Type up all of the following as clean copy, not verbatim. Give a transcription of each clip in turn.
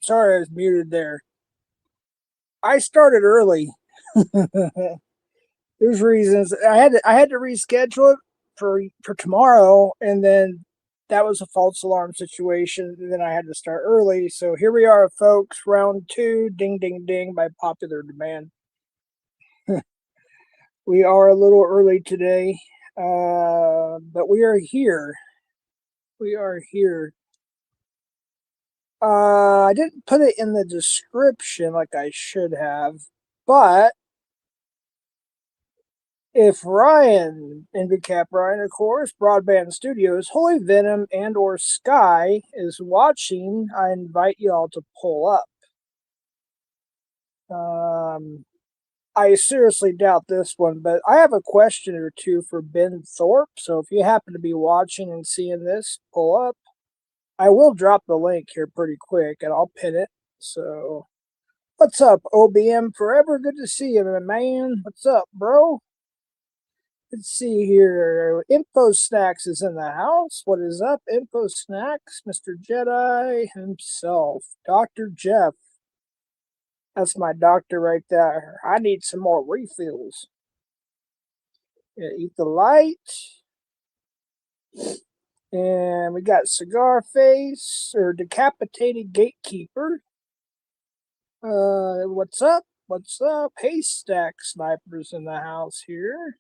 Sorry, I was muted there. I started early. There's reasons I had to reschedule it for tomorrow, and then that was a false alarm situation. And then I had to start early. So here we are, folks. Round two. Ding, ding, ding! By popular demand. We are a little early today, but we are here. We are here. I didn't put it in the description like I should have, but if Ryan, Invicap Ryan, of course, Broadband Studios, Holy Venom, and or Sky is watching, I invite you all to pull up. I seriously doubt this one, but I have a question or two for Ben Thorpe. So if you happen to be watching and seeing this, pull up. I will drop the link here pretty quick, and I'll pin it. So, what's up, OBM Forever? Good to see you, my man. What's up, bro? Let's see here. Info Snacks is in the house. What is up, Info Snacks? Mr. Jedi himself, Dr. Jeff. That's my doctor right there. I need some more refills. Yeah, eat the light. And we got Cigar Face or Decapitated Gatekeeper. What's up? What's up? Haystack Snipers in the house here.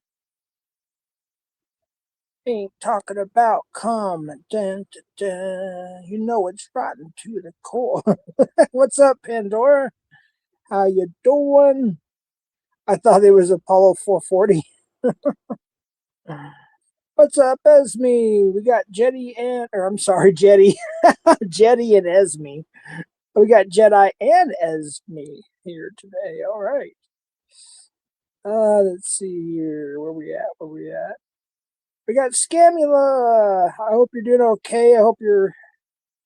Ain't talking about cum. Dun, dun, dun. You know it's rotten to the core. What's up, Pandora? How you doing? I thought it was Apollo 440. What's up, Esme? We got Jetty Jetty. Jetty and Esme. We got Jedi and Esme here today. All right. Let's see here. Where we at? We got Scamula. I hope you're doing okay. I hope you're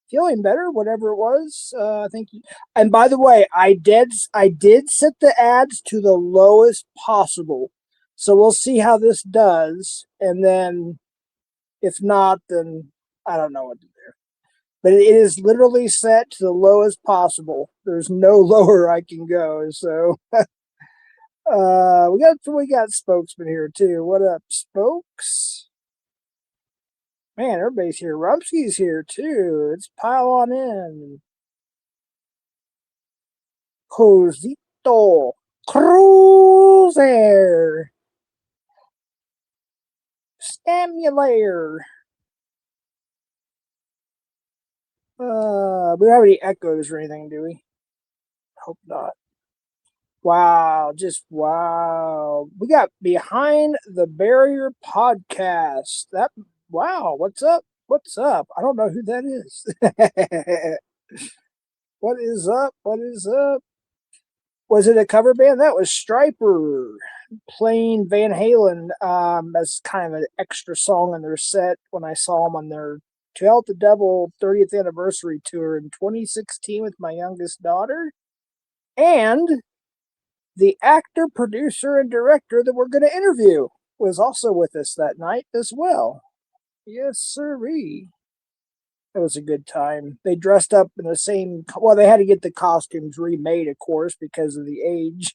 feeling better, whatever it was. I think and by the way, I did set the ads to the lowest possible. So we'll see how this does. And then if not, then I don't know what to do. But it is literally set to the lowest possible. There's no lower I can go. So we got Spokesman here too. What up, Spokes? Man, everybody's here. Rumsky's here too. Let's pile on in. Josito Cruiser Stimulator. We don't have any echoes or anything, do we? Hope not. Wow, just wow. We got Behind the Barrier podcast. Wow, what's up? What's up? I don't know who that is. What is up? What is up? Was it a cover band? That was Striper playing Van Halen as kind of an extra song in their set when I saw them on their To Hell with the Devil 30th anniversary tour in 2016 with my youngest daughter. And the actor, producer, and director that we're going to interview was also with us that night as well. Yes, sirree. It was a good time. They dressed up in the same. Well, they had to get the costumes remade, of course, because of the age.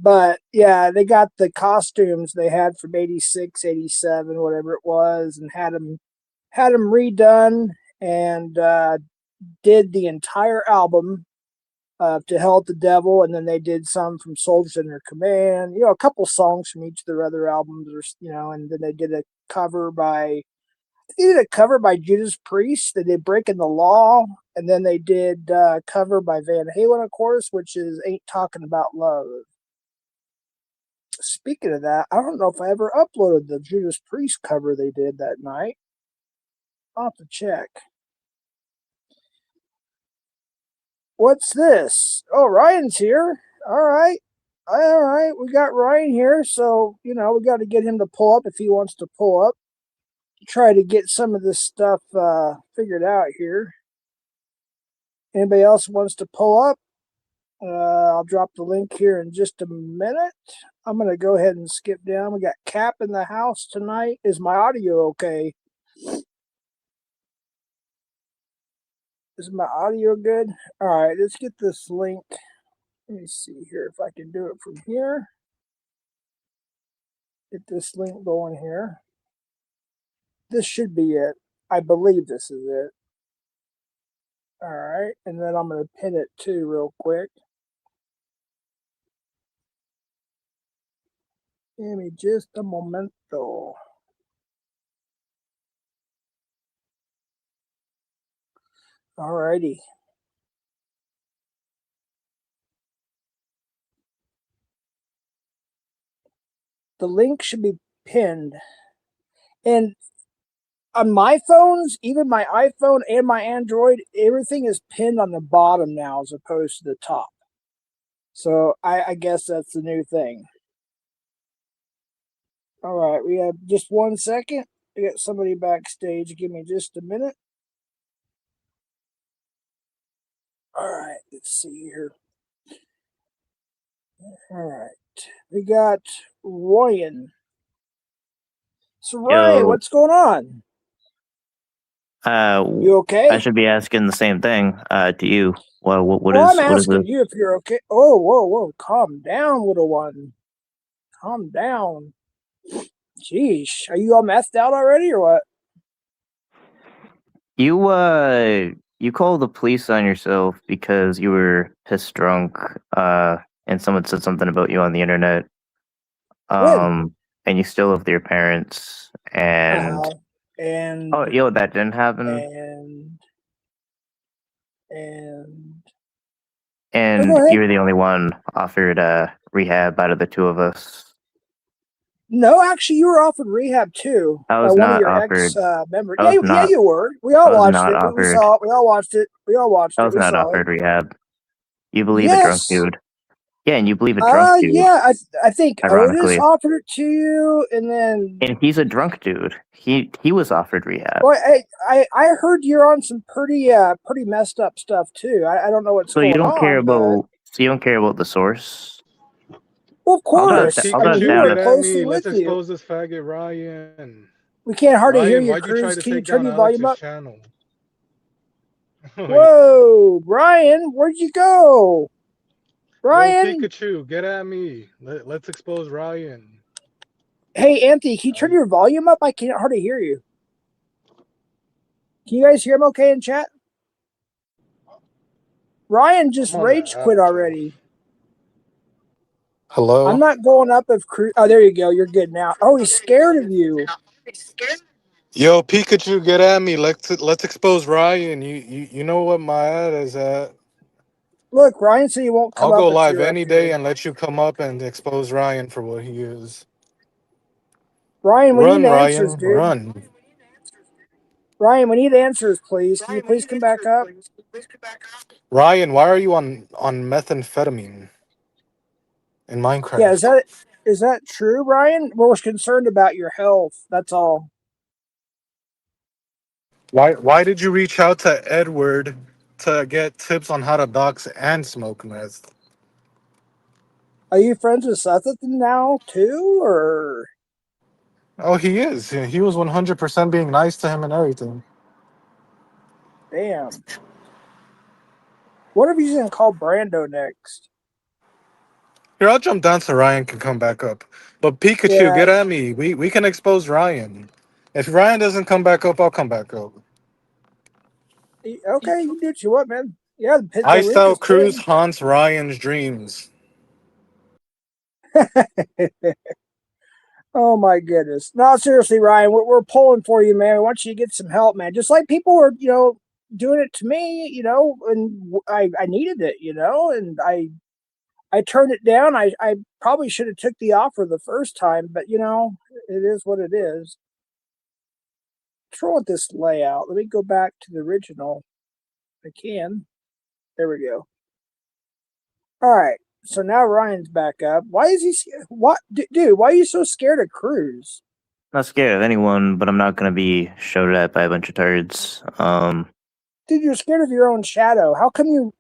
But yeah, they got the costumes they had from 86, 87, whatever it was, and had them redone, and did the entire album To Hell with the Devil, and then they did some from Soldiers Under Command. A couple songs from each of their other albums, and then they did a cover by Judas Priest. They did Breaking the Law, and then they did cover by Van Halen, of course, which is Ain't Talking About Love. Speaking of that, I don't know if I ever uploaded the Judas Priest cover they did that night. I'll have to check. What's this? Oh, Ryan's here. All right. All right. We got Ryan here. So, we got to get him to pull up if he wants to pull up. Try to get some of this stuff figured out here. Anybody else wants to pull up? I'll drop the link here in just a minute. I'm going to go ahead and skip down. We got Cap in the house tonight. Is my audio okay? Is my audio good? All right, let's get this link. Let me see here if I can do it from here. Get this link going here. This should be it. I believe this is it. All right, and then I'm going to pin it too real quick. Give me just a momento. All righty. The link should be pinned. And on my phones, even my iPhone and my Android, everything is pinned on the bottom now as opposed to the top. So I guess that's the new thing. All right, we have just 1 second. We got somebody backstage. Give me just a minute. All right, let's see here. All right, we got Ryan. So Ryan, what's going on? You okay? I should be asking the same thing to you. Well, I'm asking you if you're okay. Oh, whoa, calm down, little one. Calm down. Jeez, are you all methed out already, or what? You called the police on yourself because you were pissed drunk, and someone said something about you on the internet. When? And you still live with your parents, and that didn't happen. And you were the only one offered rehab out of the two of us. No, actually, you were offered rehab too. I was one not of your offered. members. Yeah, you were. We all watched it. We saw it. We all watched it. I was not offered rehab. You believe a drunk dude. Yeah, and you believe a drunk dude. Yeah, I think Otis offered it to you, and he's a drunk dude. He was offered rehab. Well, I heard you're on some pretty messed up stuff too. I don't know what's going on. So you don't care about the source? Well, of course. Let's expose this faggot Ryan. We can't hardly hear you, Cruz. Can you turn your volume up? Whoa, Ryan, where'd you go? Ryan, yo, Pikachu, get at me. Let's expose Ryan. Hey, Anthony, can you turn your volume up? I can't hardly hear you. Can you guys hear him okay in chat? Ryan just rage quit already. Hello? I'm not going up if Cruz... Oh, there you go. You're good now. Oh, he's scared of you. Yo, Pikachu, get at me. Let's expose Ryan. You know what my ad is at. Look, Ryan said he won't come up. I'll go live any day and let you come up and expose Ryan for what he is. Ryan, we need answers, dude. Run. Ryan, we need answers, please. Can you please come back up? Ryan, why are you on methamphetamine in Minecraft? Yeah, is that true, Ryan? We're concerned about your health. That's all. Why did you reach out to Edward to get tips on how to dox and smoke meth? Are you friends with Sutherland now too, or? Oh, he is. He was 100% being nice to him and everything. Damn. What if he's gonna call Brando next? Here, I'll jump down so Ryan can come back up. But Pikachu, Yeah. get at me. We can expose Ryan. If Ryan doesn't come back up, I'll come back up. Okay, you do what you want, man. Yeah, the Iced link Out is Cruise haunts Ryan's dreams. pinned. Oh my goodness! No, seriously, Ryan, we're pulling for you, man. We want you to get some help, man. Just like people were, doing it to me, and I needed it, and I turned it down. I probably should have took the offer the first time, but it is what it is. What's wrong with this layout? Let me go back to the original. I can. There we go. All right. So now Ryan's back up. Why is he? What, dude? Why are you so scared of Cruz? Not scared of anyone, but I'm not gonna be shouted at by a bunch of turds. Dude, you're scared of your own shadow. How come you're,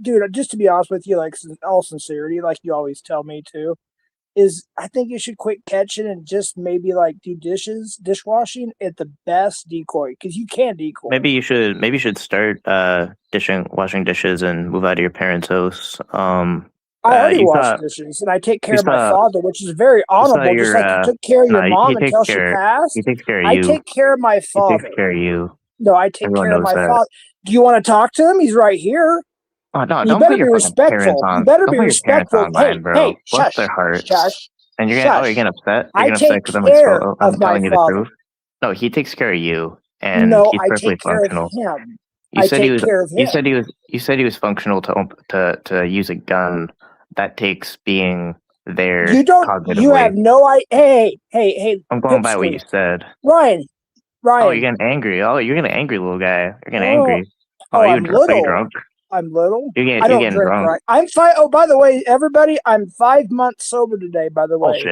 dude? Just to be honest with you, like in all sincerity, like you always tell me to, is I think you should quit catching and just maybe like do dishwashing at the best decoy because you can decoy. Maybe you should start washing dishes and move out of your parents' house. I already wash dishes and I take care of my father, which is very honorable. Just like you took care of your mom until she passed. He takes care of you. I take care of my father. He takes care of you. No, I take care of my father. Do you want to talk to him? He's right here. Oh no! You better be respectful. You better be respectful. Hey, bless shush, their hearts. Shush. And you're getting upset. I take care of my father. No, he takes care of you, and he's perfectly functional. Him. You said he was functional to use a gun. That takes being there. You don't. You have no idea. Hey. I'm going by what you said, Ryan. Oh, you're getting angry. Oh, you're getting angry, little guy. You're getting angry. I'm little. I'm little. You're getting drunk. Right. I'm 5. Oh, by the way, everybody, I'm 5 months sober today. By the way,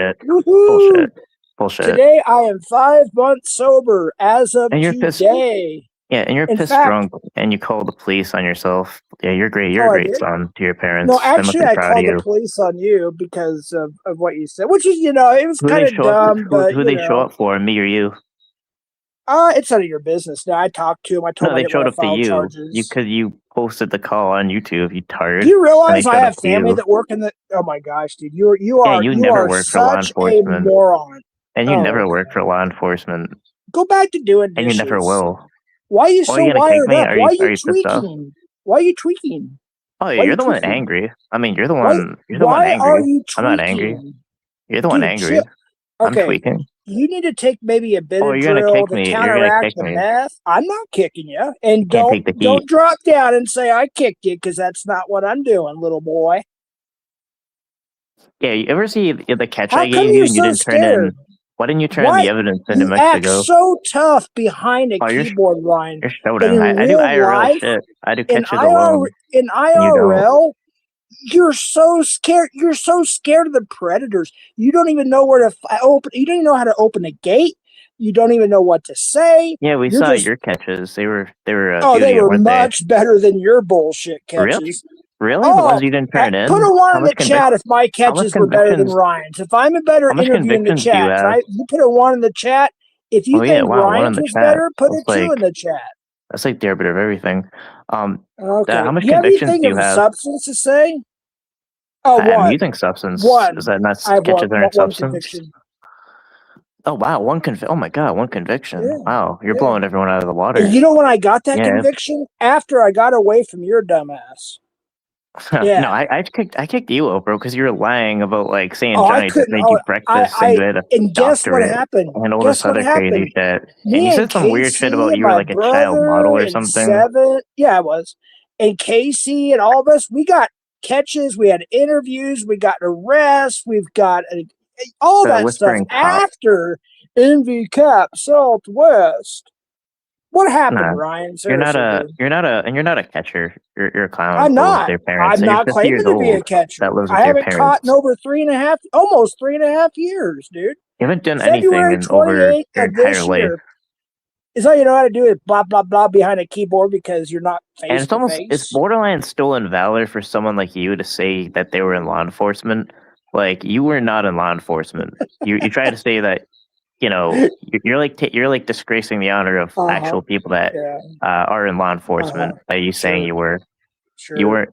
Bullshit. Today I am 5 months sober as of today. And you're pissed drunk, and you call the police on yourself. Yeah, you're great. You're a great son to your parents. No, actually, I called the police on you because of what you said, which is, it was kind of dumb. Who they show up for, me or you? It's none of your business. Now I talked to him. I told him they showed up to you because you posted the call on YouTube. You tired? Do you realize I have family that work in the? Oh my gosh, dude, you never worked for law enforcement. A moron. And you never worked for law enforcement. Go back to doing dishes. And you never will. Why are you so wired up? Why are you tweaking? Why are you tweaking? Oh, you're the one angry. I mean, you're the one. You're the one angry. Are you tweaking? I'm not angry. You're the one angry. I'm tweaking. You need to take maybe a bit of drill to counteract the meth. I'm not kicking you. And don't drop down and say I kicked you because that's not what I'm doing, little boy. Yeah, you ever see the catch I gave you and you didn't turn in? Why didn't you turn in the evidence into Mexico? You act so tough behind a keyboard, Ryan. You're so dumb. I do IRL shit. I do catches alone. In IRL, you're so scared. You're so scared of the predators. You don't even know where to open. You don't even know how to open a gate. You don't even know what to say. Yeah, we saw your catches. They were. They were much better than your bullshit catches. Really? The ones you didn't turn in? Put a one in the chat if my catches were better than Ryan's. If I'm a better interview in the chat, you put a 1 in the chat. If you think Ryan's was better, put a 2 in the chat. That's like the arbiter of everything. Okay. How much convictions do you have? Substance to say? Oh, I'm using substance. One. Is that not catches aren't substance? Oh wow, oh my god, one conviction. Yeah. Wow, you're blowing everyone out of the water. And you know when I got that conviction? After I got away from your dumbass. Yeah. No, I kicked you out, bro, because you were lying about like saying Johnny just made you breakfast and you had a guess what happened? And all this other crazy shit. And you said some weird shit about you were like a child model or something. Yeah, I was. And Casey and all of us, we got catches, we had interviews, we got arrests, we've got all that stuff after Envy Cap Southwest. What happened, Ryan? Seriously, you're not a catcher. You're a clown. I'm not. I'm not claiming to be a catcher. I haven't caught in over 3.5, almost 3.5 years, dude. You haven't done anything in over your entire life. Is all you know how to do is blah blah blah behind a keyboard because you're not face to face. It's borderline stolen valor for someone like you to say that they were in law enforcement. Like you were not in law enforcement. You try to say that. You're like disgracing the honor of actual people that are in law enforcement. Are you saying you were? Sure. You weren't,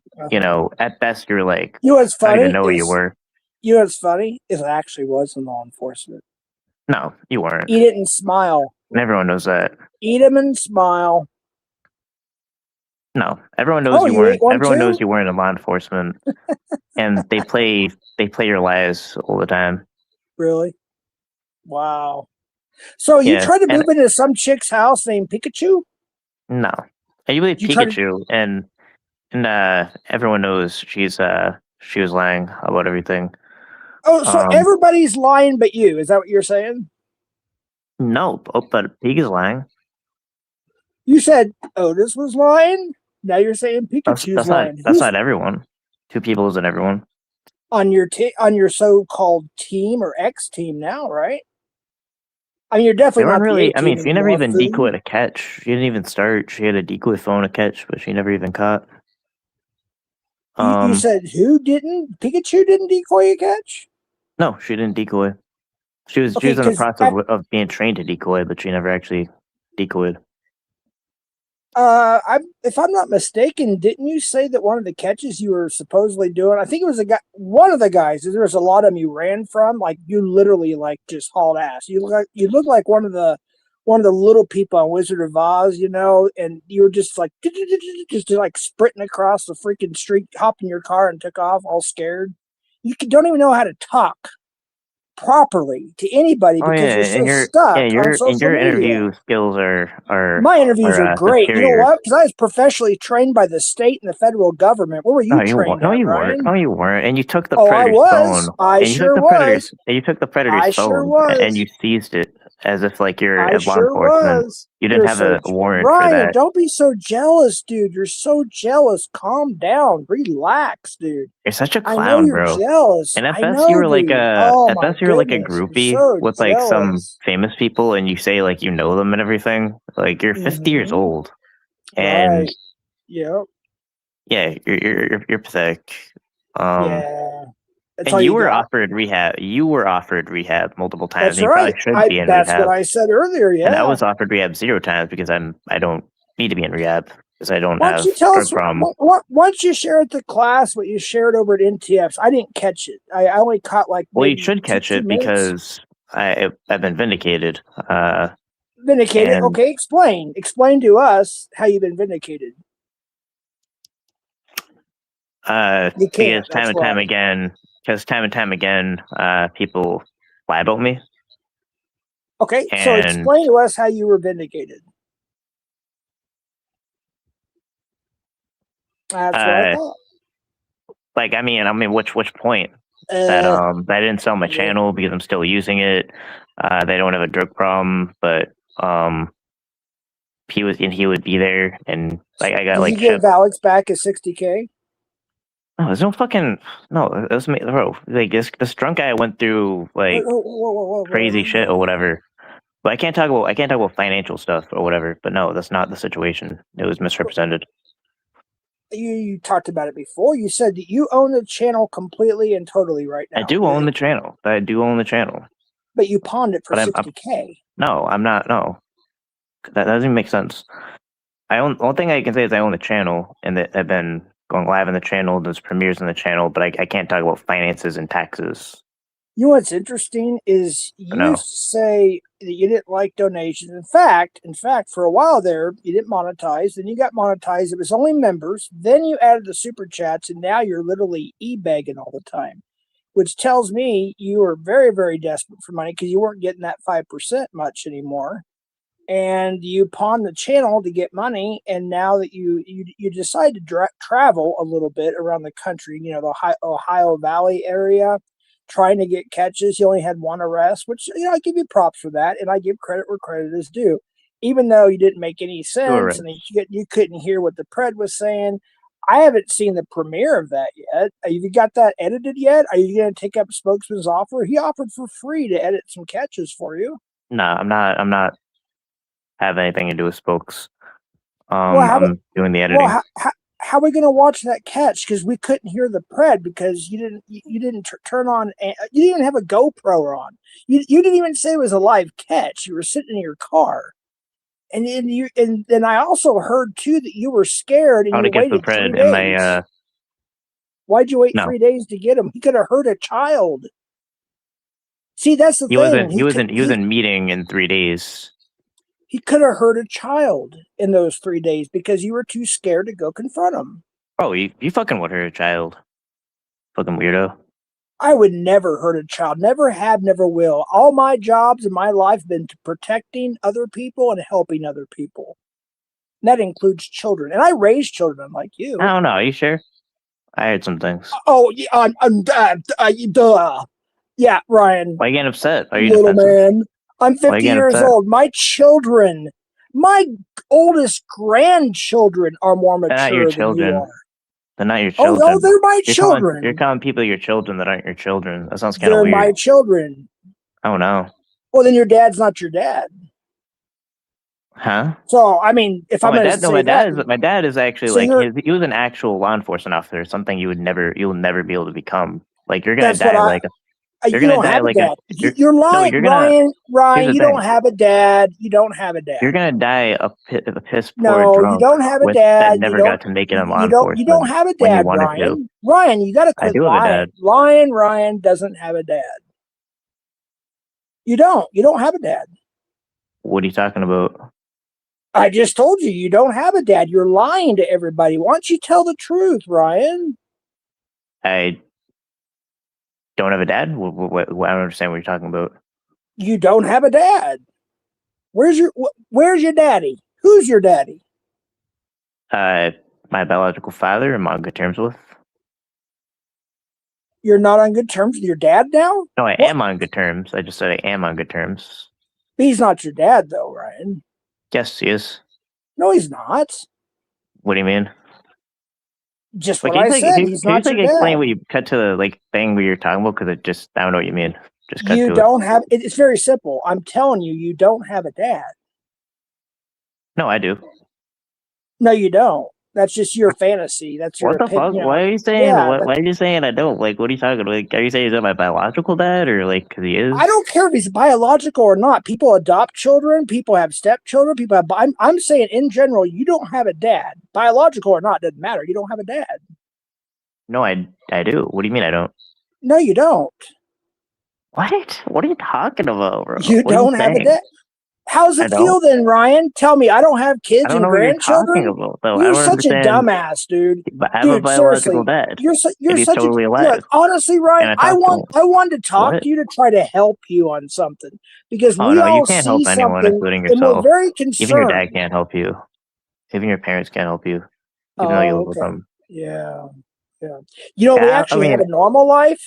at best you're like, You know what's I don't funny? even know where you were. You know what's funny? Is I actually was in law enforcement. No, you weren't. Eat it and smile. And everyone knows that. Eat them and smile. No, everyone knows you you weren't. ate one Everyone too? knows you weren't in law enforcement, and they play your lies all the time. Really? Wow. So you Yeah, tried to and- move into some chick's house named Pikachu? No, and you believe You tried Pikachu, and everyone knows she was lying about everything. Oh, so everybody's lying but you. Is that what you're saying? No, but Pig is lying. You said Otis was lying. Now you're saying Pikachu's lying. That's not everyone. Two people isn't everyone. On your so-called team or X team now, right? I mean, you're definitely not really. the A team she never anymore, even food. decoyed a catch. She didn't even start. She had a decoy phone a catch, but she never even caught. You said who didn't? Pikachu didn't decoy a catch? No, she didn't decoy. She was in the process of being trained to decoy, but she never actually decoyed. If I'm not mistaken, didn't you say that one of the catches you were supposedly doing? I think it was a guy, one of the guys. There was a lot of them you ran from. Like you literally like just hauled ass. You look like one of the little people on Wizard of Oz, and you were just like just like sprinting across the freaking street, hopped in your car and took off, all scared. You don't even know how to talk properly to anybody because you're so stuck on social your media. interview skills are My interviews are great. superior. You know what? Because I was professionally trained by the state and the federal government. What were you trained No, at, you Ryan? weren't. No, you weren't. And you took the I predator's was. phone. I sure was. And you took the predator's I phone sure was. and you seized it as if like you're I a law sure enforcement. was. You didn't have a warrant Ryan, for that. don't be so jealous, dude. You're so jealous. Calm down. Relax, dude. You're such a clown, I know you're bro. jealous. And at I best know, you were like dude. at best you were like a goodness, groupie so with like some jealous. famous people, and you say like you know them and everything. Like you're 50 years old, and Right. Yep. yeah, you're pathetic. Yeah. That's And all you were got. offered rehab. You were offered rehab multiple times. That's and you right. probably should be in That's rehab. what I said earlier. Yeah. And I was offered rehab 0 times because I don't need to be in rehab because I don't Why have don't you tell drug us problem. once you share at the class what you shared over at NTFs? I didn't catch it. I only caught like. Well, you maybe should catch 2 it minutes. because I've been vindicated. Vindicated. and- Okay, explain. Explain to us how you've been vindicated. You can't. Because time and time again, people lie about me. Okay, so And- explain to us how you were vindicated. That's what I thought. Like, I mean, which point? That I didn't sell my yeah. channel because I'm still using it. They don't have a drug problem, but he would be there, and like I got Did like you give Alex back his $60K? No, there's no fucking no. It was me, bro. Like this drunk guy went through like crazy shit or whatever. But I can't talk about financial stuff or whatever. But no, that's not the situation. It was misrepresented. You talked about it before. You said that you own the channel completely and totally right now. I do own the channel. But you pawned it for But $60K. No, I'm not. No, that doesn't even make sense. The only thing I can say is I own the channel, and that I've been going live on the channel. There's premieres on the channel, but I can't talk about finances and taxes. You know what's interesting is you used to say that you didn't like donations. In fact, for a while there, you didn't monetize. Then you got monetized. It was only members. Then you added the super chats, and now you're literally e-begging all the time, which tells me you were very, very desperate for money because you weren't getting that 5% much anymore. And you pawned the channel to get money. And now that you decide to travel a little bit around the country, the Ohio Valley area, trying to get catches. You only had 1 arrest, which, I give you props for that. And I give credit where credit is due. Even though you didn't make any sense and you couldn't hear what the pred was saying. I haven't seen the premiere of that yet. Have you got that edited yet? Are you going to take up Spokesman's offer? He offered for free to edit some catches for you. No, I'm not have anything to do with Spokes. I'm doing the editing. Well, how are we going to watch that catch? Because we couldn't hear the pred because you didn't turn on. You didn't even have a GoPro on. You didn't even say it was a live catch. You were sitting in your car, And then I also heard too that you were scared and I you would have kept the waited 3 bread days. in my. Why'd you wait No. 3 days to get him? He could have hurt a child. See, that's the thing. He was in meeting in 3 days. He could have hurt a child in those 3 days because you were too scared to go confront him. Oh, you fucking would hurt a child. Fucking weirdo. I would never hurt a child. Never have, never will. All my jobs in my life have been to protecting other people and helping other people. And that includes children. And I raise children like you. I don't know. Are you sure? I heard some things. Oh, yeah, duh. Yeah, Ryan. Why are you getting upset? Are you little defensive? man? I'm 50 years upset? old. My children, my oldest grandchildren are more mature They're not your than children. you are. They're not your children. Oh, they're my children. You're calling people your children that aren't your children. That sounds kind of They're weird. my children. Oh no. Well, then your dad's not your dad. Huh? So, I mean, if I'm going to say my dad is actually so like he was an actual law enforcement officer, something you'll never be able to become. Like you're gonna die like you don't have a dad. You're lying, Ryan. You don't have a dad. You don't have a dad. You're gonna die a piss poor No, drunk. you don't have a dad. That never got to make it in law enforcement. You don't have a dad, Ryan. Ryan, you got to quit lying. Ryan doesn't have a dad. You don't. You don't have a dad. What are you talking about? I just told you, you don't have a dad. You're lying to everybody. Why don't you tell the truth, Ryan? I don't have a dad? I don't understand what you're talking about. You don't have a dad. Where's your daddy? Who's your daddy? My biological father I'm on good terms with. You're not on good terms with your dad now? No, I am on good terms. I just said I am on good terms. But he's not your dad, though, Ryan. Yes, he is. No, he's not. What do you mean? Just what I said. He's not your dad. Explain what you cut to the thing where you're talking about? Because I don't know what you mean. Just cut to it. You don't have. It's very simple. I'm telling you, you don't have a dad. No, I do. No, you don't. That's just your fantasy. That's your what the opinion. fuck? Why are you saying? Why are you saying I don't? Like, what are you talking about? Like, are you saying he's not my biological dad, or like because he is? I don't care if he's biological or not. People adopt children. People have stepchildren. People have. I'm saying in general, you don't have a dad, biological or not. Doesn't matter. You don't have a dad. No, I do. What do you mean I don't? No, you don't. What? What are you talking about, bro? You don't have a dad. How's it feel then, Ryan? Tell me, I don't have kids and grandchildren. You're such a dumbass, dude. But I have a biological dad. You're such totally alive. Look, honestly, Ryan, I wanted to talk to you to try to help you on something because we all you can't help anyone, including yourself. And we're very concerned. Even your dad can't help you. Even your parents can't help you. Even though you live with them. Yeah. You know, we actually have a normal life.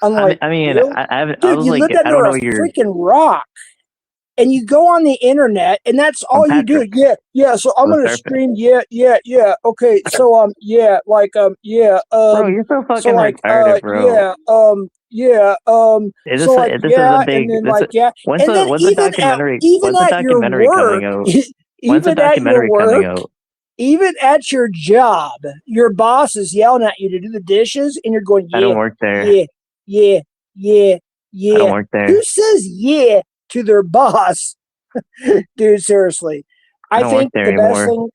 Unlike I mean, you. Dude, you lived under a freaking rock. And you go on the internet, and that's all you do. Yeah. So I'm gonna scream. Yeah. Okay. So yeah. Bro, you're so fucking retarded, bro. When's the documentary coming out? When's the documentary coming out? Even at your job, your boss is yelling at you to do the dishes, and you're going, yeah. I don't work there. Yeah. I don't work there. Who says yeah to their boss? Dude, seriously. I think the best thing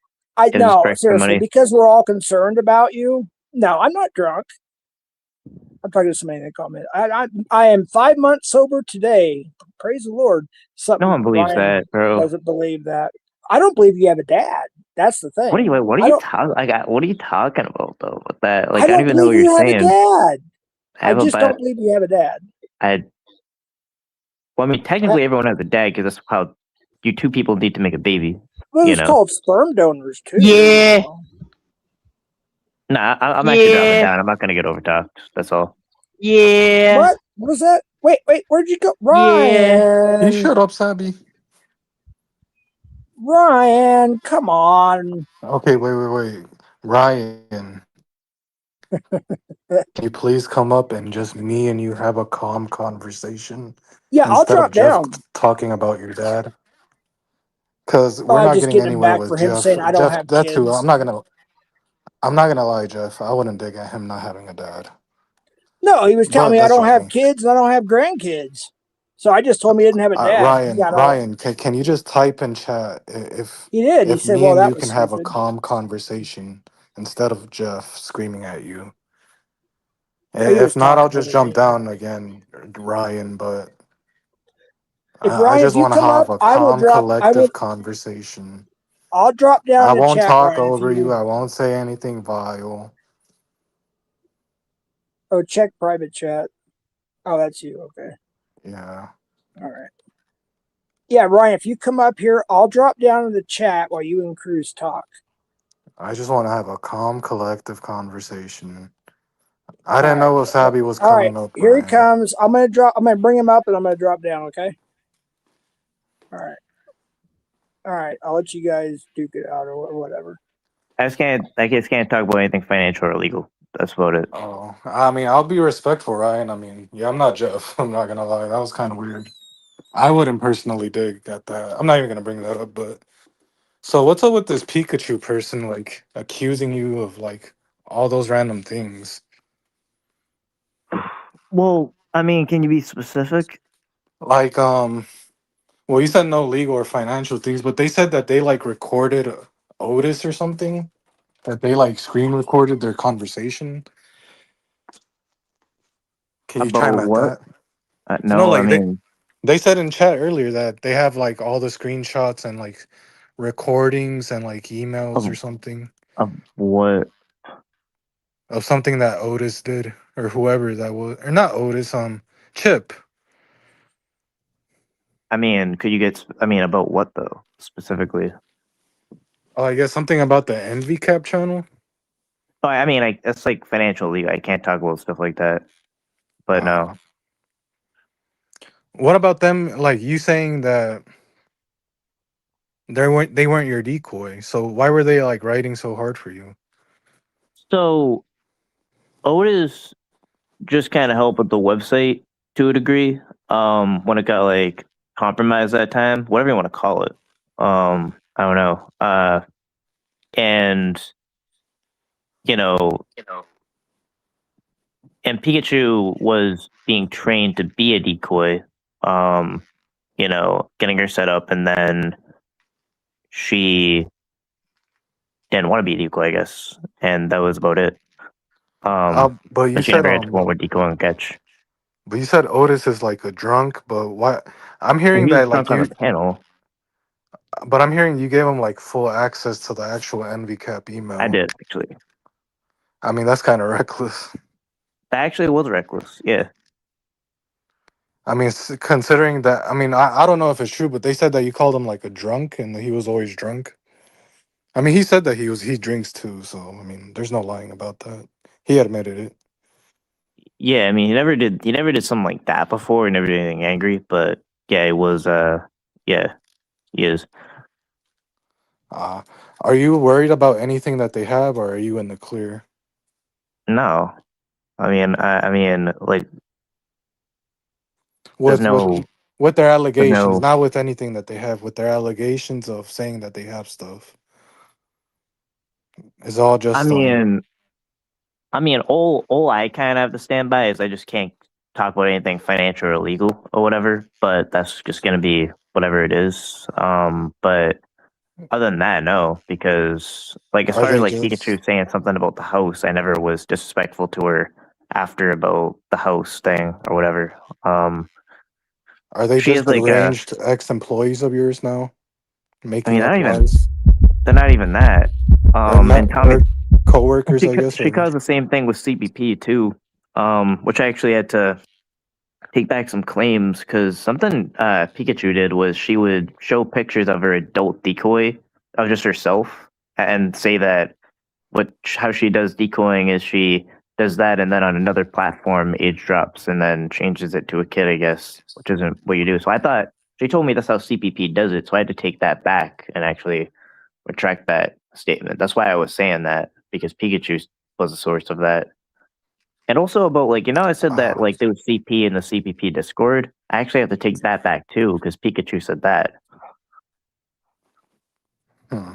seriously, because we're all concerned about you. No, I'm not drunk. I'm talking to somebody in the comment. I am 5 months sober today. Praise the Lord. No one believes that, bro. Doesn't believe that. I don't believe you have a dad. That's the thing. What are you talking about though? With that, I don't even know what you're saying. I just don't believe you have a dad. Well, I mean, technically, everyone has a dad because that's how you two people need to make a baby. Well, it's called sperm donors too. Yeah. Nah, I'm actually dropping down. I'm not gonna get overtalked. That's all. Yeah. What? What was that? Wait. Where'd you go, Ryan? You shut up, Sabby. Ryan, come on. Okay, wait. Ryan. Can you please come up and just me and you have a calm conversation? Yeah, I'll drop down. Talking about your dad, because we're not getting anywhere with Jeff. Saying I don't have that's kids. who I'm not gonna lie, Jeff. I wouldn't dig at him not having a dad. No, he was telling me I don't have kids and I don't have grandkids. So I just told him he didn't have a dad. He got all. Ryan, can you just type in chat He did. He if said, me "Well, and that you was can have a stupid." calm conversation instead of Jeff screaming at you? He was If not, I'll talking just over me. jump down again, Ryan. But If I Ryan, if just you want to come up, have a I will calm, drop. I will. collective conversation. I'll drop down I in the won't chat, talk Ryan. If over you. you I won't say anything vile. check private chat. Oh, that's you. Okay. Yeah. All right. Yeah, Ryan. If you come up here, I'll drop down in the chat while you and Cruz talk. I just want to have a calm, collective conversation. I All didn't right. know Wasabi was All right. coming up, Here he Ryan. comes. I'm gonna drop. I'm gonna bring him up, and I'm gonna drop down. Okay. All right. All right. I'll let you guys duke it out or whatever. I just can't talk about anything financial or legal. That's about it. Oh, I mean, I'll be respectful, Ryan. I mean, yeah, I'm not Jeff. I'm not gonna lie. That was kind of weird. I wouldn't personally dig at that. I'm not even gonna bring that up. But so, what's up with this Pikachu person like accusing you of like all those random things? Well, I mean, can you be specific? Like, well, you said no legal or financial things, but they said that they like recorded Otis or something. That they like screen recorded their conversation. Can you About chime at what? that? No, No, I like mean, they said in chat earlier that they have like all the screenshots and like recordings and like emails or of, something of what? of something that Otis did or whoever that was, or not Otis, Chip. I mean, could you get? I mean, about what though specifically? Oh, I guess something about the Envy Cap channel. Oh, I mean, that's like financial legal. I can't talk about stuff like that. But Uh, no, what about them? Like you saying that they weren't your decoy. So why were they like writing so hard for you? so Otis just kind of helped with the website to a degree. When it got like compromised that time, whatever you want to call it. I don't know. And you know, and Pikachu was being trained to be a decoy. Um, getting her set up, and then she didn't want to be a decoy, I guess, and that was about it. But you But she said never got to the point where decoy and catch. Otis is like a drunk. But why? I'm Well, hearing he was that like drunk on you. the panel. But I'm hearing you gave him like full access to the actual Envy Cap I email. did actually. I mean, that's kind of reckless. That actually was reckless. Yeah. I mean, considering that, I mean, I don't know if it's true, but they said that you called him like a drunk and that he was always drunk. I mean, he said that he drinks too, so I mean, there's no lying about that. He admitted it. Yeah, I mean, he never did something like that before. He never did anything angry, but yeah, it was. Yeah, he is. Uh, are you worried about anything that they have, or are you in the clear? No, I mean, like, there's With with no, with their there's allegations, no. not with anything that they have. With their allegations of saying that they have stuff, it's all I just mean, all I kind of have to stand by is I just can't talk about anything financial or legal or whatever. But that's just gonna be whatever it is. But other than that, no, because like as Are far as they like just Pikachu saying something about the house, I never was disrespectful to her after about the house thing or whatever. are they She is just like a. deranged ex-employees of yours now, I making mean, up lies? they're not even that. Or not, And Tommy, or co-workers, I guess, she or caused the same thing with CBP too. Which I actually had to take back some claims because something Pikachu did was she would show pictures of her adult decoy of just herself and say that how she does decoying is she does that and then on another platform age drops and then changes it to a kid, I guess, which isn't what you do. So I thought she told me that's how CPP does it, so I had to take that back and actually retract that statement. That's why I was saying that because Pikachu was the source of that. And also about like I said that uh, like there was CP in the CPP Discord. I actually have to take that back too because Pikachu said that. hmm.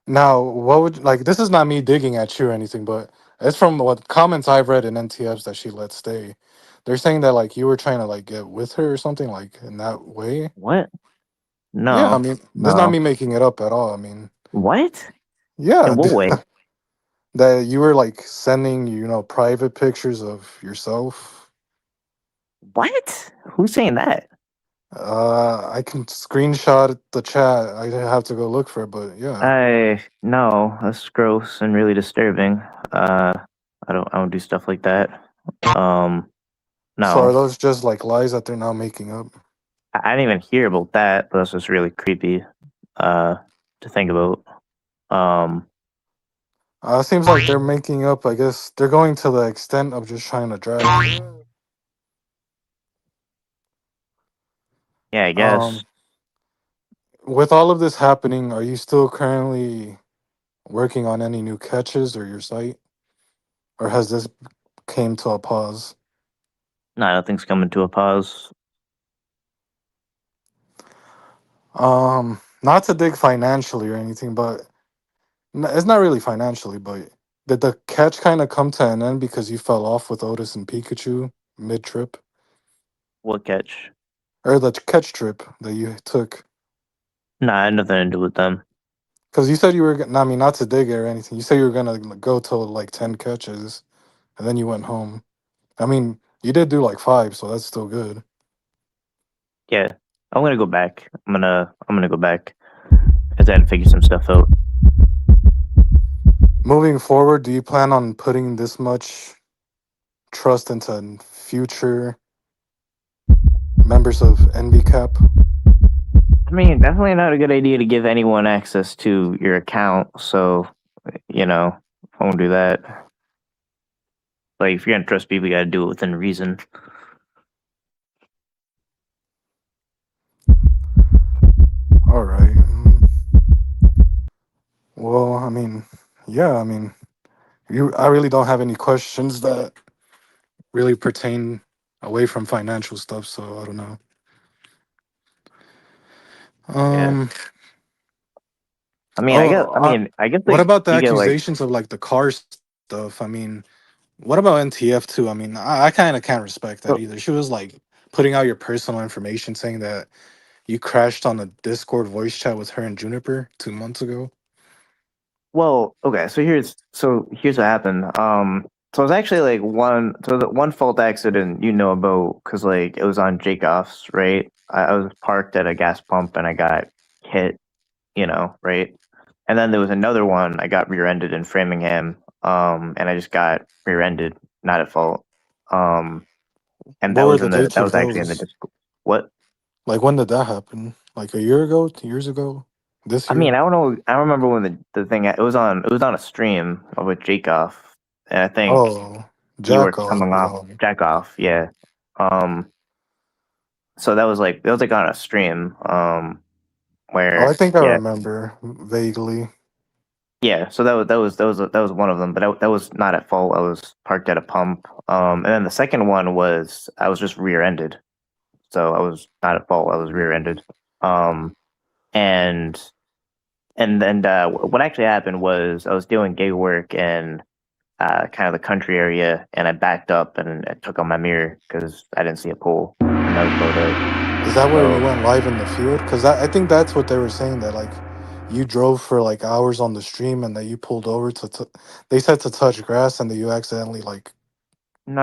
Now, what would like? This is not me digging at you or anything, but it's from what comments I've read in NTFs that she let stay. They're saying that like you were trying to like get with her or something like in that way. What? Yeah, I No, mean, this is not no. me making it up at all. I mean, What? yeah, In what way? that you were like sending, private pictures of yourself. What? Who's saying that? I can screenshot the chat. I have to go look for it, but yeah. I no, that's gross and really disturbing. Uh, I don't do stuff like that. Um, So are no, those just like lies that they're now making up? I didn't even hear about that, but that's just really creepy. Uh, to think about. Um, Seems like they're making up. I guess they're going to the extent of just trying to drag it. yeah, I guess. Um, with all of this happening, are you still currently working on any new catches or your site, or has this came to a pause? No, nothing's coming to a pause. Not to dig financially or anything, but it's not really financially. But did the catch kind of come to an end because you fell off with Otis and Pikachu mid trip, What catch? or the catch trip that you took? Nah, I had nothing to do with them. Because you said you were, I mean, not to dig it or anything. You said you were gonna go till like 10 catches, and then you went home. I mean, you did do like 5, so that's still good. Yeah, I'm gonna go back. I'm gonna go back because I had to figure some stuff out. Moving forward, do you plan on putting this much trust into future members of NBCAP? I mean, definitely not a good idea to give anyone access to your account. So, I won't do that. Like, if you're gonna trust people, you gotta do it within reason. All right. Well, I mean, yeah, I mean, I really don't have any questions that really pertain away from financial stuff, so I don't know. Yeah. Um. I mean, Oh, I guess what like about the you get like, accusations of like the car stuff? I mean, what about NTF too? I mean, I kind of can't respect that oh, either. She was like putting out your personal information, saying that you crashed on a Discord voice chat with her and Juniper 2 months ago. well, okay. So here's what happened. So it was actually like the one fault accident about because like it was on Jakeoff's, right? I was parked at a gas pump and I got hit, right? And then there was another one I got rear-ended in Framingham, and I just got rear-ended, not at fault. Um, and What were the that dates of was actually in the those? disc. What? Like when did that happen? Like a year ago, 2 years ago, this I mean, year? I don't know. I remember when the thing it was on a stream with Jakeoff, and I think Oh, you were jack off. coming off Jackoff, yeah. Um, so that was like on a stream, Oh, I where think I yeah, remember vaguely. yeah. So that was one of them, but that was not at fault. I was parked at a pump. And then the second one was I was just rear-ended, so I was not at fault. I was rear-ended. Um, and then what actually happened was I was doing gig work in kind of the country area, and I backed up and I took on my mirror because I didn't see a pole, and that was about it. Is that where you So went live in the field? Because I think that's what they were saying, that like you drove for like hours on the stream and that you pulled over they said to touch grass and that you accidentally like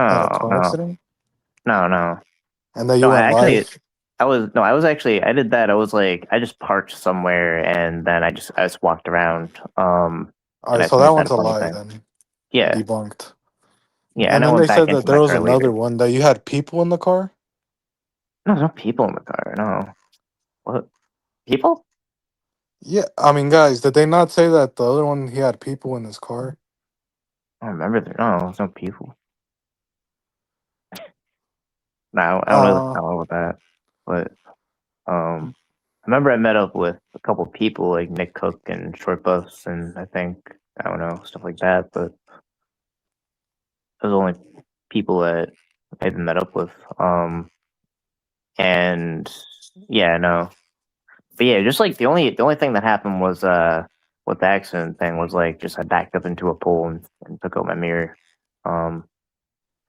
had a no, car no, accident no, no, and that no. you went live. I was actually I did that. I was like I just parked somewhere and then I just walked around. All And right, I so just that made that one's a a funny lie thing. then, Yeah, debunked. yeah. And And I then went they back said into that my there was car another later. one that you had people in the car. No, there's no people in the car. No, what people? Yeah, I mean, guys, did they not say that the other one he had people in his car? I don't remember. No, there's no people. No, I Uh, don't know about that. But I remember I met up with a couple people like Nick Cook and Short Bus, and I think I don't know stuff like that. But those are the only people that I even met up with. And yeah, no, but yeah, just like the only thing that happened was with the accident thing was like just I backed up into a pole and took out my mirror. Um,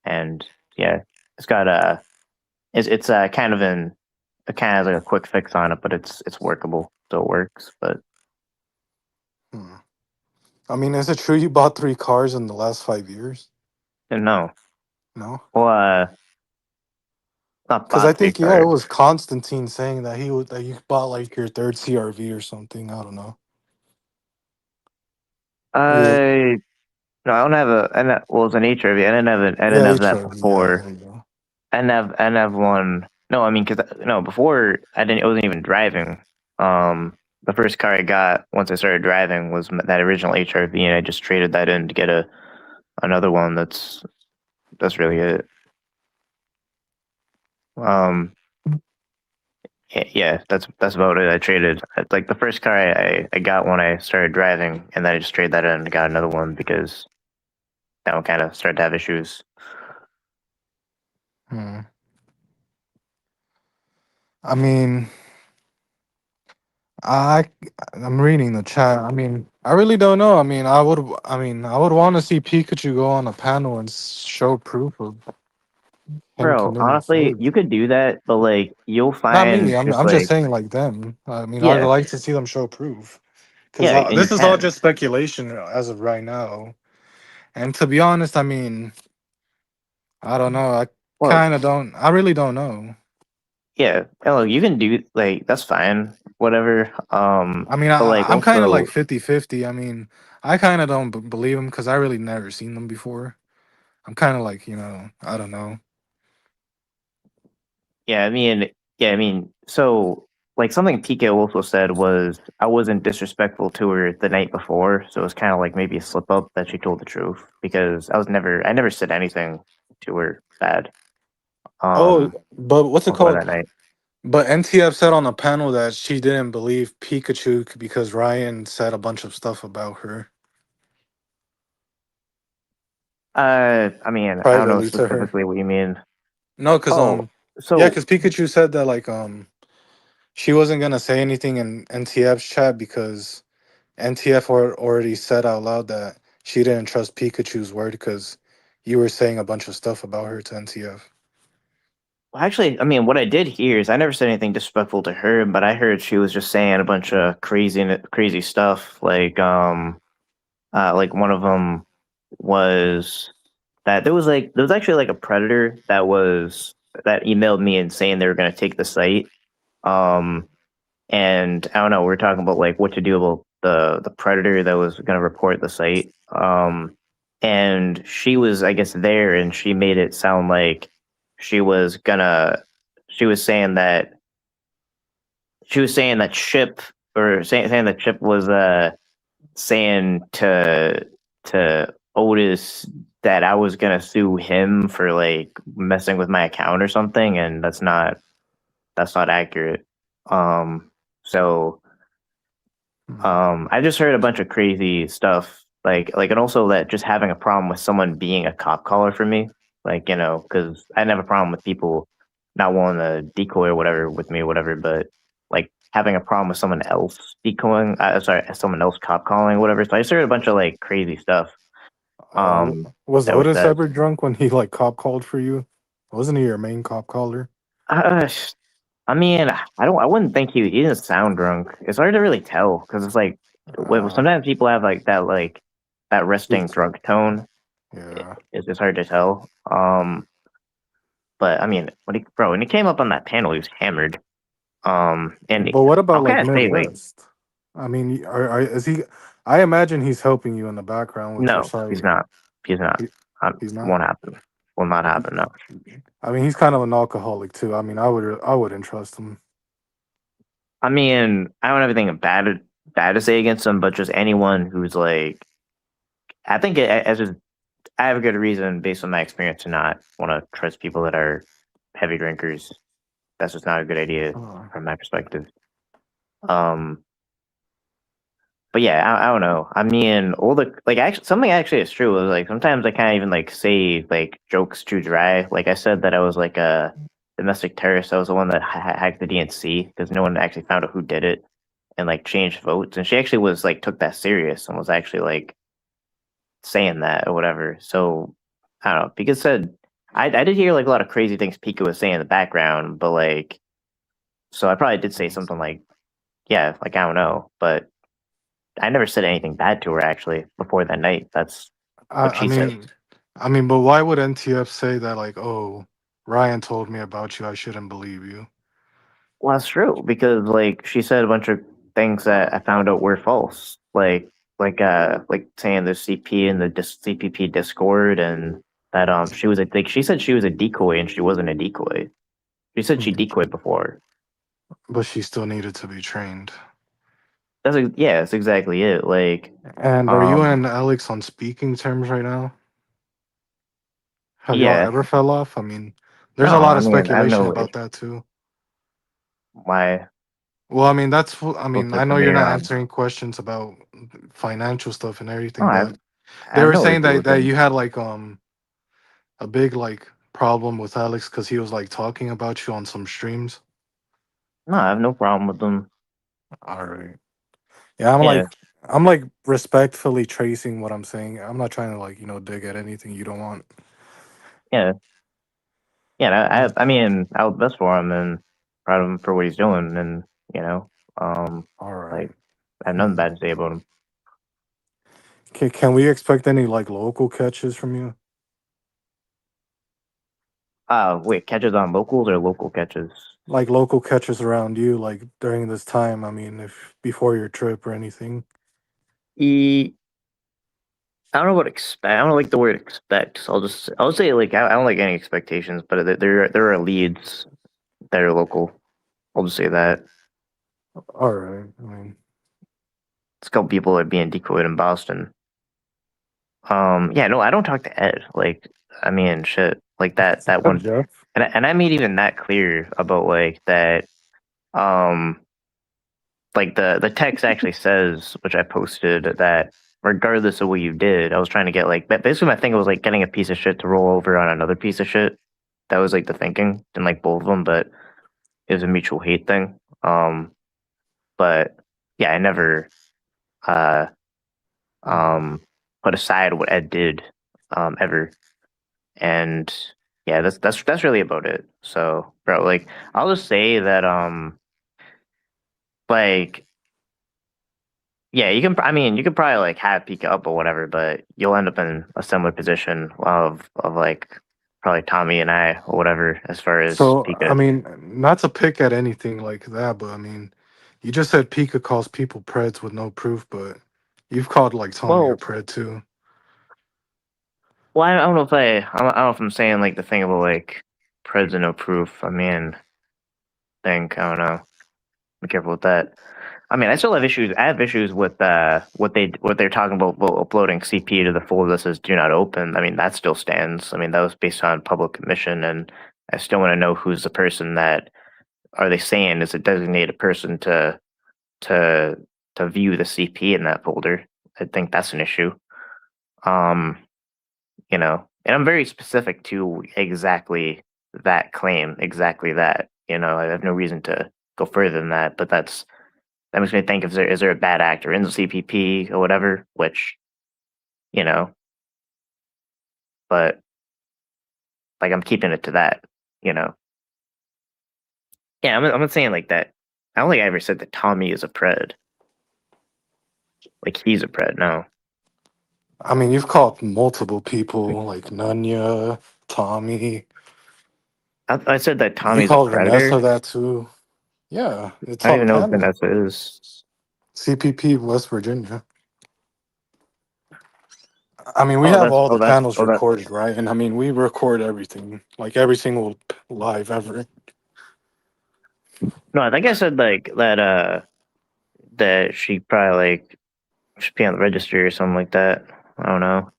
and yeah, it's got it's kind of it kind of has like a quick fix on it, but it's workable, so it works. But Hmm. I mean, is it true you bought 3 cars in the last 5 years? no, No, well, not because I bought three think yeah, it cars. was Constantine saying that that you bought like your third CRV or something. I don't know. Or is it, I No, I don't have a. Well, it's an HRV. I didn't yeah, have that HRV. Yeah, before. there you go. I didn't have one. No, I mean, cause no, before I wasn't even driving. The first car I got once I started driving was that original HRV, and I just traded that in to get another one. That's really it. Um, yeah, that's about it. I traded like the first car I got when I started driving, and then I just traded that in and got another one because that one kind of started to have issues. Hmm. I mean, I I'm reading the chat. I mean, I really don't know. I mean, I would want to see Pikachu go on a panel and show proof of him Bro, committing honestly, fraud. you could do that, but like you'll Not me. find just I'm just like saying like them. I mean, I'd yeah, like to see them show proof because yeah, and you this is all can. just speculation as of right now. And to be honest, I mean, I don't know. I Well, kind of don't. I really don't know. yeah, and look, you can do like that's fine, whatever. I mean, But like I'm kind of like also, 50-50. I mean, I kind of don't believe them because I really never seen them before. I'm kind of like, I don't know. yeah, I mean, so like something Pika also said was I wasn't disrespectful to her the night before, so it was kind of like maybe a slip up that she told the truth because I never said anything to her bad. Oh, but what's it Before called? that night. But NTF said on the panel that she didn't believe Pikachu because Ryan said a bunch of stuff about her I mean, I don't know privately to her. specifically what you mean. No, because Oh, yeah, so because Pikachu said that like she wasn't gonna say anything in NTF's chat because NTF already said out loud that she didn't trust Pikachu's word because you were saying a bunch of stuff about her to NTF. well, actually, I mean, what I did hear is I never said anything disrespectful to her, but I heard she was just saying a bunch of crazy stuff. Like one of them was that there was actually like a predator that emailed me and saying they were going to take the site. Um, and I don't know, we were talking about like what to do about the predator that was going to report the site. And she was, I guess, there, and she made it sound like she was gonna. She was saying that Chip or saying that Chip was saying to Otis that I was gonna sue him for like messing with my account or something, and that's not accurate. Um, so I just heard a bunch of crazy stuff, and also that just having a problem with someone being a cop caller for me, because I didn't have a problem with people not wanting to decoy or whatever with me or whatever, but like having a problem with someone else decoying, someone else cop calling, whatever. So I just heard a bunch of like crazy stuff Was that was Otis said. ever drunk when he like cop called for you? Wasn't he your main cop caller? Uh, I mean, I wouldn't think he didn't sound drunk. It's hard to really tell because it's like Uh, sometimes people have that resting he's- drunk tone. yeah. It's hard to tell. But I mean, when he came up on that panel, he was hammered. And But what about I'll like kind of say like, Midwest? I mean, is he? I imagine he's helping you in the background with your no, he's site. not. He's not. He, he's not. Won't happen. Will not happen. No. I mean, he's kind of an alcoholic too. I mean, I wouldn't trust him. I mean, I don't have anything bad to say against him, but just anyone who's like, I think I have a good reason based on my experience to not want to trust people that are heavy drinkers. That's just not a good idea Uh, from my perspective. Um, but yeah, I don't know. I mean, all the like actually something actually is true is like sometimes I can't even like say like jokes too dry. Like I said that I was like a domestic terrorist. I was the one that hacked the DNC because no one actually found out who did it and like changed votes. And she actually was like took that serious and was actually like saying that or whatever. So I don't know. Because said I did hear like a lot of crazy things Pika was saying in the background, but like, so I probably did say something like, yeah, like I don't know, but I never said anything bad to her actually before that night. That's I, what I she said. mean, but why would NTF say that? Like, oh, Ryan told me about you. I shouldn't believe you. Well, that's true because like she said a bunch of things that I found out were false, like saying there's CP in the CPP Discord and that she was like she said she was a decoy and she wasn't a decoy. She said she decoyed before. But she still needed to be trained. Yeah, that's exactly it. Like, And are you and Alex on speaking terms right now? Have y'all yeah, ever fell off? I mean, no, there's a lot I of mean I have speculation no about that too. why. Well, I mean, What's I it know from you're here not on? answering questions about financial stuff and No, everything, but I they have were no saying issue that with them. you had like a big like problem with Alex because he was like talking about you on some streams. No, I have no problem with them. All right. Yeah, Yeah, I'm like respectfully tracing what I'm saying. I'm not trying to like, dig at anything you don't want. yeah, yeah. I mean, I was best for him and proud of him for what he's doing, and you know, um, All right. like I have nothing bad to say about him. Can we expect any like local catches from you? Wait, catches on locals or local catches? Like local catches around you, like during this time. I mean, if before your trip or anything. E, I don't know what expect. I don't like the word expect. So I'll say like I don't like any expectations, but there are leads that are local. I'll just say that. All right. I mean, It's a couple people that are being decoyed in Boston. Yeah, no, I don't talk to Ed. Like, I mean, shit, like that up, one, Jeff. and I made even that clear about like that. Um, like the text actually says, which I posted, that regardless of what you did, I was trying to get like basically my thing was like getting a piece of shit to roll over on another piece of shit. That was like the thinking, and like both of them, but it was a mutual hate thing. But yeah, I never uh um put aside what Ed did ever. And yeah, that's really about it. So, bro, like I'll just say that like yeah, you can. I mean, you could probably like have Pika up or whatever, but you'll end up in a similar position of like probably Tommy and I or whatever as far as So, I Pika. mean, not to pick at anything like that, but I mean, you just said Pika calls people Preds with no proof, but you've called like Tommy a Well, Pred too. I don't know if I don't know if I'm saying like the thing about like Preds and no proof. I mean, I don't know. Be careful with that. I mean, I still have issues. I have issues with what they're talking about uploading CP to the folder that says "Do not open." I mean, that still stands. I mean, that was based on public commission, and I still want to know who's the person that are they saying is a designated person to to view the CP in that folder. I think that's an issue. Um, and I'm very specific to exactly that claim, exactly that. I have no reason to go further than that, but that makes me think if there is there a bad actor in the CPP or whatever, which you know, but like I'm keeping it to that, you know. Yeah, I'm not saying like that. I don't think I ever said that Tommy is a pred. Like he's a pred. No, I mean, you've called multiple people like Nunya, Tommy. I said that You Tommy's a called Vanessa predator. that too. Yeah, it's I don't on even know what camera. Vanessa is. CPP West Virginia. I mean, we have all the panels That. recorded, right? And I mean, we record everything, like every single live ever. No, I think I said like that. That she probably like should be on the registry or something like that. I don't know.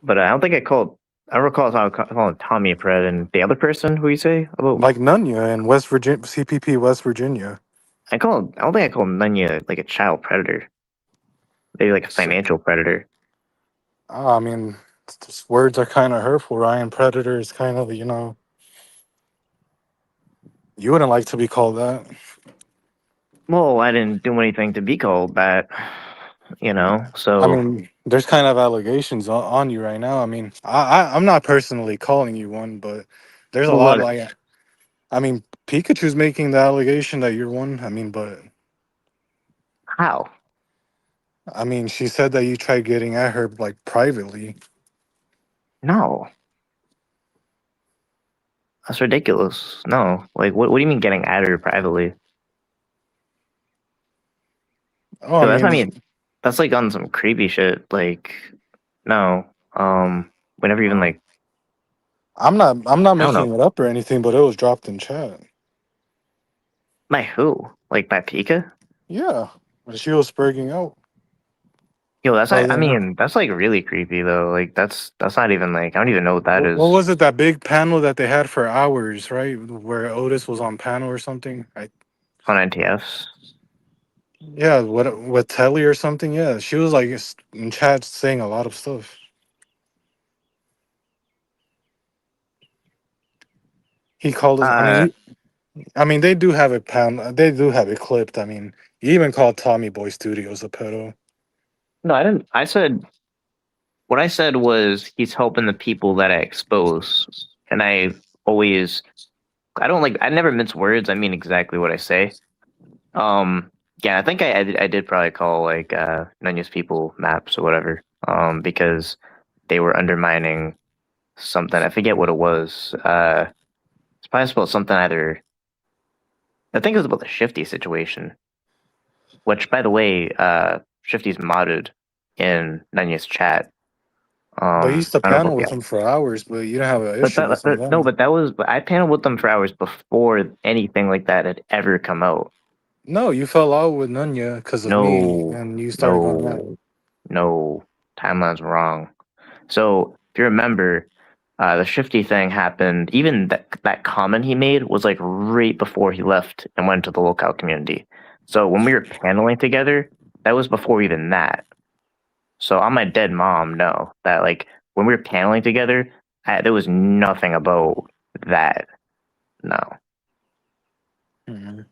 But I don't think I called. I recall calling Tommy a pred and the other person who you say about. Like Nunya in West Virginia, CPP West Virginia. I call. I don't think I called Nunya like a child predator. Maybe like a financial predator. I mean, words are kind of hurtful. Ryan Predator is kind of, you wouldn't like to be called that. Well, I didn't do anything to be called that. I So mean, there's kind of allegations on you right now. I mean, I'm not personally calling you one, but there's a Well, lot what? like, I mean, Pikachu's making the allegation that you're one. I mean, but How? I mean, she said that you tried getting at her like privately. No, that's ridiculous. No, like what? What do you mean getting at her privately? Oh, I No, that's I mean, mean, that's like on some creepy shit. Like, no, we never even like. I'm not I don't know. making it up or anything, but it was dropped in chat. By who? Like by Pika? Yeah, but she was spurging out. Yo, that's So I then, mean, that's like really creepy though. Like that's not even like I don't even know what that what is was it? That big panel that they had for hours, right? Where Otis was on panel or something. on NTFs. Yeah, what with Telly or something? Yeah, she was like in chat saying a lot of stuff. He called us. Uh, I mean, they do have it pound. They do have it clipped. I mean, he even called Tommy Boy Studios a pedo. no, I didn't. I said what I said was he's helping the people that I expose, and always I don't like I never mince words. I mean exactly what I say. Um, yeah, I think I did probably call like Nunez people maps or whatever. Because they were undermining something. I forget what it was. It's probably about something either. I think it was about the Shifty situation, which by the way, Shifty's modded in Nunez chat. But he used to I don't know panel if with yeah. him for hours, but you didn't have an But issue with him no, then. but that was I paneled with them for hours before anything like that had ever come out. No, you fell out with Nunya because of me, No, and you started going at it. no, no. Timeline's wrong. So if you remember, the Shifty thing happened. Even that comment he made was like right before he left and went to the locale community. So when we were paneling together, that was before even that. So on my dead mom, no, that like when we were paneling together, there was nothing about that. No. Mhm.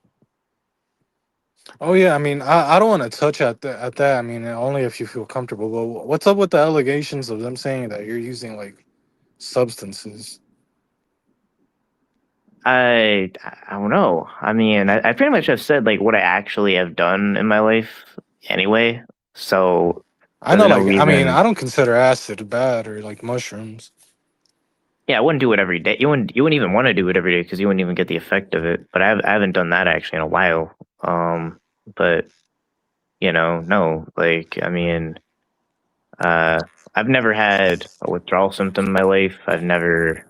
Oh yeah, I mean, I don't want to touch at that. I mean, only if you feel comfortable. But what's up with the allegations of them saying that you're using like substances? I don't know. I mean, I pretty much have said like what I actually have done in my life anyway. So I there's know, no like, I mean, reason. I don't consider acid bad or like mushrooms. Yeah, I wouldn't do it every day. You wouldn't even want to do it every day because you wouldn't even get the effect of it. But I haven't done that actually in a while. But no, like I mean, uh, I've never had a withdrawal symptom in my life. I've never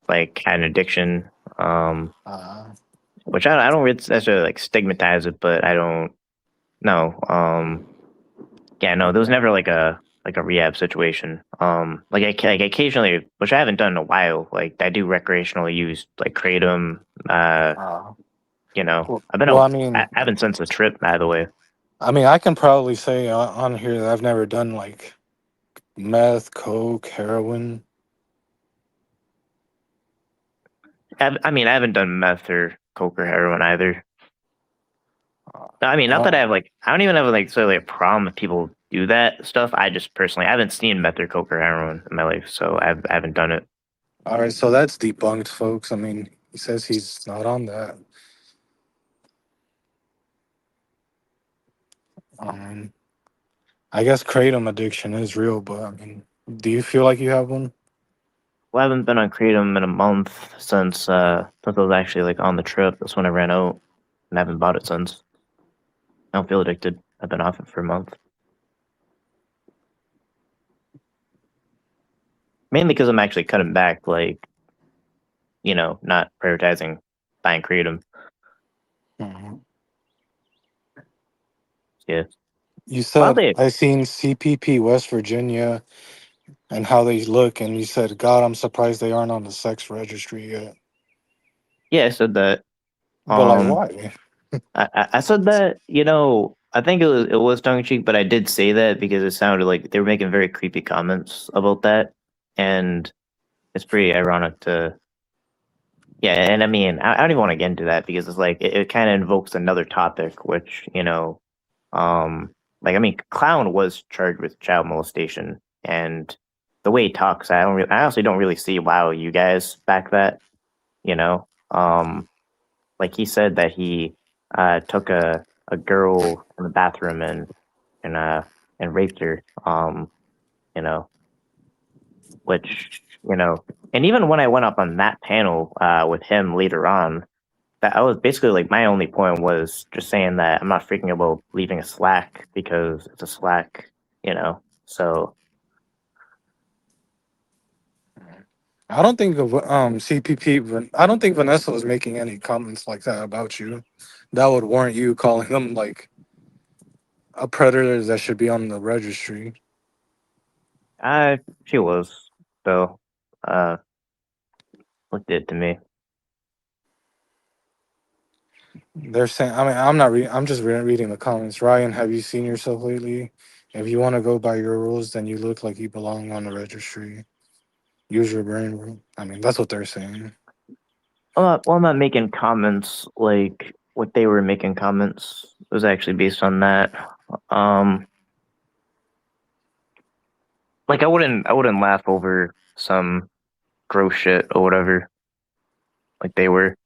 like had an addiction. Uh, Which I don't really necessarily like stigmatize it, but I don't know. Yeah, no, there was never like a rehab situation. Like occasionally, which I haven't done in a while. Like I do recreationally use like kratom. uh, I've been well, out. I haven't since the trip, by the way. I can probably say on here that I've never done like meth, coke, heroin. I mean, I haven't done meth or coke or heroin either. I mean, not Uh, that I have like, I don't even have like necessarily a problem if people do that stuff. I just personally, I haven't seen meth or coke or heroin in my life, so I haven't done it. all right, so that's debunked, folks. I mean, he says he's not on that. Um, I guess kratom addiction is real, but I mean, do you feel like you have one? Well, I haven't been on kratom in a month since I was actually like on the trip. That's when I ran out, and I haven't bought it since. I don't feel addicted. I've been off it for a month, mainly because I'm actually cutting back, like not prioritizing buying kratom. Mhm. Yeah. You Well, said I seen CPP West Virginia and how they look, and you said, "God, I'm surprised they aren't on the sex registry yet." yeah, I said that. But like, Um, why? I said that. I think it was tongue in cheek, but I did say that because it sounded like they were making very creepy comments about that, and it's pretty ironic to. Yeah, and I mean, I don't even want to get into that because it's like it kind of invokes another topic, which um, like, I mean, Clown was charged with child molestation, and the way he talks, I honestly don't really see why you guys back that. You know, like he said that he took a girl in the bathroom and raped her. You know, which and even when I went up on that panel with him later on, that I was basically like my only point was just saying that I'm not freaking about leaving a Slack because it's a Slack, So I don't think of CPP. I don't think Vanessa was making any comments like that about you. That would warrant you calling them like a predator that should be on the registry. she was so looked it to me. They're saying, I mean, I'm not reading. I'm just reading the comments. Ryan, have you seen yourself lately? If you want to go by your rules, then you look like you belong on the registry. Use your brain. Bro. I mean, that's what they're saying. I'm not making comments like what they were making comments. It was actually based on that. Like I wouldn't laugh over some gross shit or whatever. Like they were.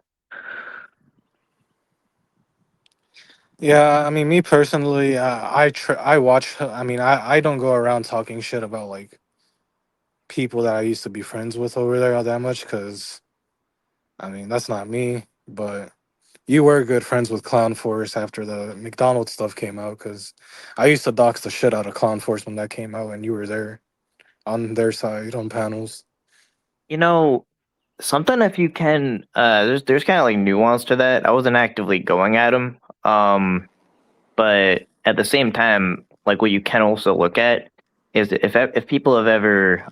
Yeah, I mean, me personally, I watch. I mean, I don't go around talking shit about like people that I used to be friends with over there all that much because, I mean, that's not me. But you were good friends with Clown Force after the McDonald's stuff came out because I used to dox the shit out of Clown Force when that came out and you were there on their side on panels. Something if you can there's kind of like nuance to that. I wasn't actively going at him. But at the same time, like what you can also look at is if people have ever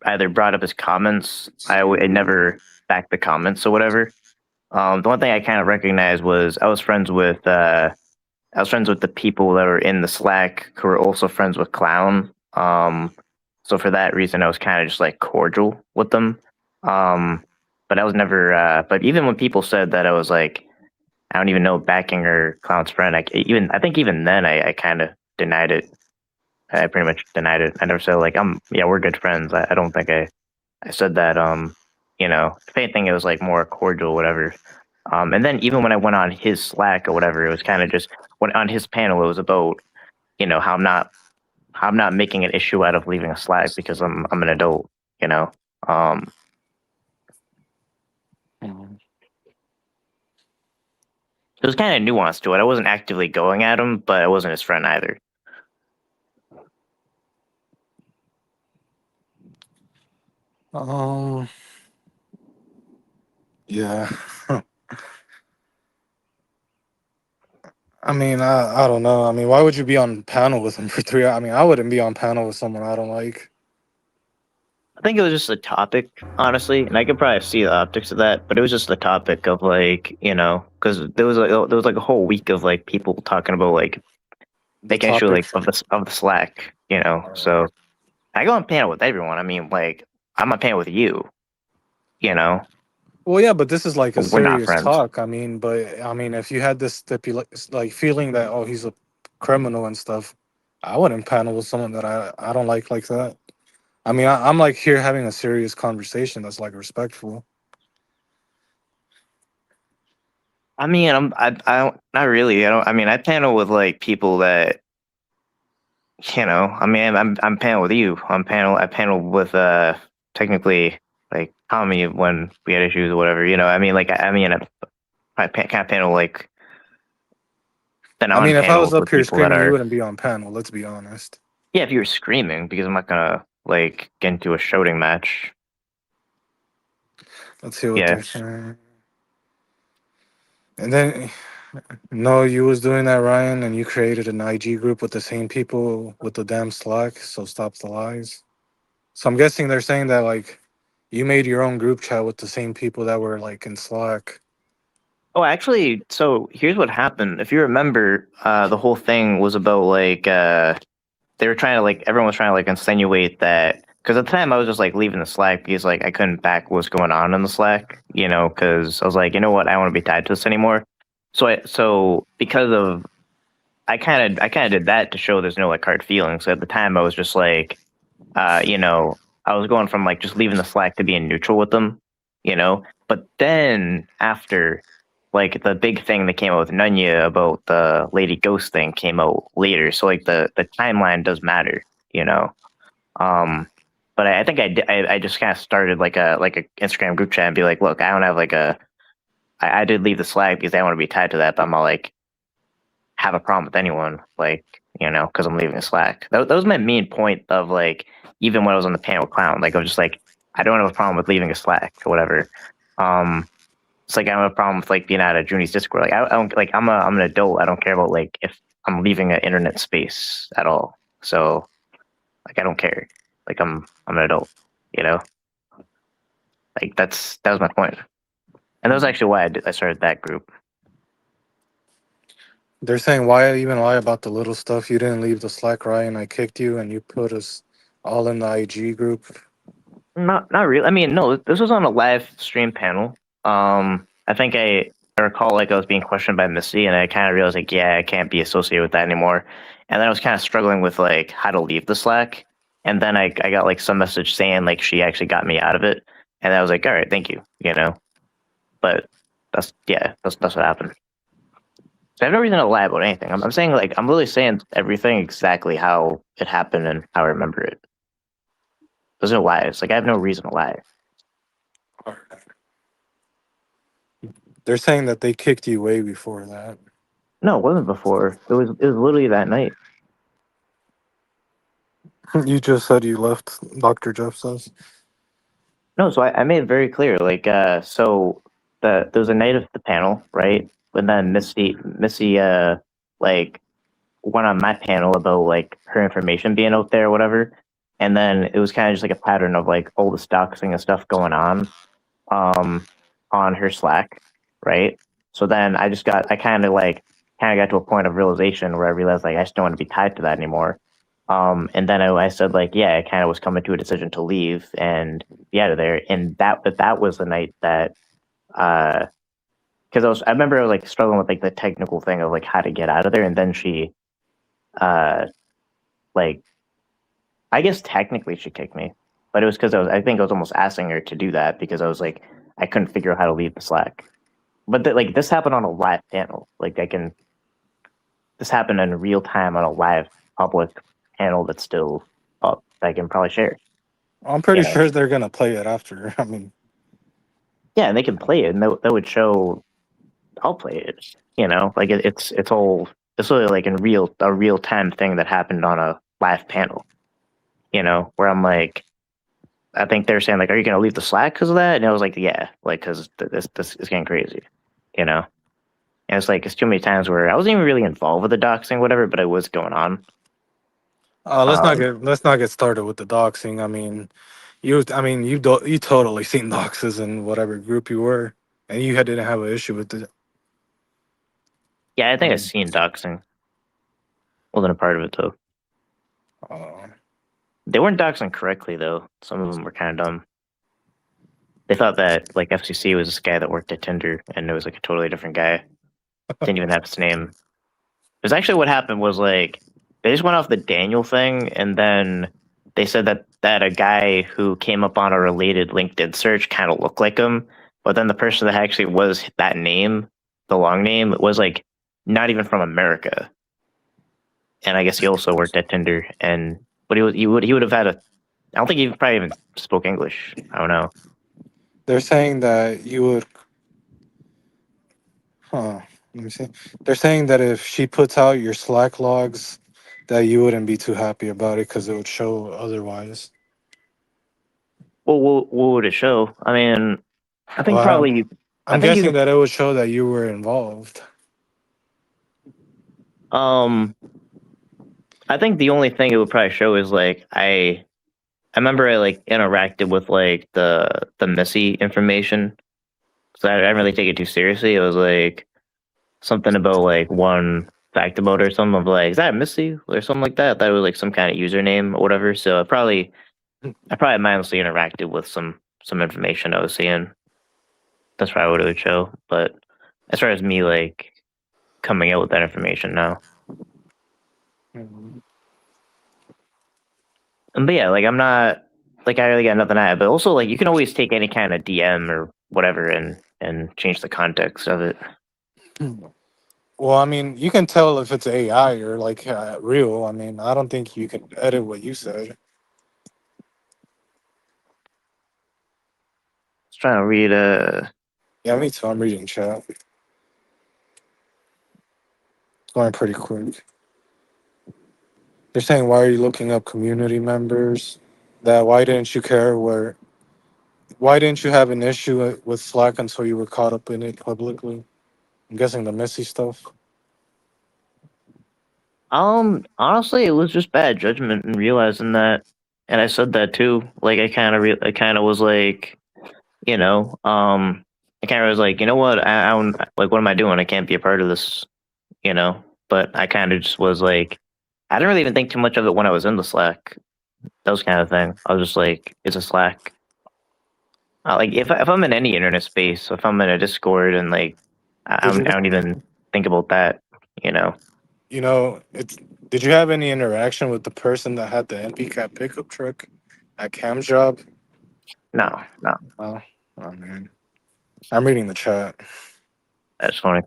either brought up his comments, I never backed the comments or whatever. The one thing I kind of recognized was I was friends with the people that were in the Slack who were also friends with Clown. So for that reason, I was kind of just like cordial with them. But I was never. But even when people said that, I was like, I don't even know backing or Clown's friend. I think even then I kind of denied it. I pretty much denied it. I never said like we're good friends. I don't think I said that. If anything, it was like more cordial, whatever. And then even when I went on his Slack or whatever, it was kind of just when on his panel, it was about how I'm not making an issue out of leaving a Slack because I'm an adult. There was kind of nuance to it. I wasn't actively going at him, but I wasn't his friend either. Yeah. I mean, I don't know. I mean, why would you be on panel with him for 3 hours? I mean, I wouldn't be on panel with someone I don't like. I think it was just a topic, honestly, and I could probably see the optics of that, but it was just the topic of like, because there was like a whole week of like people talking about like making sure like of the Slack, So I go on panel with everyone. I mean, like I'm on panel with you, Well, yeah, but this is like a We're not serious friends. talk. I mean, if you had this like feeling that he's a criminal and stuff, I wouldn't panel with someone that I don't like that. I mean, I'm like here having a serious conversation that's like respectful. I mean, I not really. I don't. I mean, I panel with like people that, I mean, I'm panel with you. I panel with technically like Tommy when we had issues or whatever. I mean, like I can't panel like. Then I mean, if I was up here screaming, you wouldn't be on panel. Let's be honest. Yeah, if you were screaming, because I'm not gonna like get into a shouting match. Let's hear what they're saying. And then, no, you was doing that, Ryan, and you created an IG group with the same people with the damn Slack, so stop the lies. So I'm guessing they're saying that, like, you made your own group chat with the same people that were, like, in Slack. Oh, actually, so here's what happened. If you remember, the whole thing was about, like, they were trying to, like, everyone was trying to, like, insinuate that, because at the time I was just, like, leaving the Slack because, like, I couldn't back what's going on in the Slack, because I was like, you know what, I don't want to be tied to this anymore. So because of I kind of did that to show there's no like hard feelings. At the time, I was just like, you know, I was going from like just leaving the Slack to being neutral with them, you know. But then after, like the big thing that came out with Nunya about the Lady Ghost thing came out later, so like the timeline does matter, you know. But I think I just kind of started like a Instagram group chat and be like, look, I don't have like I did leave the Slack because I want to be tied to that, but I'm not like have a problem with anyone, like, you know, because I'm leaving the Slack. That was my main point of like, even when I was on the panel with Clown, like I was just like, I don't have a problem with leaving a Slack or whatever. It's like I don't have a problem with like being out of Junie's Discord. Like I don't like I'm an adult. I don't care about like if I'm leaving an internet space at all. So like I don't care. Like I'm an adult, you know. Like that was my point, and that was actually why I started that group. They're saying why even lie about the little stuff? You didn't leave the Slack, Ryan. I kicked you, and you put us all in the IG group. Not really. I mean, no. This was on a live stream panel. I think I recall like I was being questioned by Missy, and I kind of realized like, yeah, I can't be associated with that anymore. And then I was kind of struggling with like how to leave the Slack. And then I got like some message saying like she actually got me out of it, and I was like, all right, thank you, you know. But that's what happened. So I have no reason to lie about anything. I'm saying like I'm literally saying everything exactly how it happened and how I remember it. There's no lies. Like I have no reason to lie. They're saying that they kicked you way before that. No, it wasn't before. It was literally that night. You just said you left Dr. Jeff says. No, so I made it very clear. Like, so there was a night of the panel, right? And then Missy, like, went on my panel about like her information being out there or whatever. And then it was kind of just like a pattern of like all the doxing and stuff going on her Slack, right? So then I kind of got to a point of realization where I realized like I just don't want to be tied to that anymore. And then I said like, yeah, I kind of was coming to a decision to leave and be out of there. And that was the night that, because I remember I was like struggling with like the technical thing of like how to get out of there. And then she, like, I guess technically she kicked me, but it was because I think I was almost asking her to do that because I was like, I couldn't figure out how to leave the Slack. But like this happened on a live panel. Like this happened in real time on a live public panel that's still up. I can probably share. I'm pretty sure they're gonna play it after. I mean, yeah, and they can play it, and that would show. I'll play it. You know, like it's really like a real time thing that happened on a live panel. You know, where I'm like, I think they're saying like, "Are you gonna leave the Slack because of that?" And I was like, "Yeah, like because this is getting crazy." You know, and it's like it's too many times where I wasn't even really involved with the doxing, whatever, but it was going on. let's not get started with the doxing. I mean, you totally seen doxes in whatever group you were, and you didn't have an issue with it. Yeah, I think I've seen doxing. Wasn't a part of it though. They weren't doxing correctly though. Some of them were kind of dumb. They thought that like FCC was this guy that worked at Tinder, and it was like a totally different guy. Didn't even have his name. It was actually what happened was like they just went off the Daniel thing, and then they said that a guy who came up on a related LinkedIn search kind of looked like him, but then the person that actually was that name, the long name, was like not even from America. And I guess he also worked at Tinder, but he would have had I don't think he probably even spoke English. I don't know. They're saying that you would. Let me see. They're saying that if she puts out your Slack logs, that you wouldn't be too happy about it because it would show otherwise. Well, what would it show? I mean, I think probably. I'm guessing that it would show that you were involved. I think the only thing it would probably show is like I remember I like interacted with like the Missy information, so I didn't really take it too seriously. It was like something about like one fact about her or something of like, is that Missy or something like that? That was like some kind of username or whatever. So I probably mindlessly interacted with some information I was seeing. That's probably what it would show. But as far as me like coming out with that information, no. But yeah, like I'm not like I really got nothing at it. But also like you can always take any kind of DM or whatever and change the context of it. Well, I mean, you can tell if it's AI or like real. I mean, I don't think you can edit what you said. Just trying to read Yeah, me too. I'm reading chat. It's going pretty quick. They're saying, why are you looking up community members? That why didn't you care where? Why didn't you have an issue with Slack until you were caught up in it publicly? I'm guessing the messy stuff. honestly it was just bad judgment and realizing that, and I said that too. Like I kind of was like, you know, I kind of was like, you know what, I don't like what am I doing? I can't be a part of this, you know. But I kind of just was like, I didn't really even think too much of it when I was in the Slack. Those kind of thing. I was just like, it's a Slack. Like if I'm in any internet space, if I'm in a Discord and like Did I you, don't even think about that, you know. you know, it's. Did you have any interaction with the person that had the NPCAP pickup truck at Cam's job? No, no, Oh, oh man, I'm reading the chat. that's funny.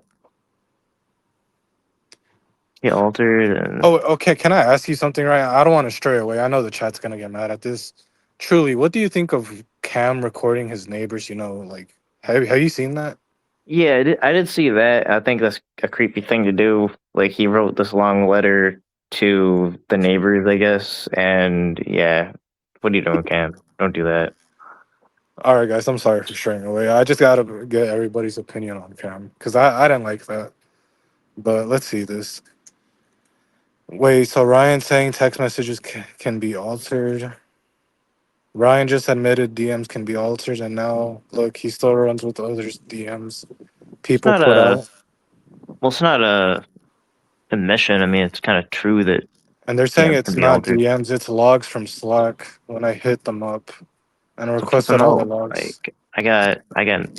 Get altered and Oh, okay. Can I ask you something, right? I don't want to stray away. I know the chat's gonna get mad at this. Truly, what do you think of Cam recording his neighbors? You know, like, have you seen that? yeah, I did see that. I think that's a creepy thing to do. Like he wrote this long letter to the neighbors, I guess, and yeah, what are you doing, Cam? Don't do that. All right, guys. I'm sorry for straying away. I just gotta get everybody's opinion on Cam because I didn't like that. But let's see this. Wait, so Ryan saying text messages can be altered. Ryan just admitted DMs can be altered, and now look, he still runs with others' DMs. It's People not put out, it's not a admission. I mean, it's kind of true that and they're saying DMs can it's be not altered. DMs, it's logs from Slack when I hit them up and So keep requested them all the out. logs. Like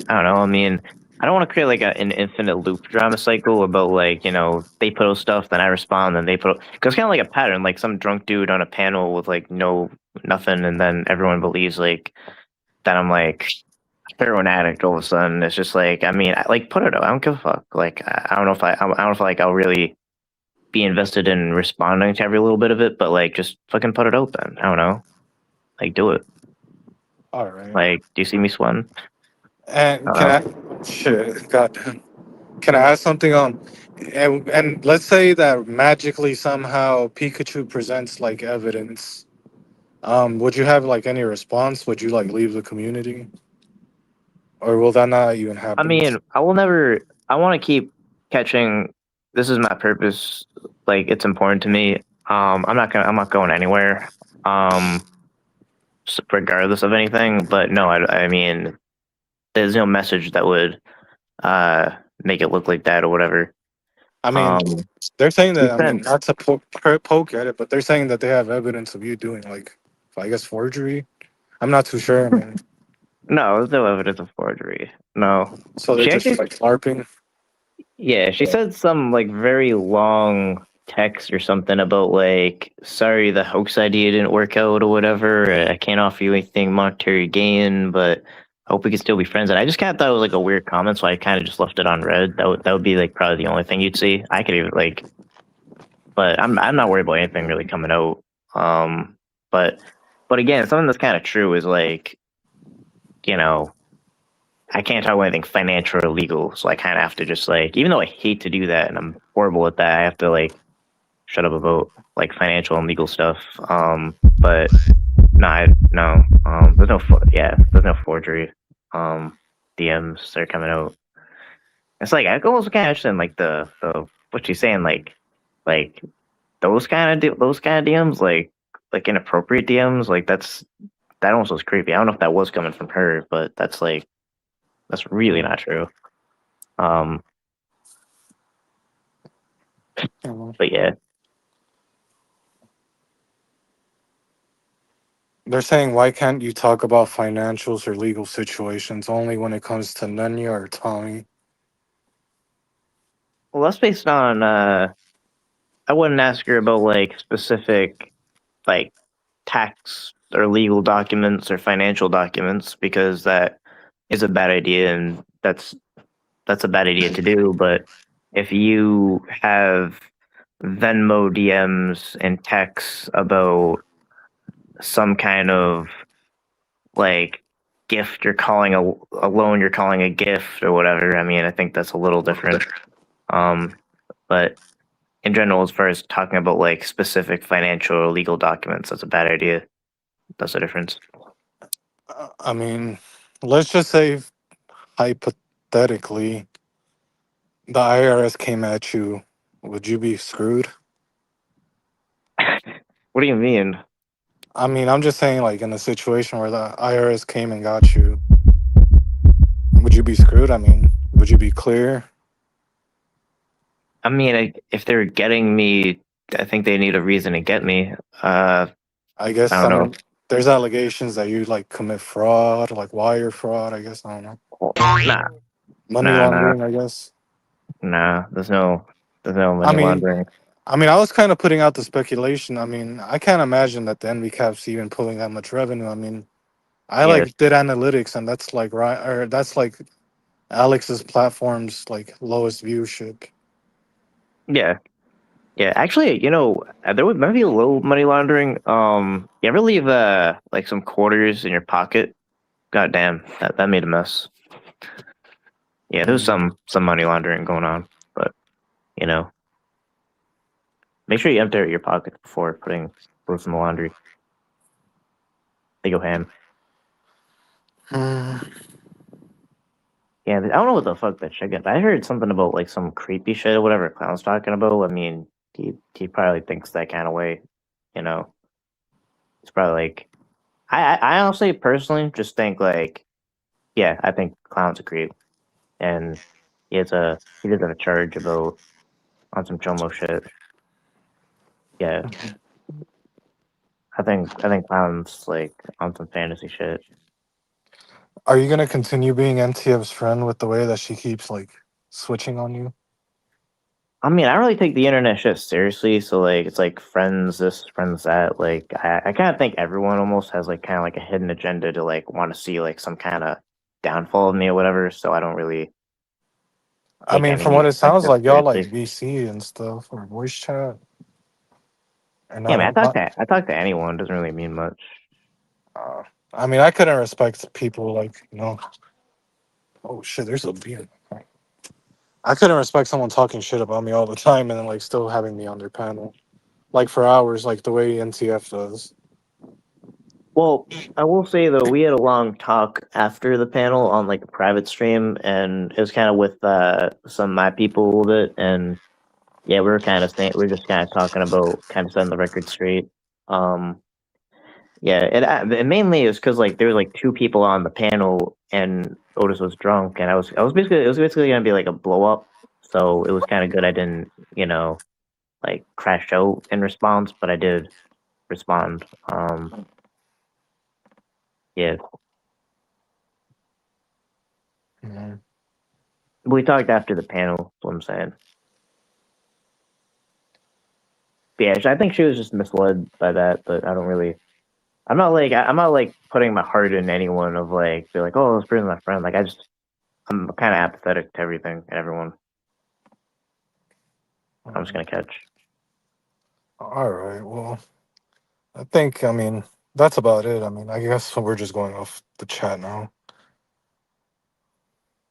I don't know. I mean, I don't want to create like an infinite loop drama cycle about like, you know, they post stuff, then I respond, then they put, because it's kind of like a pattern, like some drunk dude on a panel with like nothing, and then everyone believes like that I'm like heroin addict all of a sudden. It's just like, I mean, like put it out. I don't give a fuck. Like I don't know if I don't know if like I'll really be invested in responding to every little bit of it, but like just fucking put it out then. I don't know. Like do it. All right. Like, do you see me sweating? And Uh, can I, shit, goddamn. Can I ask something? And let's say that magically somehow Pikachu presents like evidence. Would you have like any response? Would you like leave the community? Or will that not even I happen? mean, I will never. I want to keep catching. This is my purpose. Like, it's important to me. I'm not gonna. I'm not going anywhere. Um, regardless of anything. But no, I mean, there's no message that would make it look like that or whatever. I mean, Um, they're saying he that, I mean, sent. not to poke at it, but they're saying that they have evidence of you doing like, I guess, forgery. I'm not too sure. I mean, No, there's no evidence of forgery. No, so they're she just actually. like LARPing. Yeah, she said some like very long text or something about like, sorry, the hoax idea didn't work out or whatever. I can't offer you anything monetary gain, but I hope we can still be friends. And I just kind of thought it was like a weird comment, so I kind of just left it on red. That would be like probably the only thing you'd see. I could even like, but I'm not worried about anything really coming out. Um, but again, something that's kind of true is like, you know, I can't talk about anything financial or legal, so I kind of have to just like, even though I hate to do that and I'm horrible at that, I have to like shut up about like financial and legal stuff. But no, there's no there's no forgery. DMs are coming out. It's like I almost kind of understand like the what she's saying, like those kind of DMs, like inappropriate DMs, like that almost was creepy. I don't know if that was coming from her, but that's really not true. Um, but yeah, They're saying, why can't you talk about financials or legal situations only when it comes to Nunya or Tommy? well, that's based on I wouldn't ask her about like specific like tax or legal documents or financial documents because that is a bad idea and that's a bad idea to do. But if you have Venmo DMs and texts about some kind of like gift you're calling a loan you're calling a gift or whatever, I mean, I think that's a little different. But in general, as far as talking about like specific financial or legal documents, that's a bad idea. That's the difference. I mean, let's just say hypothetically, the IRS came at you. Would you be screwed? What do you mean? I mean, I'm just saying, like, in a situation where the IRS came and got you, would you be screwed? I mean, would you be clear? I mean, if they're getting me, I think they need a reason to get me. I I guess, don't I know. mean, there's allegations that you, like, commit fraud, like wire fraud, I guess. I don't know. Nah, Money nah, nah, laundering, I guess. nah. There's no I money mean, laundering. I was kind of putting out the speculation. I mean, I can't imagine that the NVCap's even pulling that much revenue. I mean, I Yeah, like did analytics, and that's like right, or that's like Alex's platform's like lowest viewership. yeah, yeah. Actually, there would maybe a little money laundering. You ever leave like some quarters in your pocket? God damn, that made a mess. Yeah, there's some money laundering going on, but you know, make sure you empty out your pockets before putting clothes in the laundry. They go ham. Hmm. Yeah, I don't know what the fuck that shit got. I heard something about like some creepy shit or whatever Clown's talking about. I mean, he probably thinks that kind of way, you know. It's probably like I honestly personally just think like yeah, I think Clown's a creep, and he does have a charge about on some chomo shit. Yeah, I think Clown's like on some fantasy shit. Are you gonna continue being MTF's friend with the way that she keeps like switching on you? I mean, I don't really take the internet shit seriously, so like it's like friends this, friends that. Like I kind of think everyone almost has like kind of like a hidden agenda to like want to see like some kind of downfall of me or whatever. So I don't really I take mean, from any what it sounds friendship like, y'all like seriously. VC and stuff or voice chat, and Yeah, not man, a not. I talk to anyone. Doesn't really mean much. Uh, I mean, I couldn't respect people like Oh shit, there's a bee. I couldn't respect someone talking shit about me all the time and then like still having me on their panel, like for hours, like the way NTF does. Well, I will say though, we had a long talk after the panel on like a private stream, and it was kind of with some of my people a little bit, and yeah, we were kind of saying we are just kind of talking about kind of setting the record straight. Um, Yeah, and mainly it was because like there was like two people on the panel, and Otis was drunk, and I was basically it was basically gonna be like a blow up, so it was kind of good I didn't like crash out in response, but I did respond. Yeah, Mhm. we talked after the panel. That's what I'm saying. But yeah, I think she was just misled by that, but I don't really. I'm not like putting my heart in anyone of like be like, oh, this person's my friend. Like I'm kind of apathetic to everything and everyone. I'm just gonna catch. All right. Well, I mean, that's about it. I mean, I guess we're just going off the chat now.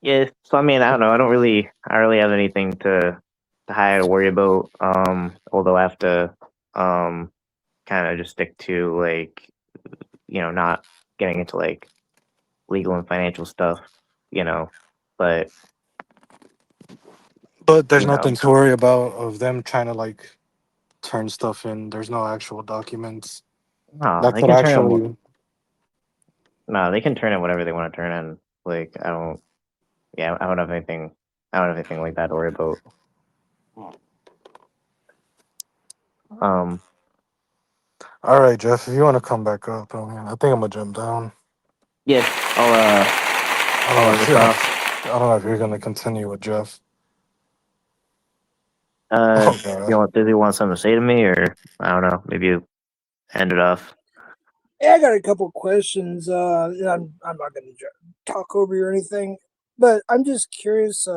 Yeah, so I mean, I don't know. I don't really have anything to hide or worry about. Although I have to, kind of just stick to like, not getting into like legal and financial stuff, you know. But But there's you know, nothing to worry about of them trying to like turn stuff in. There's no actual documents no, that they could can turn it. actually. No, they can turn it whatever they want to turn in. Like I don't. Yeah, I don't have anything. I don't have anything like that to worry about. Um. All right, Jeff, if you want to come back up, I mean, I think I'm gonna jump down. Yeah, I don't I'll know end if this off. I don't know if you're gonna continue with Jeff. Oh Does he want something to say to me, or I don't know? Maybe you end it off. Yeah, I got a couple questions. I'm not going to talk over you or anything, but I'm just curious.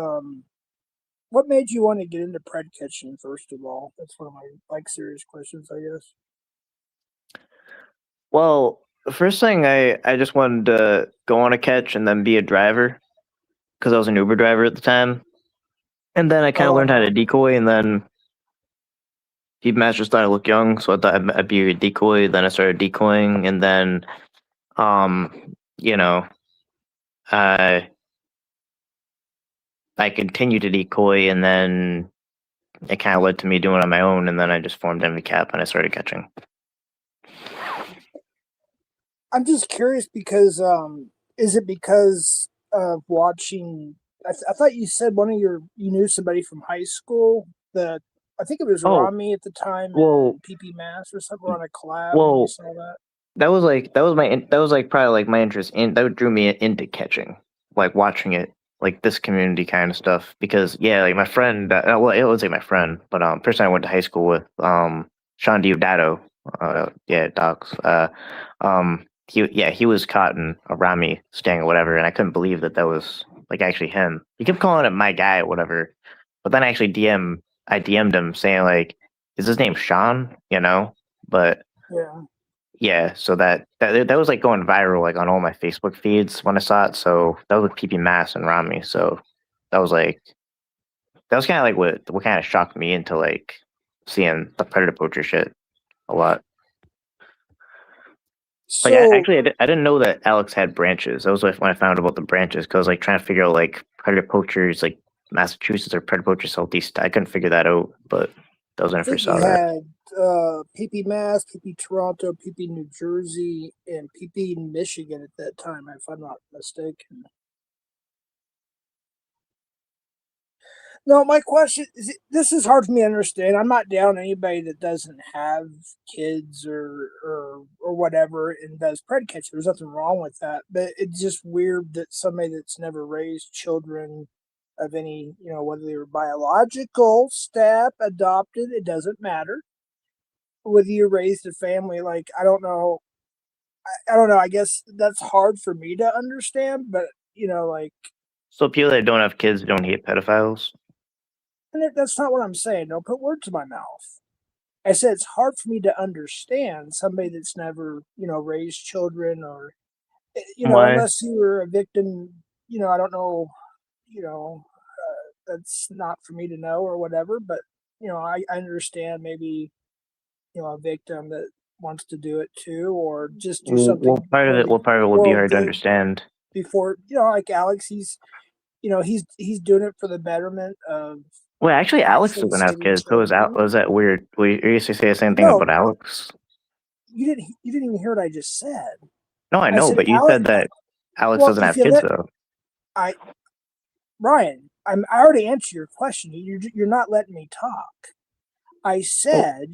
What made you want to get into pred catching? First of all, that's one of my serious questions, I guess. Well, the first thing I just wanted to go on a catch and then be a driver because I was an Uber driver at the time, and then I kind of learned how to decoy, and then Deep Masters thought I looked young, so I thought I'd be a decoy. Then I started decoying, and then, you know, I continued to decoy, and then it kind of led to me doing it on my own, and then I just formed MVCap and I started catching. I'm just curious because is it because of watching? I thought you said you knew somebody from high school that I think it was Rami at the time. Well, PP Mass or something on a collab. Well, you saw that. That was probably my interest in that drew me into catching, like watching it, like this community kind of stuff. Because like my friend, well, it was like my friend, but person I went to high school with, Sean Diodato, dogs. He was caught in a Rami sting or whatever, and I couldn't believe that was like actually him. He kept calling it my guy or whatever, but then I actually DM'd him saying like, is his name Sean? But yeah. Yeah, so that was like going viral like on all my Facebook feeds when I saw it. So that was with PP Mass and Rami. So that was kind of like what kind of shocked me into like seeing the predator poacher shit a lot. So, I didn't know that Alex had branches. That was when I found out about the branches because I was like trying to figure out like predator poachers like Massachusetts or predator poachers Southeast. I couldn't figure that out, but that was when I first saw that. PP Mass, PP Toronto, PP New Jersey, and PP Michigan at that time, if I'm not mistaken. No, my question is, this is hard for me to understand. I'm not down anybody that doesn't have kids or whatever and does pred catch. There's nothing wrong with that, but it's just weird that somebody that's never raised children of any, whether they were biological, step, adopted, it doesn't matter. Whether you raised a family, like I don't know. I guess that's hard for me to understand, but So people that don't have kids don't hate pedophiles? And that's not what I'm saying. Don't put words in my mouth. I said it's hard for me to understand somebody that's never, raised children or, unless you were a victim, I don't know, that's not for me to know or whatever. But, I understand maybe, a victim that wants to do it too, or just do something. What part of it would be hard to understand? Before, like Alex, he's doing it for the betterment of. Well, actually, Alex doesn't have kids. So was that weird? We used to say the same thing about Alex. You didn't even hear what I just said. No, I know, but you said that Alex doesn't have kids, though. Ryan, I already answered your question. You're not letting me talk. I said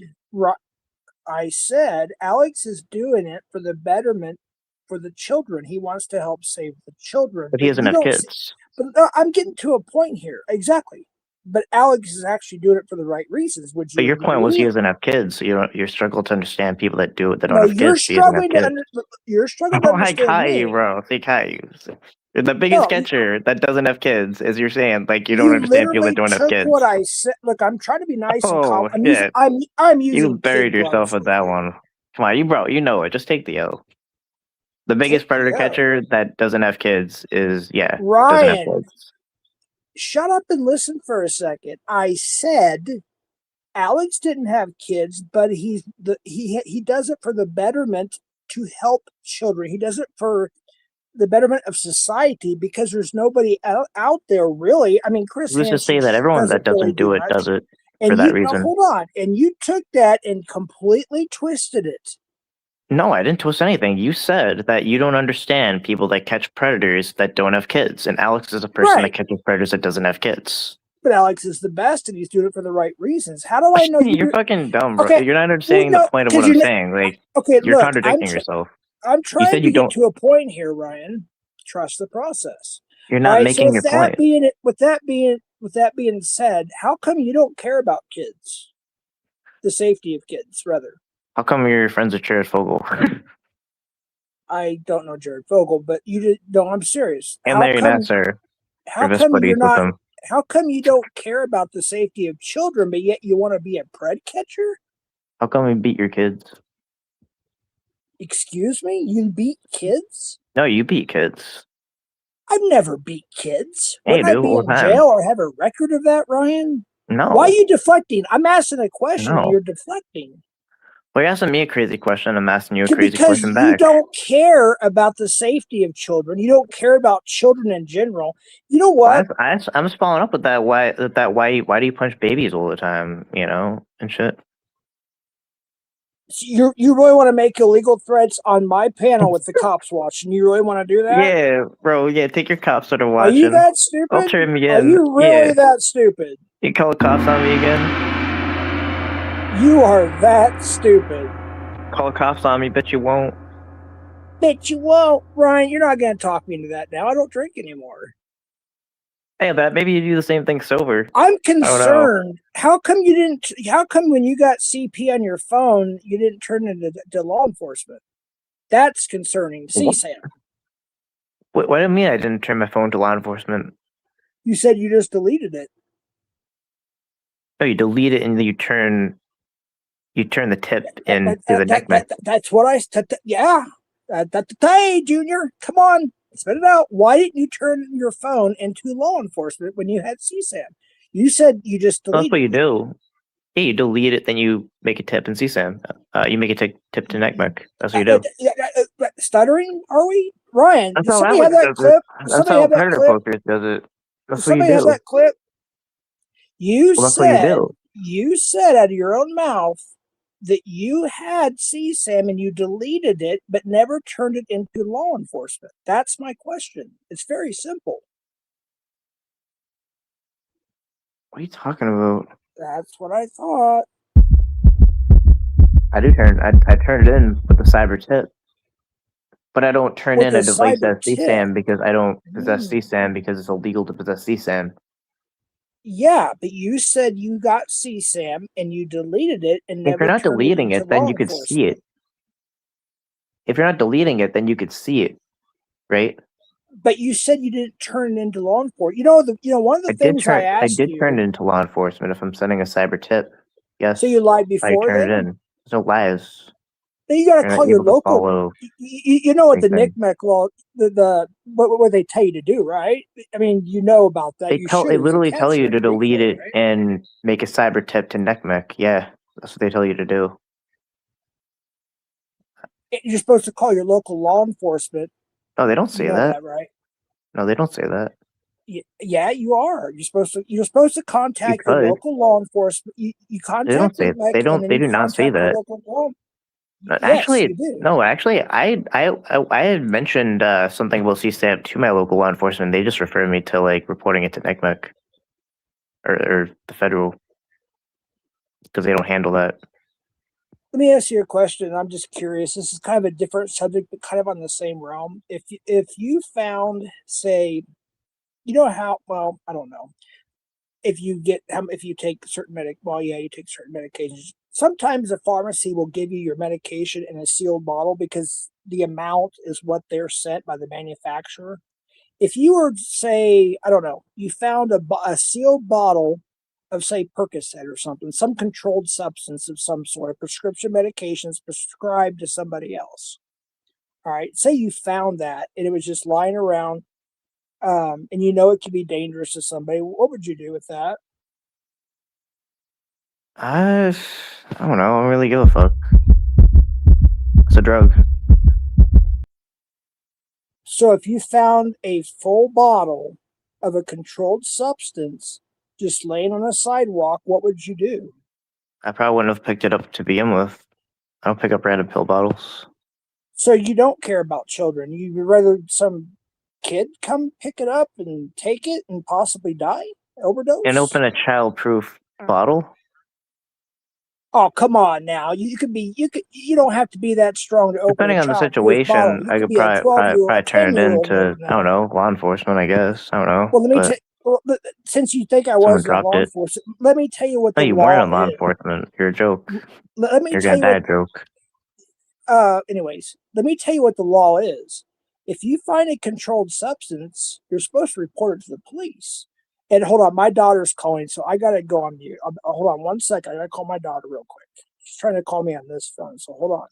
Alex is doing it for the betterment for the children. He wants to help save the children. But he doesn't have kids. But I'm getting to a point here. Exactly. But Alex is actually doing it for the right reasons. But your point was he doesn't have kids. So you're struggling to understand people that do it that don't have kids. You're struggling to understand. I you, bro. You're the biggest catcher that doesn't have kids, as you're saying. Like you don't understand people that don't have kids. What I said. Look, I'm trying to be nice and calm. I'm using. You buried yourself with that one. Come on, you know it. Just take the L. The biggest predator catcher that doesn't have kids is Ryan. Doesn't have kids. Shut up and listen for a second. I said Alex didn't have kids, but he does it for the betterment to help children. He does it for the betterment of society because there's nobody out there really. I mean, Chris. Let's just say that everyone that doesn't do it does it for that reason. Hold on, and you took that and completely twisted it. No, I didn't twist anything. You said that you don't understand people that catch predators that don't have kids, and Alex is a person that catches predators that doesn't have kids. But Alex is the best, and he's doing it for the right reasons. How do I know you're fucking dumb, bro? Okay. You're not understanding the point of what I'm saying. Like, you're contradicting yourself. I'm trying to get to a point here, Ryan. Trust the process. You're not making your point. With that being with that being said, how come you don't care about kids? The safety of kids, rather. How come your friends with Jared Fogle? I don't know Jared Fogle, but you did. No, I'm serious. And Larry Nassar. How come you're not? How come you don't care about the safety of children, but yet you want to be a pred catcher? How come you beat your kids? Excuse me? You beat kids? No, you beat kids. I've never beat kids. Hey, Would I be in jail or have a record of that, Ryan? No. Why are you deflecting? I'm asking a question and you're deflecting. Well, you're asking me a crazy question. I'm asking you a crazy question back. Because you don't care about the safety of children. You don't care about children in general. You know what? I'm just following up with that. Why do you punch babies all the time? You know, and shit. So you really want to make illegal threats on my panel with the cops watching? You really want to do that? Yeah, bro. Yeah, take your cops that are watching. Are you that stupid? I'll turn me in. Are you really that stupid? You call the cops on me again? You are that stupid. Call the cops on me, bet you won't. Bet you won't. Ryan, you're not going to talk me into that now. I don't drink anymore. Hey, that maybe you do the same thing sober. I'm concerned. How come you didn't? How come when you got CP on your phone, you didn't turn it into law enforcement? That's concerning. CSAM. What do you mean I didn't turn my phone to law enforcement? You said you just deleted it. No, you delete it and then you turn the tip into the NECMEC. That's what I. Yeah. Hey, Junior, come on. Spit it out. Why didn't you turn your phone into law enforcement when you had CSAM? You said you just deleted it. That's what you do. Yeah, you delete it, then you make a tip in CSAM. You make a tip to NECMEC. That's what you do. Stuttering, are we? Ryan, that's somebody have that clip? That's how Predator Focus does it. That's what you do. Somebody has that clip? You said out of your own mouth that you had CSAM and you deleted it, but never turned it into law enforcement. That's my question. It's very simple. What are you talking about? That's what I thought. I turned it in with the cyber tip. But I don't turn in a device as CSAM because I don't possess CSAM because it's illegal to possess CSAM. Yeah, but you said you got CSAM and you deleted it and never. If you're not deleting it, then you could see it. If you're not deleting it, then you could see it, right? But you said you didn't turn it into law enforcement. One of the things I asked you. I did turn it into law enforcement if I'm sending a cyber tip. Yes. So you lied before. I turned it in. There's no lies. Then you got to call your local. You know what the NECMEC law, what they tell you to do, right? I mean, you know about that. They literally tell you to delete it and make a cyber tip to NECMEC. Yeah, that's what they tell you to do. You're supposed to call your local law enforcement. No, they don't say that. Right? No, they don't say that. Yeah, you are. You're supposed to contact your local law enforcement. You contact. They don't say. They do not say that. Actually, no. Actually, I had mentioned something about CSAM to my local law enforcement. They just referred me to reporting it to NECMEC or the federal because they don't handle that. Let me ask you a question. I'm just curious. This is kind of a different subject, but kind of on the same realm. If you found, say, you know how? Well, I don't know. If you take certain you take certain medications. Sometimes a pharmacy will give you your medication in a sealed bottle because the amount is what they're sent by the manufacturer. If you were, say, I don't know, you found a sealed bottle of, say, Percocet or something, some controlled substance of some sort, of prescription medications prescribed to somebody else. All right, say you found that and it was just lying around, and you know it could be dangerous to somebody. What would you do with that? I don't know. I don't really give a fuck. It's a drug. So if you found a full bottle of a controlled substance just laying on a sidewalk, what would you do? I probably wouldn't have picked it up to begin with. I don't pick up random pill bottles. So you don't care about children. You'd rather some kid come pick it up and take it and possibly die? Overdose? And open a child-proof bottle? Oh, come on now. You don't have to be that strong to open. Depending on the situation, I could probably turn it into, I don't know, law enforcement, I guess. I don't know. Well, Well, since you think I Someone was in dropped law it. enforcement, let me tell you what No, the you law weren't in law is. enforcement. You're a joke. Let me You're tell gonna you die, joke. anyways, let me tell you what the law is. If you find a controlled substance, you're supposed to report it to the police. And hold on, my daughter's calling, so I gotta go on mute. Hold on 1 second. I gotta call my daughter real quick. She's trying to call me on this phone, so hold on.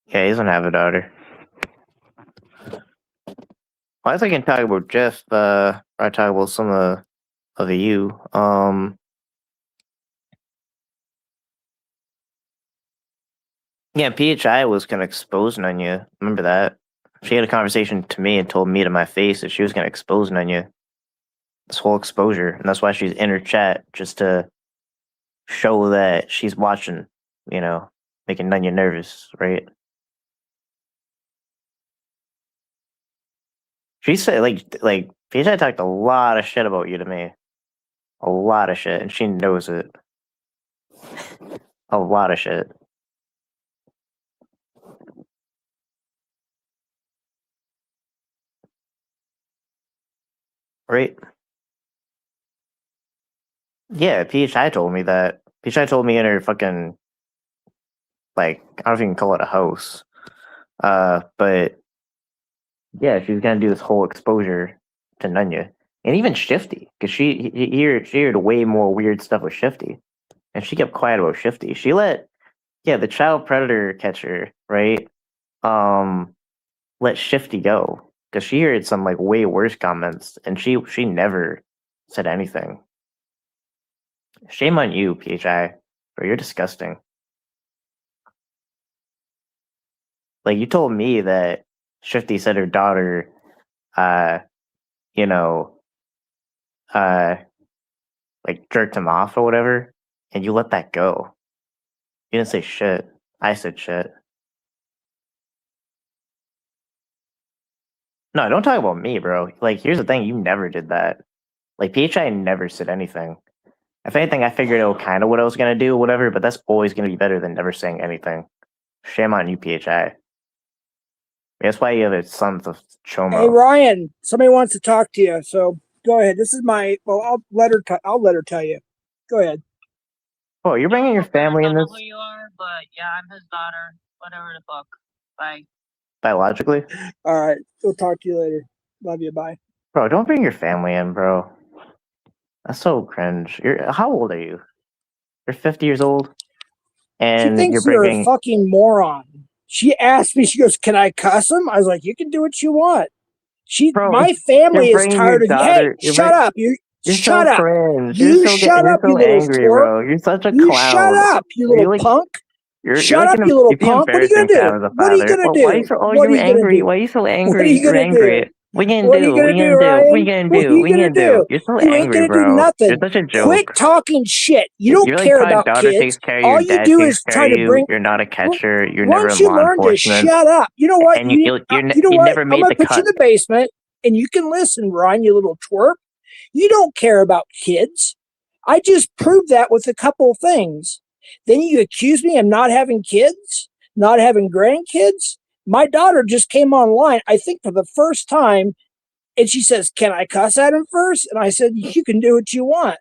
Yeah, he doesn't have a daughter. Well, I was thinking talk about Jeff. I talk about some of you. Yeah, PHI was gonna expose Nunya. Remember that? She had a conversation to me and told me to my face that she was gonna expose Nunya. This whole exposure, and that's why she's in her chat just to show that she's watching. You know, making Nunya nervous, right? She said like PHI talked a lot of shit about you to me, a lot of shit, and she knows it. A lot of shit. Right? Yeah, PHI told me that. PHI told me in her fucking, like, I don't know if you can call it a house. But yeah, she's gonna do this whole exposure to Nunya. And even Shifty, because she heard way more weird stuff with Shifty. And she kept quiet about Shifty. She let, yeah, the child predator catcher, right? Let Shifty go. Because she heard some, like, way worse comments. And she never said anything. Shame on you, PHI. Bro, you're disgusting. Like, you told me that Shifty said her daughter, you know, like jerked him off or whatever, and you let that go. You didn't say shit. I said shit. No, don't talk about me, bro. Like, here's the thing: you never did that. Like, PHI never said anything. If anything, I figured out kind of what I was gonna do, whatever. But that's always gonna be better than never saying anything. Shame on you, PHI. That's why you have a sons of Chomo. Hey Ryan, somebody wants to talk to you, so go ahead. This is my. Well, I'll let her tell you. Go ahead. Oh, you're bringing your family in I don't this know who you are, but yeah, I'm his daughter. Whatever the fuck. Bye. biologically, All right, we'll talk to you later. Love you. Bye. bro. Don't bring your family in, bro. That's so cringe. How old are you? You're 50 years old, She and thinks you're you're a bringing. fucking moron. She asked me, she goes, "Can I cuss him?" I was like, "You can do what you want." Bro, My family you're is bringing your tired of you. Hey, daughter. shut up. You're Shut so up. cringe. You shut You're up, you so little angry, twerp. bro. You're such a You clown. shut up, you little punk. You're like you little you'd be punk. What are you embarrassing gonna to have do? as a What are you father. gonna Why are do? you so? Oh, What are you you gonna angry? do? Why are you so What are angry? you You're gonna do? angry. What you What gonna are you do? What gonna you do, gonna do? What Ryan? you gonna What are do? you What you gonna gonna do? do? You're so You ain't angry, gonna do bro. You're nothing. such a Quit joke. talking shit. You don't You're like care my about daughter kids. takes care of you, All you dad do takes is care try of to you. bring. You're not a catcher. You're Why never don't in you law learn to enforcement, shut up? You know what? and You know you what? never I'm made gonna the put you in cut. the basement, and you can listen, Ryan. You little twerp. You don't care about kids. I just proved that with a couple of things. Then you accuse me of not having kids, not having grandkids. My daughter just came online, I think for the first time, and she says, "Can I cuss at him first?" And I said, "You can do what you want."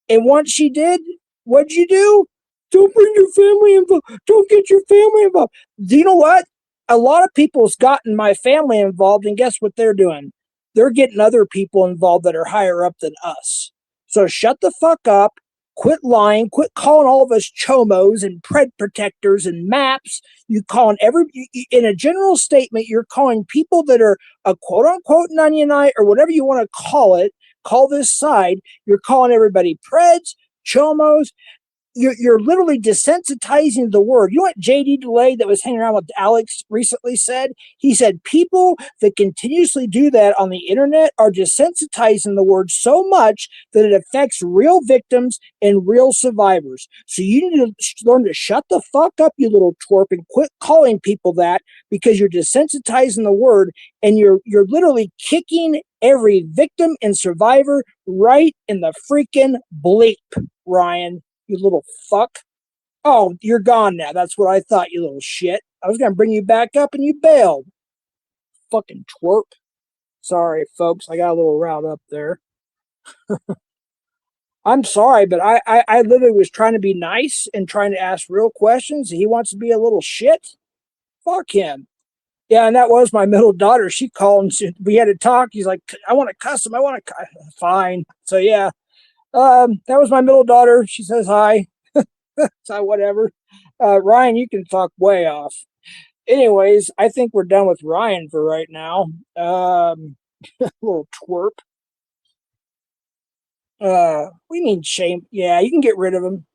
And once she did, what'd you do? Don't bring your family involved. Don't get your family involved. Do you know what? A lot of people's gotten my family involved, and guess what they're doing? They're getting other people involved that are higher up than us. So shut the fuck up. Quit lying. Quit calling all of us chomos and pred protectors and maps. You calling in a general statement, you're calling people that are a quote unquote Nunyonite or whatever you want to call it, call this side. You're calling everybody preds, chomos. You're literally desensitizing the word. You know what JD DeLay that was hanging around with Alex recently said? He said people that continuously do that on the internet are desensitizing the word so much that it affects real victims and real survivors. So you need to learn to shut the fuck up, you little twerp, and quit calling people that because you're desensitizing the word and you're literally kicking every victim and survivor right in the freaking bleep, Ryan. You little fuck. Oh, you're gone now. That's what I thought, you little shit. I was gonna bring you back up and you bailed. Fucking twerp. Sorry, folks. I got a little riled up there. I'm sorry, but I literally was trying to be nice and trying to ask real questions. He wants to be a little shit. Fuck him. Yeah, and that was my middle daughter. She called and we had to talk. He's like, I want to cuss him. I want to. Fine. So yeah, that was my middle daughter. She says hi. So whatever. Ryan, you can fuck way off. Anyways, I think we're done with Ryan for right now. Little twerp. We mean shame. Yeah, you can get rid of him.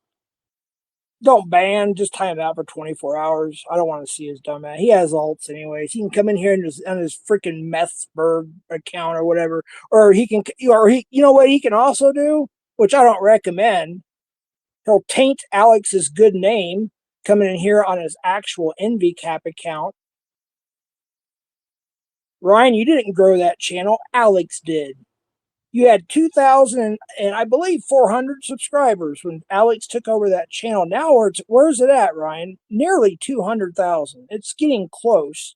Don't ban, just time him out for 24 hours. I don't want to see his dumb ass. He has alts anyways. He can come in here and just on his freaking Methsberg account or whatever. Or he can, you know what he can also do, which I don't recommend. He'll taint Alex's good name coming in here on his actual EnvyCap account. Ryan, you didn't grow that channel. Alex did. You had 2,000 and I believe 400 subscribers when Alex took over that channel. Now where's it at, Ryan? Nearly 200,000. It's getting close.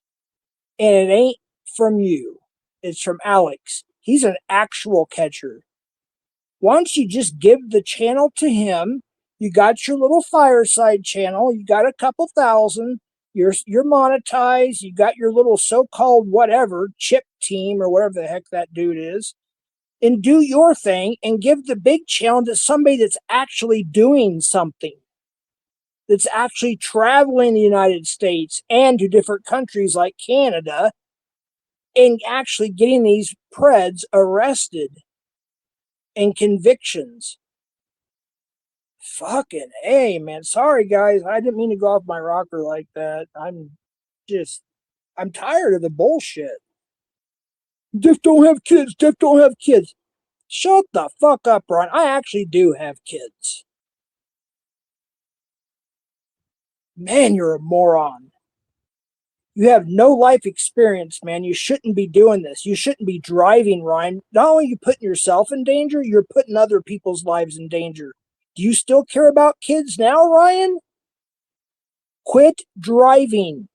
And it ain't from you. It's from Alex. He's an actual catcher. Once you just give the channel to him, you got your little fireside channel, you got a couple thousand, you're monetized, you got your little so-called whatever, chip team or whatever the heck that dude is. And do your thing and give the big channel to somebody that's actually doing something, that's actually traveling the United States and to different countries like Canada and actually getting these Preds arrested and convictions. Fucking A, man. Sorry, guys. I didn't mean to go off my rocker like that. I'm tired of the bullshit. Diff don't have kids. Diff don't have kids. Shut the fuck up, Ron. I actually do have kids. Man, you're a moron. You have no life experience, man. You shouldn't be doing this. You shouldn't be driving, Ryan. Not only are you putting yourself in danger, you're putting other people's lives in danger. Do you still care about kids now, Ryan? Quit driving.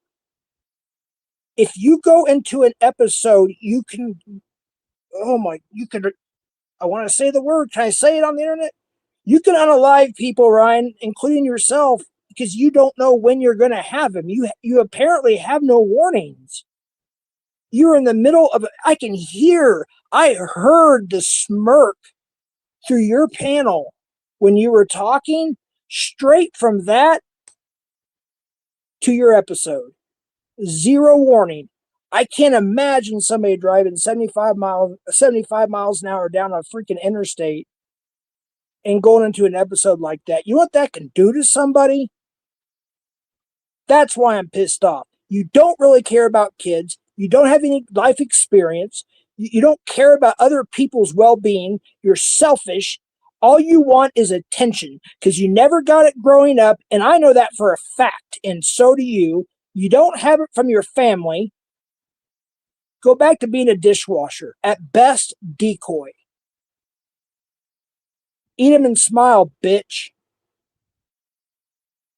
If you go into an episode, you can, I want to say the word. Can I say it on the internet? You can unalive people, Ryan, including yourself, because you don't know when you're going to have them. You apparently have no warnings. You're in the middle of, I heard the smirk through your panel when you were talking, straight from that to your episode. Zero warning. I can't imagine somebody driving 75 miles an hour down a freaking interstate and going into an episode like that. You know what that can do to somebody? That's why I'm pissed off. You don't really care about kids. You don't have any life experience. You don't care about other people's well-being. You're selfish. All you want is attention because you never got it growing up. And I know that for a fact. And so do you. You don't have it from your family. Go back to being a dishwasher. At best, decoy. Eat 'em and smile, bitch.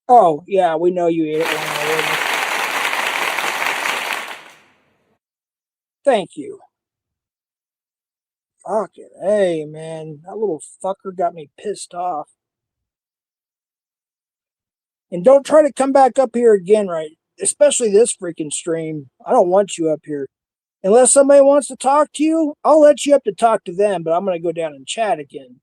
Oh, yeah, we know you ate it wrong already. Thank you. Fucking hey, man. That little fucker got me pissed off. And don't try to come back up here again, right? Especially this freaking stream. I don't want you up here. Unless somebody wants to talk to you, I'll let you up to talk to them, but I'm going to go down and chat again.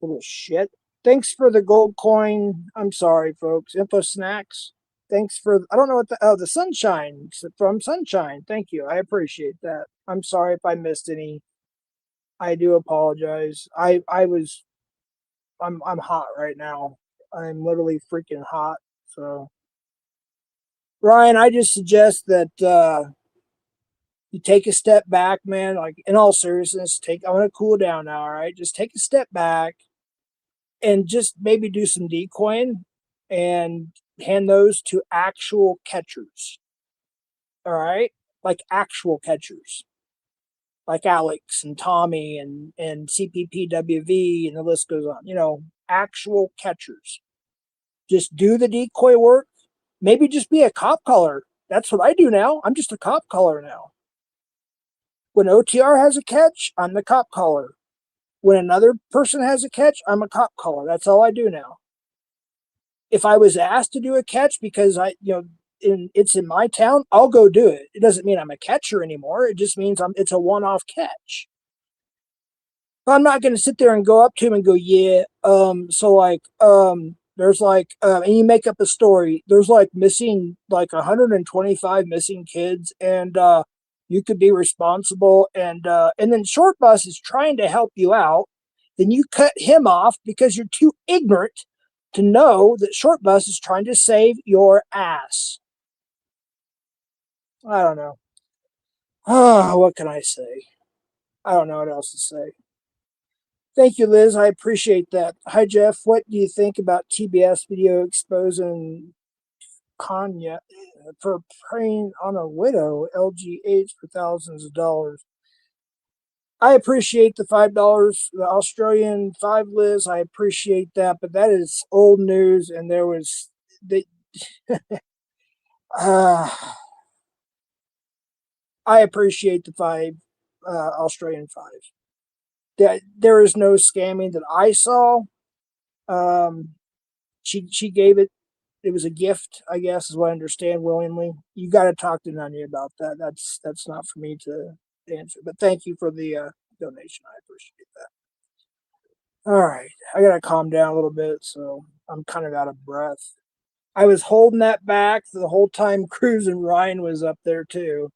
Little shit. Thanks for the gold coin. I'm sorry, folks. Info Snacks. Thanks for, I don't know what the Sunshine from Sunshine. Thank you. I appreciate that. I'm sorry if I missed any. I do apologize. I'm hot right now. I'm literally freaking hot. So, Ryan, I just suggest that you take a step back, man. Like in all seriousness, I want to cool down now. All right, just take a step back and just maybe do some decoying and hand those to actual catchers. All right, like actual catchers, like Alex and Tommy and CPPWV and the list goes on. You know, actual catchers. Just do the decoy work. Maybe just be a cop caller. That's what I do now. I'm just a cop caller now. When OTR has a catch, I'm the cop caller. When another person has a catch, I'm a cop caller. That's all I do now. If I was asked to do a catch because it's in my town, I'll go do it. It doesn't mean I'm a catcher anymore. It just means it's a one-off catch. But I'm not going to sit there and go up to him and go, yeah. There's and you make up a story. There's missing 125 missing kids, and you could be responsible. And then Short Bus is trying to help you out. Then you cut him off because you're too ignorant to know that Short Bus is trying to save your ass. I don't know. What can I say? I don't know what else to say. Thank you, Liz. I appreciate that. Hi, Jeff. What do you think about TBS video exposing Kanye for preying on a widow, LGH, for thousands of dollars? I appreciate the $5, the Australian 5, Liz. I appreciate that, but that is old news, and there was I appreciate the 5, Australian 5. There is no scamming that I saw. She gave it. It was a gift, I guess, is what I understand, willingly. You got to talk to Nanya about that. That's not for me to answer. But thank you for the donation. I appreciate that. All right, I gotta calm down a little bit, so I'm kind of out of breath. I was holding that back the whole time Cruz and Ryan was up there too.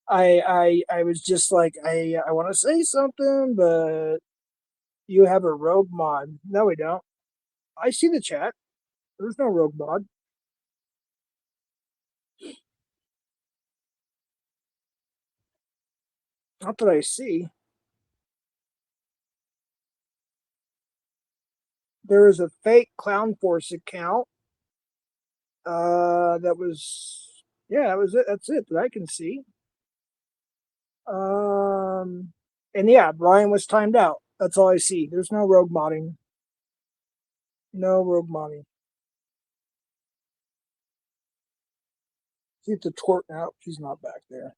I was just like, I want to say something, but you have a rogue mod. No, we don't. I see the chat. There's no rogue mod. Not that I see. There is a fake Clown Force account. That was it. That's it that I can see. And yeah, Brian was timed out. That's all I see. There's no rogue modding. No rogue modding. See if the twerk out. She's not back there.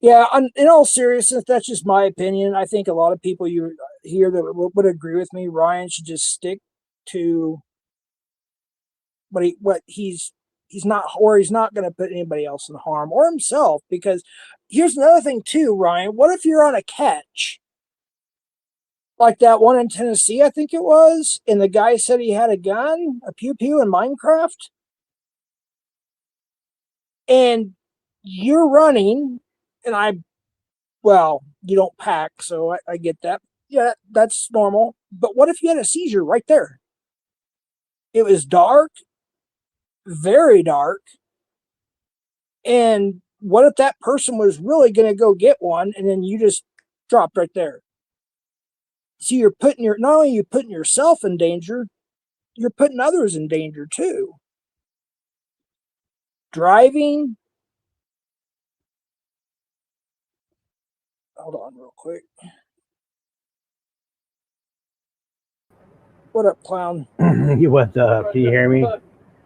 Yeah, in all seriousness, that's just my opinion. I think a lot of people you hear that would agree with me. Ryan should just stick to what he's not going to put anybody else in harm or himself. Because here's another thing too, Ryan. What if you're on a catch? Like that one in Tennessee, I think it was, and the guy said he had a gun, a pew-pew in Minecraft, and you're running, and you don't pack, so I get that. Yeah, that's normal. But what if you had a seizure right there? It was dark, very dark, and what if that person was really going to go get one, and then you just dropped right there? So you're not only are you putting yourself in danger, you're putting others in danger too. Driving. Hold on real quick. What up, Clown? What's up? Can you hear me?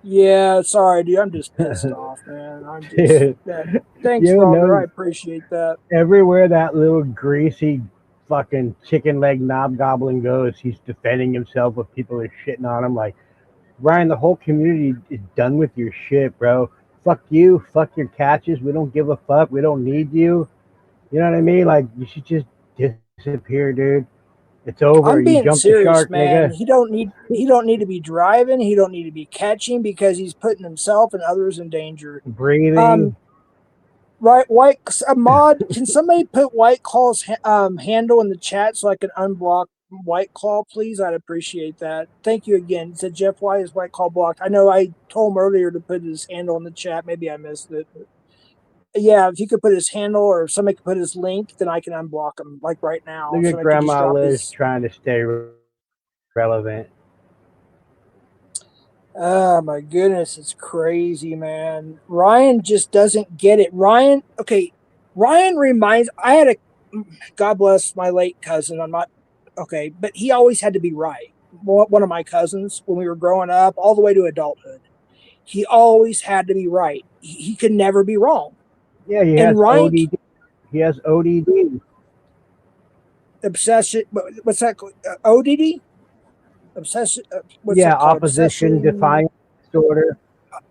Yeah, sorry, dude. I'm just pissed off, man. I'm just thanks, brother. I appreciate that. Everywhere that little greasy fucking chicken leg knob goblin goes, he's defending himself with people are shitting on him. Like, Ryan, the whole community is done with your shit, bro. Fuck you. Fuck your catches. We don't give a fuck. We don't need you. You know what I mean? Like, you should just disappear, dude. It's over. I'm being serious, the shark, man. Nigga. He don't need to be driving. He don't need to be catching because he's putting himself and others in danger. Breathing. Right, mod. Can somebody put White Claw's handle in the chat so I can unblock White Claw, please? I'd appreciate that. Thank you again. It said Jeff, why is White Claw blocked? I know I told him earlier to put his handle in the chat. Maybe I missed it. But yeah, if you could put his handle or if somebody could put his link, then I can unblock him like right now. Look at Grandma Liz trying to stay relevant. Oh my goodness, it's crazy, man. Ryan just doesn't get it. Ryan reminds, God bless my late cousin. I'm not, okay, but he always had to be right. one of my cousins when we were growing up, all the way to adulthood. He always had to be right. He could never be wrong. Yeah, he And has Ryan ODD. He has ODD. obsession. What's that? ODD? Obsession. What's Yeah, that called? opposition, Obsession. defiance disorder.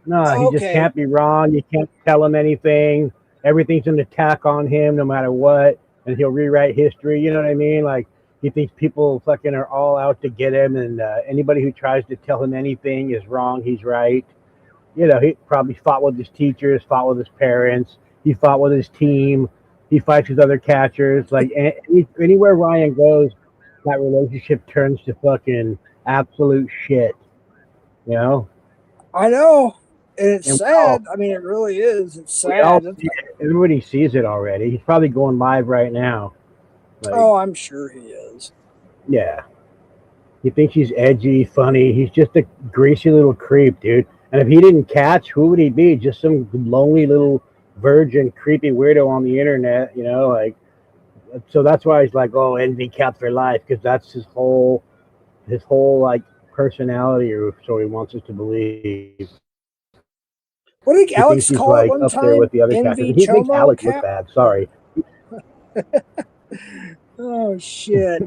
No, he just Okay. can't be wrong. You can't tell him anything. Everything's an attack on him no matter what. And he'll rewrite history. You know what I mean? Like, he thinks people fucking are all out to get him. And anybody who tries to tell him anything is wrong. He's right. You know, he probably fought with his teachers, fought with his parents. He fought with his team. He fights with other catchers. Like, anywhere Ryan goes, that relationship turns to fucking absolute shit. You know? I know. And it's And sad. I mean, it really is. It's we all sad. see it. Everybody sees it already. He's probably going live right now. Like, Oh, I'm sure he is. yeah. He thinks he's edgy, funny. He's just a greasy little creep, dude. And if he didn't catch, who would he be? Just some lonely little virgin, creepy weirdo on the internet, you know? Like, so that's why he's like, oh, envy cat for life, because that's his whole like personality, or so he wants us to believe. What did He Alex thinks he's call like it one up time? there with the other cats. Envy He makes Chomo Alex look Cap? bad. Sorry. Oh shit!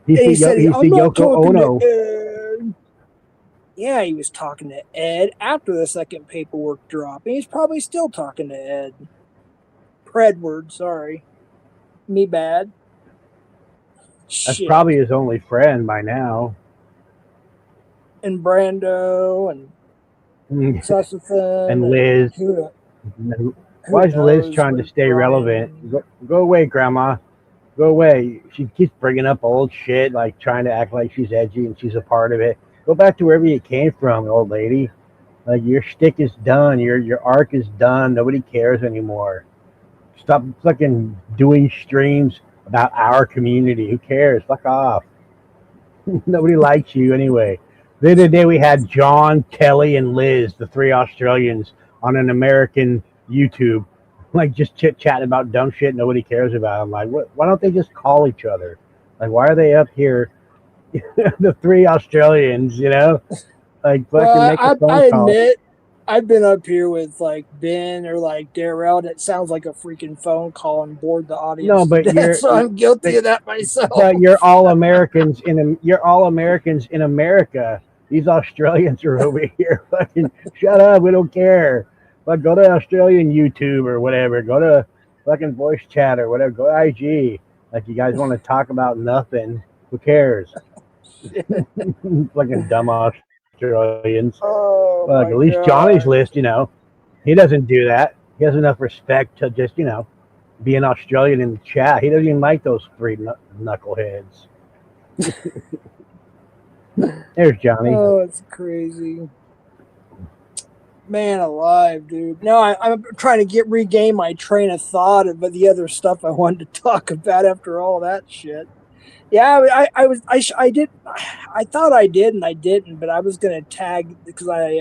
He And he said, he's "I'm the not Yoko talking Ono. to Ed." Yeah, he was talking to Ed after the second paperwork drop, and he's probably still talking to Ed. Predward, sorry, me bad. That's Shit. probably his only friend by now. And Brando and Susithan And Liz. Who Why is Liz knows trying to with stay Brian? relevant? Go away, Grandma. Go away. She keeps bringing up old shit, like trying to act like she's edgy and she's a part of it. Go back to wherever you came from, old lady. Like, your shtick is done. Your arc is done. Nobody cares anymore. Stop fucking doing streams about our community. Who cares? Fuck off. Nobody likes you anyway. The other day we had John, Kelly, and Liz, the three Australians, on an American YouTube, like just chit-chatting about dumb shit nobody cares about. I'm like, what? Why don't they just call each other? Like, why are they up here? The three Australians, you know? Like, fucking make a phone I call. admit, I've been up here with like Ben or like Darrell, and it sounds like a freaking phone call and bored the audience. No, but to death, so I'm guilty of that myself. But you're all Americans in America. These Australians are over here. Fucking shut up. We don't care. But go to Australian YouTube or whatever. Go to fucking voice chat or whatever. Go to IG. Like, you guys want to talk about nothing. Who cares? Fucking dumb Australians. Oh, Look, my at least God. Johnny's list, you know, he doesn't do that. He has enough respect to just, you know, be an Australian in the chat. He doesn't even like those three knuckleheads. There's Johnny. Oh, it's crazy. Man alive, dude. No, I'm trying to regain my train of thought about the other stuff I wanted to talk about after all that shit. Yeah, I thought I did and I didn't, but I was gonna tag because I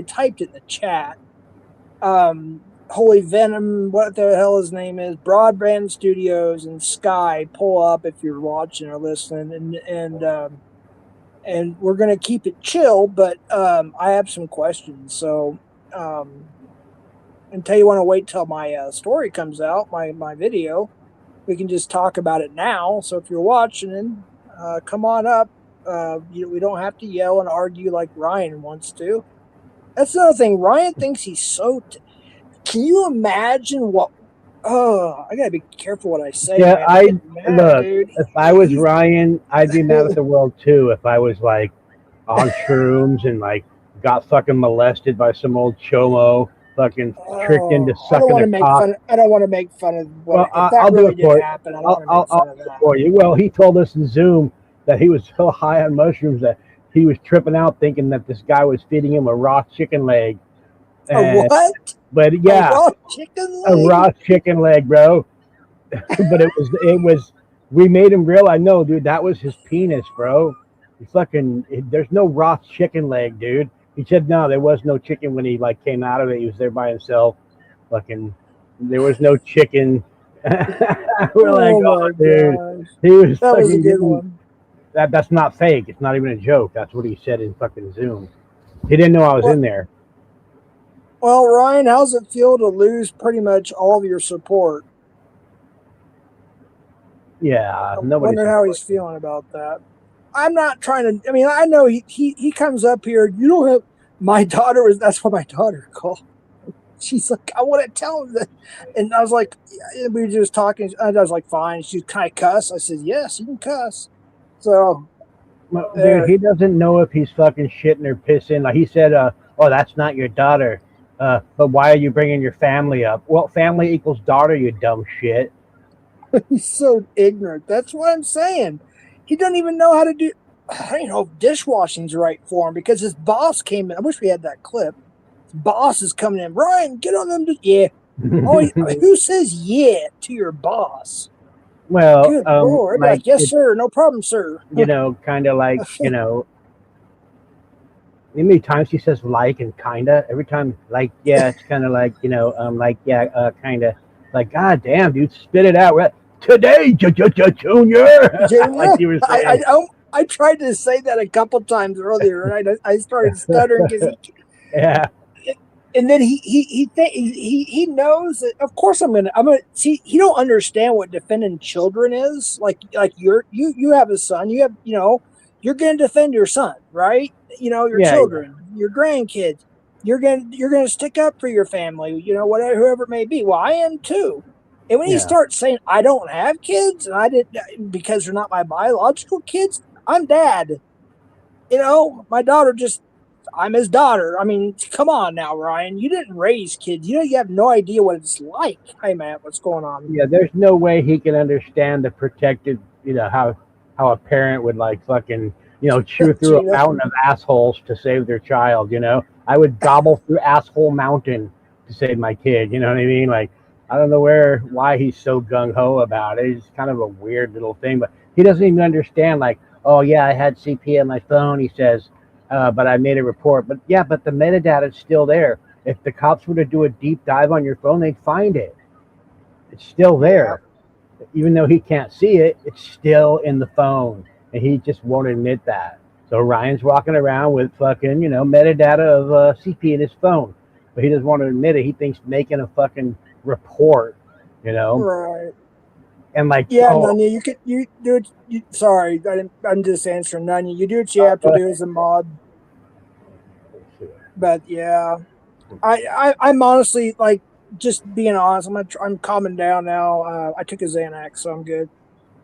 typed it in the chat. Holy Venom, what the hell his name is? Broadband Studios and Sky, pull up if you're watching or listening, and we're gonna keep it chill, but I have some questions. So, until you want to wait till my story comes out, my video, we can just talk about it now. So if you're watching, come on up. We don't have to yell and argue like Ryan wants to. That's another thing. Ryan thinks he's so. Can you imagine what? Oh, I gotta be careful what I say. Yeah, man. Mad, dude. If I was Ryan, I'd be mad at the world too. If I was like on shrooms and like got fucking molested by some old chomo, fucking tricked into sucking a cock. I don't want to make fun of what. Well, If that I'll really do it for did you. happen, I don't want to make fun of that. For you. Well, he told us in Zoom that he was so high on mushrooms that he was tripping out, thinking that this guy was feeding him a raw chicken leg. A what? But yeah, a raw chicken leg? A raw chicken leg, bro. But it was. We made him realize, no, dude, that was his penis, bro. There's no raw chicken leg, dude. He said no, there was no chicken when he like came out of it. He was there by himself. Fucking, there was no chicken. We're like, oh, dude, he was. That was a good one. That's not fake. It's not even a joke. That's what he said in fucking Zoom. He didn't know I was in there. Well, Ryan, how's it feel to lose pretty much all of your support? Yeah, I nobody. wonder how he's feeling about that. I'm not trying to. I mean, I know he comes up here. You don't have. My daughter was. That's what my daughter called. She's like, I want to tell him that, and I was like, we were just talking. I was like, fine. She's, can I cuss? I said, yes, you can cuss. So, Dude, he doesn't know if he's fucking shitting or pissing. Like he said, oh, that's not your daughter. But why are you bringing your family up? Well, family equals daughter, you dumb shit. He's so ignorant. That's what I'm saying. He doesn't even know how to do. I don't know if dishwashing's right for him because his boss came in. I wish we had that clip. His boss is coming in. Ryan, get on them. Yeah. Oh, who says yeah to your boss? Well, good Lord. Like, yes, sir. No problem, sir. You know, kind of like, you know, how many times he says like and kinda? Every time, like, yeah, it's kind of like, you know, like, yeah, kind of. Like, God damn, dude, spit it out. Today, Junior. Like you were saying. I tried to say that a couple times earlier, and I started stuttering because yeah. And then he knows that. Of course, I'm gonna see. He don't understand what defending children is. Like you have a son. You have you're gonna defend your son, right? Your children, your grandkids. You're gonna stick up for your family. Whatever, whoever it may be. Well, I am too. And when he starts saying I don't have kids and I didn't because they're not my biological kids, I'm dad. My daughter just. I'm his daughter. I mean, come on now, Ryan. You didn't raise kids. You have no idea what it's like. Hey, man, what's going on? Yeah, there's no way he can understand the protected, how a parent would like fucking, chew through a mountain of assholes to save their child, I would gobble through asshole mountain to save my kid, you know what I mean? Like, I don't know why he's so gung-ho about it. It's kind of a weird little thing, but he doesn't even understand, like, oh, yeah, I had CP on my phone, he says, but I made a report. But yeah, but the metadata is still there. If the cops were to do a deep dive on your phone, they'd find it. It's still there. Yeah. Even though he can't see it, it's still in the phone. And he just won't admit that. So Ryan's walking around with fucking, metadata of CP in his phone. But he doesn't want to admit it. He thinks making a fucking report, Right. And like, Nanya, you do it. Sorry, I'm just answering, Nanya. You do what you have to do as a mod. But yeah, I'm honestly like just being honest. I'm calming down now. I took a Xanax, so I'm good.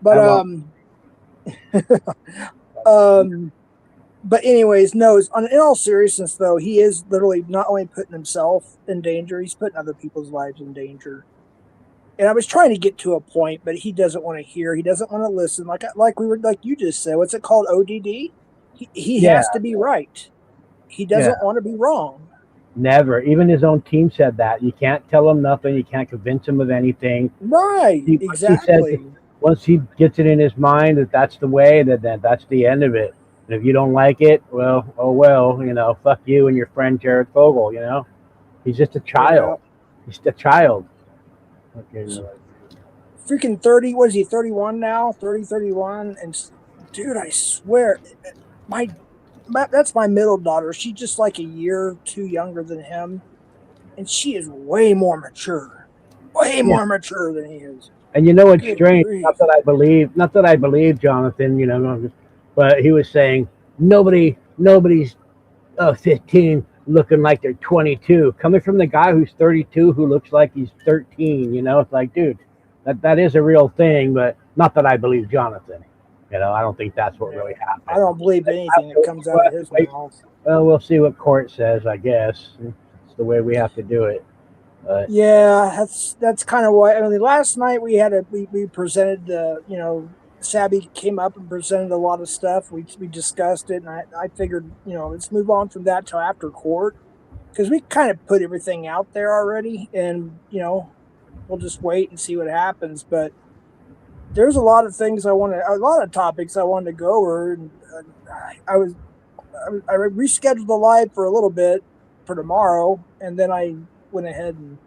But but anyways, no. In all seriousness, though, he is literally not only putting himself in danger, he's putting other people's lives in danger. And I was trying to get to a point, but he doesn't want to hear. He doesn't want to listen. Like you just said. What's it called? ODD. He has to be right. He doesn't want to be wrong. Never. Even his own team said that. You can't tell him nothing. You can't convince him of anything. Right. Exactly. Once he gets it in his mind that that's the way, then that's the end of it. And if you don't like it, well, oh well. Fuck you and your friend Jared Fogle. He's just a child. Yeah. He's a child. Freaking 30. What is he? 31 now? 30, 31. And dude, I swear, that's my middle daughter. She's just like a year or two younger than him, and she is way more mature. Way more mature than he is. And what's strange? Not that I believe Jonathan. But he was saying nobody's 15. Looking like they're 22, coming from the guy who's 32 who looks like he's 13. It's like, dude, that is a real thing, but not that I believe Jonathan. I don't think that's what really happened. I don't believe anything that comes out of his mouth. Well, we'll see what court says, I guess. It's the way we have to do it. But yeah, that's kind of why. I mean, last night we presented Sabby came up and presented a lot of stuff. We discussed it, and I figured, let's move on from that till after court, because we kind of put everything out there already, and we'll just wait and see what happens. But there's a lot of things a lot of topics I wanted to go over, and I rescheduled the live for a little bit for tomorrow, and then I went ahead and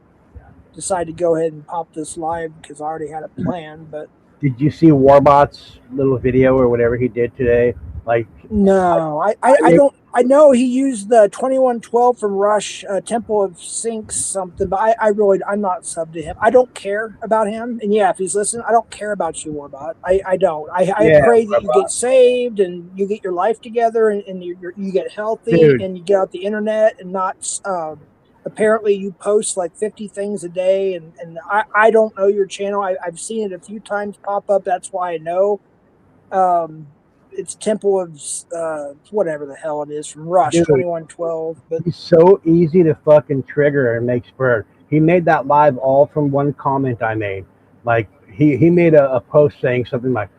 decided to go ahead and pop this live because I already had a plan, but. Did you see Warbot's little video or whatever he did today? Like, No, I don't. I know he used the 2112 from Rush, Temple of Sinks something, but I'm not sub to him. I don't care about him. And yeah, if he's listening, I don't care about you, Warbot. I don't. I Yeah, pray that you get saved and you get your life together and you get healthy Dude. and you get out the internet and not. Apparently, you post like 50 things a day, and I don't know your channel. I've seen it a few times pop up. That's why I know. It's Temple of whatever the hell it is from Rush Dude. 2112. But he's so easy to fucking trigger and make spur. He made that live all from one comment I made. Like, he made a post saying something like,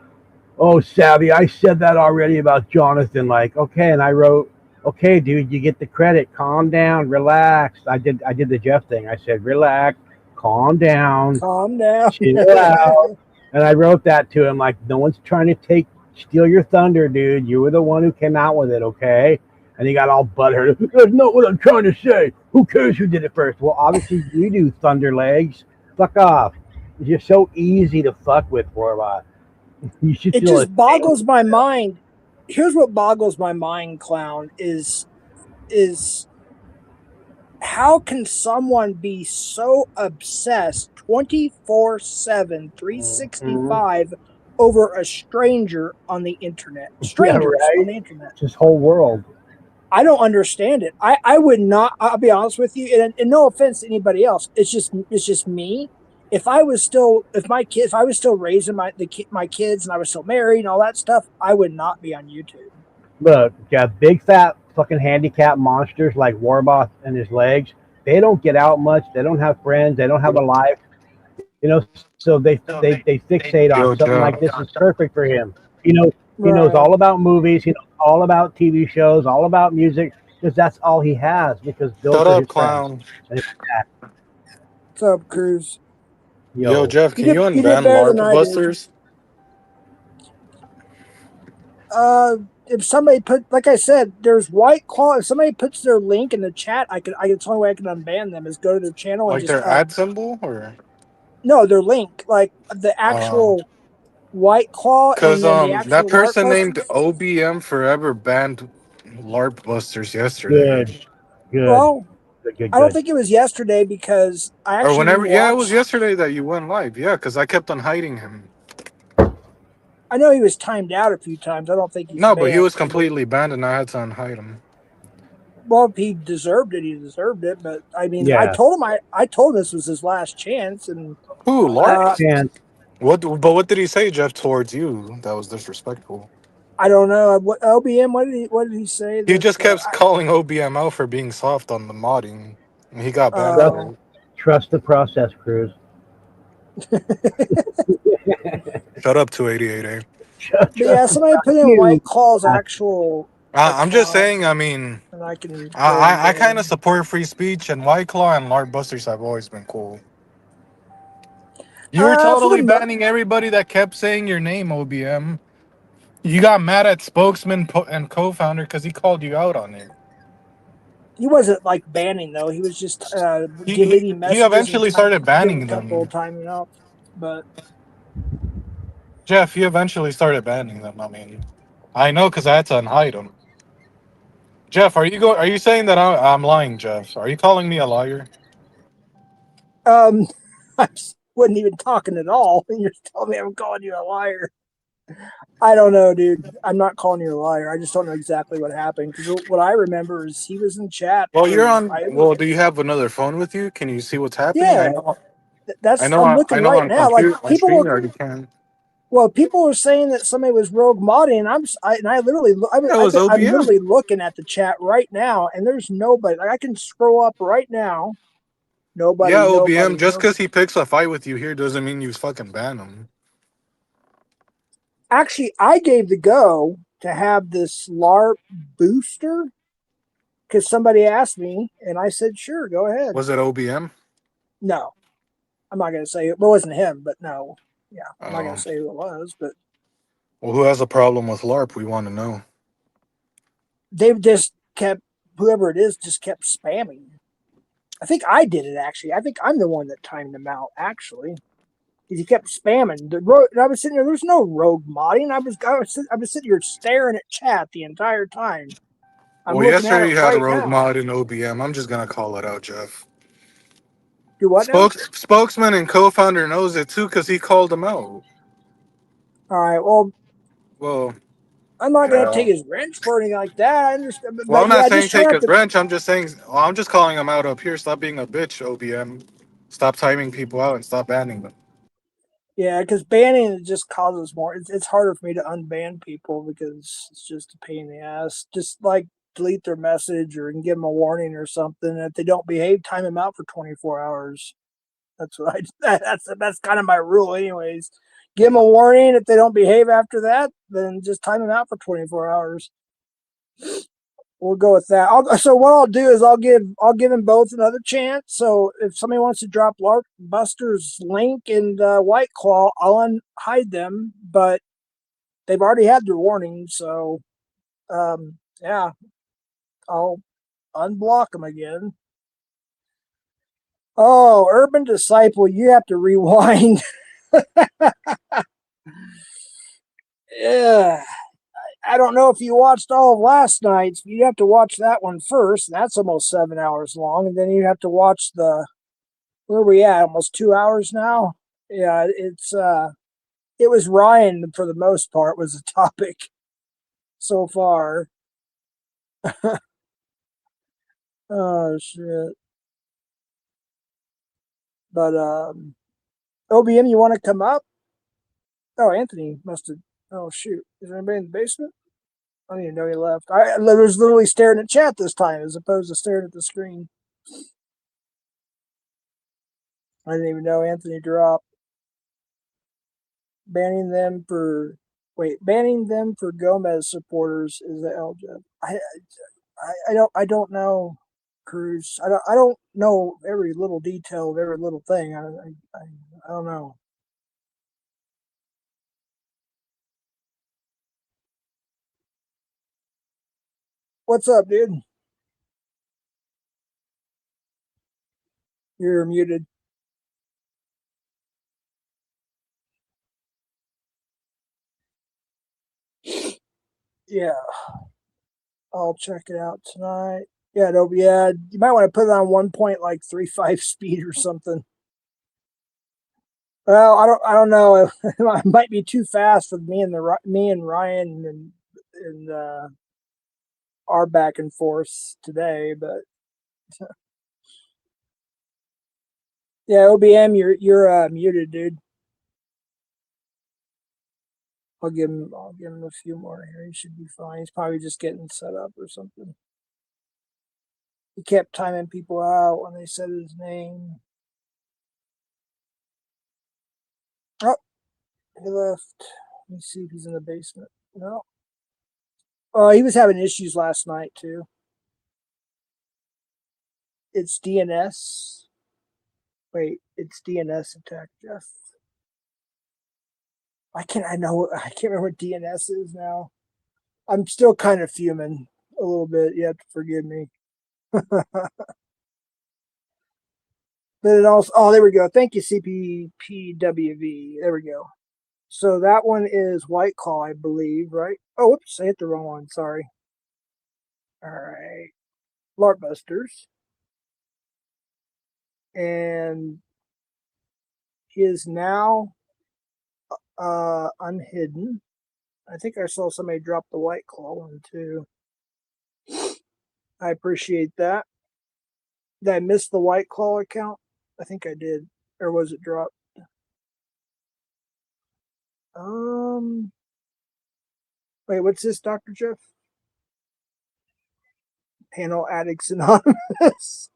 "Oh, Savvy, I said that already about Jonathan." Like, okay, and I wrote, "Okay, dude, you get the credit. Calm down, relax." I did the Jeff thing. I said, "Relax, calm down, calm down. chill out." And I wrote that to him, like, no one's trying to steal your thunder, dude. You were the one who came out with it, okay? And he got all butthurt. That's not what I'm trying to say. Who cares who did it first? Well, obviously you do, Thunder Legs. Fuck off. You're so easy to fuck with, Warbot. You should It feel just boggles my mind. Here's what boggles my mind, Clown, is how can someone be so obsessed 24/7, 365 over a stranger on the internet? Strangers on the internet. This whole world. I don't understand it. I would not. I'll be honest with you, and no offense to anybody else. It's just me. If I was still raising my kids and I was still married and all that stuff, I would not be on YouTube. Look, got big fat fucking handicapped monsters like Warbot and his legs. They don't get out much. They don't have friends. They don't have a life. You know, so they fixate on something like this is perfect for him. He knows all about movies. He knows all about TV shows, all about music, because that's all he has. Because Shut up, Clown. What's up, Cruz? Yo, Jeff, can you unban LARP Busters? If somebody like I said, there's White Claw. If somebody puts their link in the chat, it's the only way I can unban them is go to their channel. Like and their ad symbol, or no, their link, like the actual White Claw. Because that person named OBM Forever banned LARP Busters yesterday. Good. Well, I don't think it was yesterday because I actually or whenever. Yeah, it was yesterday that you went live. Yeah, because I kept on hiding him. I know he was timed out a few times. I don't think he's no, but he was completely banned, and I had to unhide him. Well, if he deserved it, he deserved it. But I mean, yeah. I told him this was his last chance. And who, LARP? What did he say, Jeff, towards you? That was disrespectful. I don't know. What OBM? What did he say? He just kept calling OBM out for being soft on the modding, and he got banned. Trust the process, Cruz. Shut up, 288A. Yeah, somebody put in White Claw's actual. I'm just saying. I mean, and I kind of support free speech, and White Claw and LARP Busters have always been cool. You were totally banning everybody that kept saying your name, OBM. You got mad at spokesman and co-founder because he called you out on it. He wasn't like banning though. He was just deleting messages. He eventually started banning them. Timing out, but Jeff, he eventually started banning them. I mean, I know because I had to unhide them. Jeff, are you saying that I'm lying, Jeff? Are you calling me a liar? I wasn't even talking at all. You're telling me I'm calling you a liar. I don't know, dude. I'm not calling you a liar. I just don't know exactly what happened. Because what I remember is he was in chat. Well, you're on. Well, do you have another phone with you? Can you see what's happening? Yeah, I'm looking right now. Like people were. Well, people are saying that somebody was rogue modding, and I'm literally looking at the chat right now, and there's nobody. Like I can scroll up right now. Nobody. Yeah, OBM. Just because he picks a fight with you here doesn't mean you fucking ban him. Actually, I gave the go to have this LARP booster because somebody asked me, and I said, "Sure, go ahead." Was it OBM? No, I'm not going to say it. Well, it wasn't him, but no. Yeah, I'm not going to say who it was, but. Well, who has a problem with LARP? We want to know. They've just kept, whoever it is, just kept spamming. I think I did it, actually. I think I'm the one that timed them out, actually. He kept spamming. I was sitting there. There's no rogue modding. I was sitting here staring at chat the entire time. I'm Well, looking at it yesterday you had a right rogue now. mod in OBM. I'm just gonna call it out, Jeff. Do what now? Spokesman and co-founder knows it too because he called him out. All right. Well, Well, I'm not gonna yeah. take his wrench for anything like that. I understand, Well, but I'm not yeah, saying just try take not his to. wrench. I'm just saying. Well, I'm just calling him out up here. Stop being a bitch, OBM. Stop timing people out and stop banning them. Yeah, because banning just causes more. It's harder for me to unban people because it's just a pain in the ass. Just like delete their message or give them a warning or something. If they don't behave, time them out for 24 hours. That's what I. That's kind of my rule, anyways. Give them a warning. If they don't behave after that, then just time them out for 24 hours. We'll go with that. So what I'll do is I'll give them both another chance. So if somebody wants to drop Lark Buster's link and White Claw, I'll unhide them. But they've already had their warning, so yeah, I'll unblock them again. Oh, Urban Disciple, you have to rewind. Yeah. I don't know if you watched all of last night's. You have to watch that one first. That's almost 7 hours long, and then you have to watch the. Where are we at? Almost 2 hours now. Yeah, it was Ryan for the most part was the topic so far. Oh shit! But OBM, you want to come up? Oh, Anthony must have. Oh shoot! Is there anybody in the basement? I didn't even know he left. I was literally staring at chat this time as opposed to staring at the screen. I didn't even know Anthony dropped. Banning them for Gomez supporters is the LJ. I don't know, Cruz. I don't know every little detail of every little thing. I don't know. What's up, dude? You're muted. Yeah, I'll check it out tonight. Yeah, yeah. You might want to put it on 1.35 speed or something. Well, I don't know. It might be too fast for me and Ryan and our back and forth today, but yeah, OBM, you're muted, dude. I'll give him a few more here. He should be fine. He's probably just getting set up or something. He kept timing people out when they said his name. Oh, he left. Let me see if he's in the basement. No. He was having issues last night too. It's DNS. Wait, it's DNS attack, Jeff. I can't remember what DNS is now. I'm still kind of fuming a little bit. You have to forgive me. But it also, oh, there we go. Thank you, CPPWV. There we go. So that one is White Claw, I believe, right? Oh, whoops, I hit the wrong one. Sorry. All right. Larkbusters. And he is now unhidden. I think I saw somebody drop the White Claw one too. I appreciate that. Did I miss the White Claw account? I think I did. Or was it dropped? Wait, what's this, Dr. Jeff? Panel Addicts Anonymous.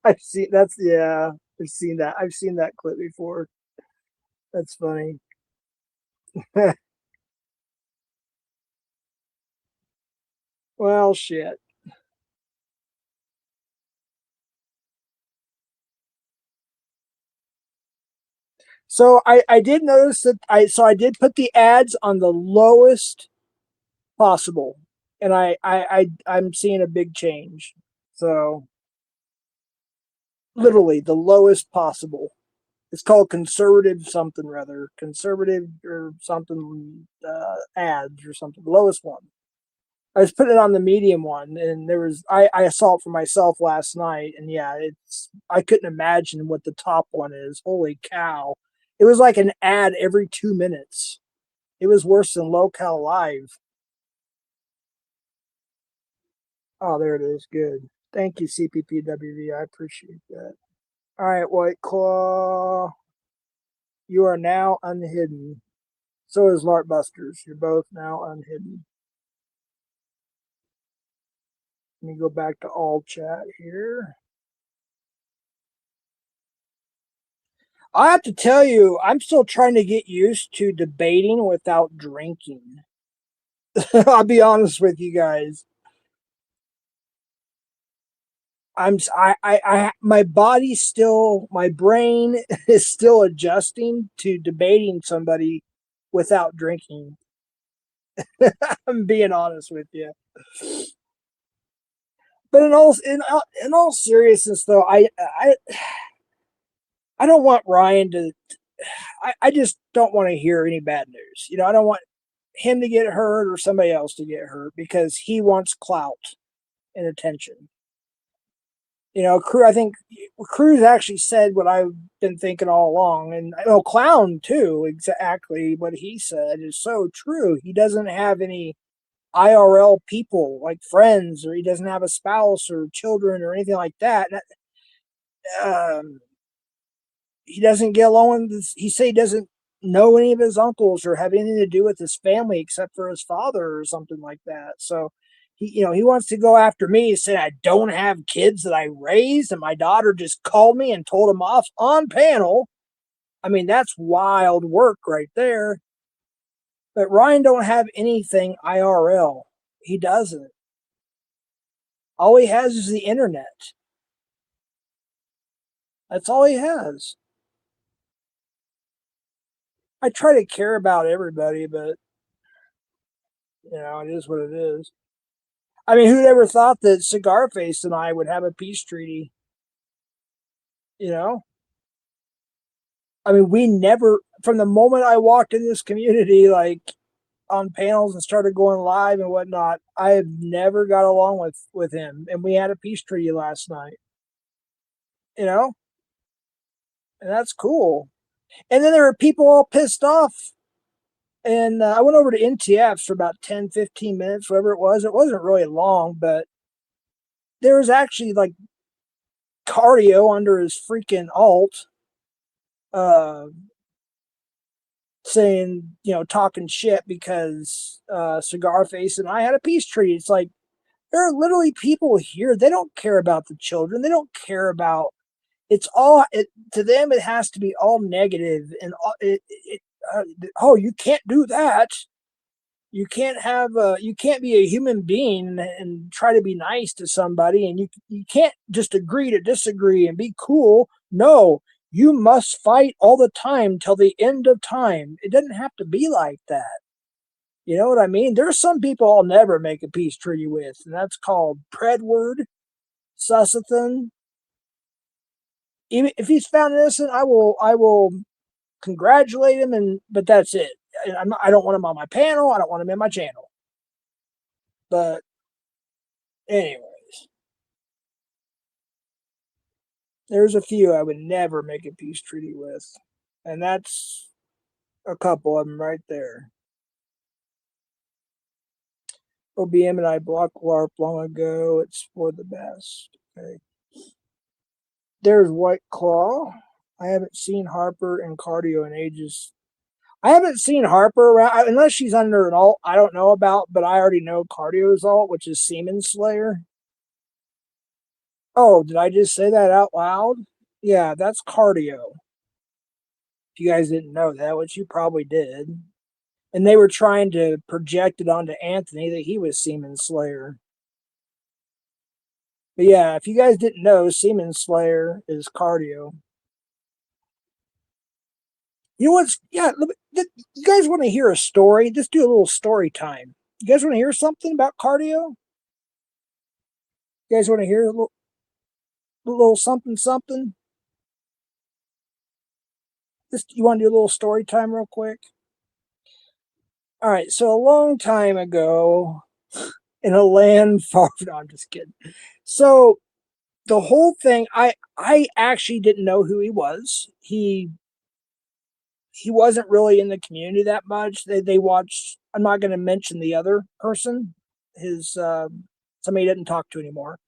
I've seen I've seen that. I've seen that clip before. That's funny. Well, shit. So I did notice that I did put the ads on the lowest possible, and I'm seeing a big change. So literally the lowest possible. It's called conservative something rather, conservative or something ads or something. The lowest one. I was putting it on the medium one, and there was I saw it for myself last night, and yeah, I couldn't imagine what the top one is. Holy cow! It was like an ad every 2 minutes. It was worse than Local Live. Oh, there it is. Good. Thank you, CPPWV. I appreciate that. All right, White Claw. You are now unhidden. So is Lart Busters. You're both now unhidden. Let me go back to all chat here. I have to tell you, I'm still trying to get used to debating without drinking. I'll be honest with you guys. My body's still, my brain is still adjusting to debating somebody without drinking. I'm being honest with you. But in all seriousness, though, I don't want Ryan to. I just don't want to hear any bad news. You know, I don't want him to get hurt or somebody else to get hurt because he wants clout and attention. You know, I think Cruz actually said what I've been thinking all along, and Clown too. Exactly what he said is so true. He doesn't have any IRL people like friends, or he doesn't have a spouse or children or anything like that. He doesn't get along with he said he doesn't know any of his uncles or have anything to do with his family except for his father or something like that. So he wants to go after me. He said I don't have kids that I raised, and my daughter just called me and told him off on panel. I mean, that's wild work right there. But Ryan don't have anything IRL. He doesn't. All he has is the internet. That's all he has. I try to care about everybody, but it is what it is. I mean, who'd ever thought that Cigar Face and I would have a peace treaty? You know? I mean, we never, from the moment I walked in this community, like on panels and started going live and whatnot, I have never got along with him. And we had a peace treaty last night. You know? And that's cool. And then there were people all pissed off. And I went over to NTFs for about 10, 15 minutes, whatever it was. It wasn't really long, but there was actually like Cardio under his freaking alt saying, talking shit because Cigar Face and I had a peace treaty. It's like, there are literally people here. They don't care about the children. They don't care about, to them, it has to be all negative and oh, you can't do that. You can't be a human being and try to be nice to somebody, and you can't just agree to disagree and be cool. No, you must fight all the time till the end of time. It doesn't have to be like that. You know what I mean? There's some people I'll never make a peace treaty with, and that's called Predward, Sussathan. Even if he's found innocent, I will congratulate him, but that's it. I don't want him on my panel. I don't want him in my channel. But anyways, there's a few I would never make a peace treaty with, and that's a couple of them right there. OBM and I blocked LARP long ago. It's for the best. Okay. There's White Claw. I haven't seen Harper and Cardio in ages. I haven't seen Harper around, unless she's under an alt I don't know about, but I already know Cardio's alt, which is Semen Slayer. Oh, did I just say that out loud? Yeah, that's Cardio. If you guys didn't know that, which you probably did. And they were trying to project it onto Anthony that he was Semen Slayer. But yeah, if you guys didn't know, Semen Slayer is Cardio. You know what's, yeah, you guys want to hear a story? Just do a little story time. You guys want to hear something about Cardio? You guys want to hear a little? A little something something. Just you want to do a little story time real quick? All right. So a long time ago, in a land far. No, I'm just kidding. So the whole thing, I actually didn't know who he was. He wasn't really in the community that much. They watched. I'm not going to mention the other person. His somebody he didn't talk to anymore.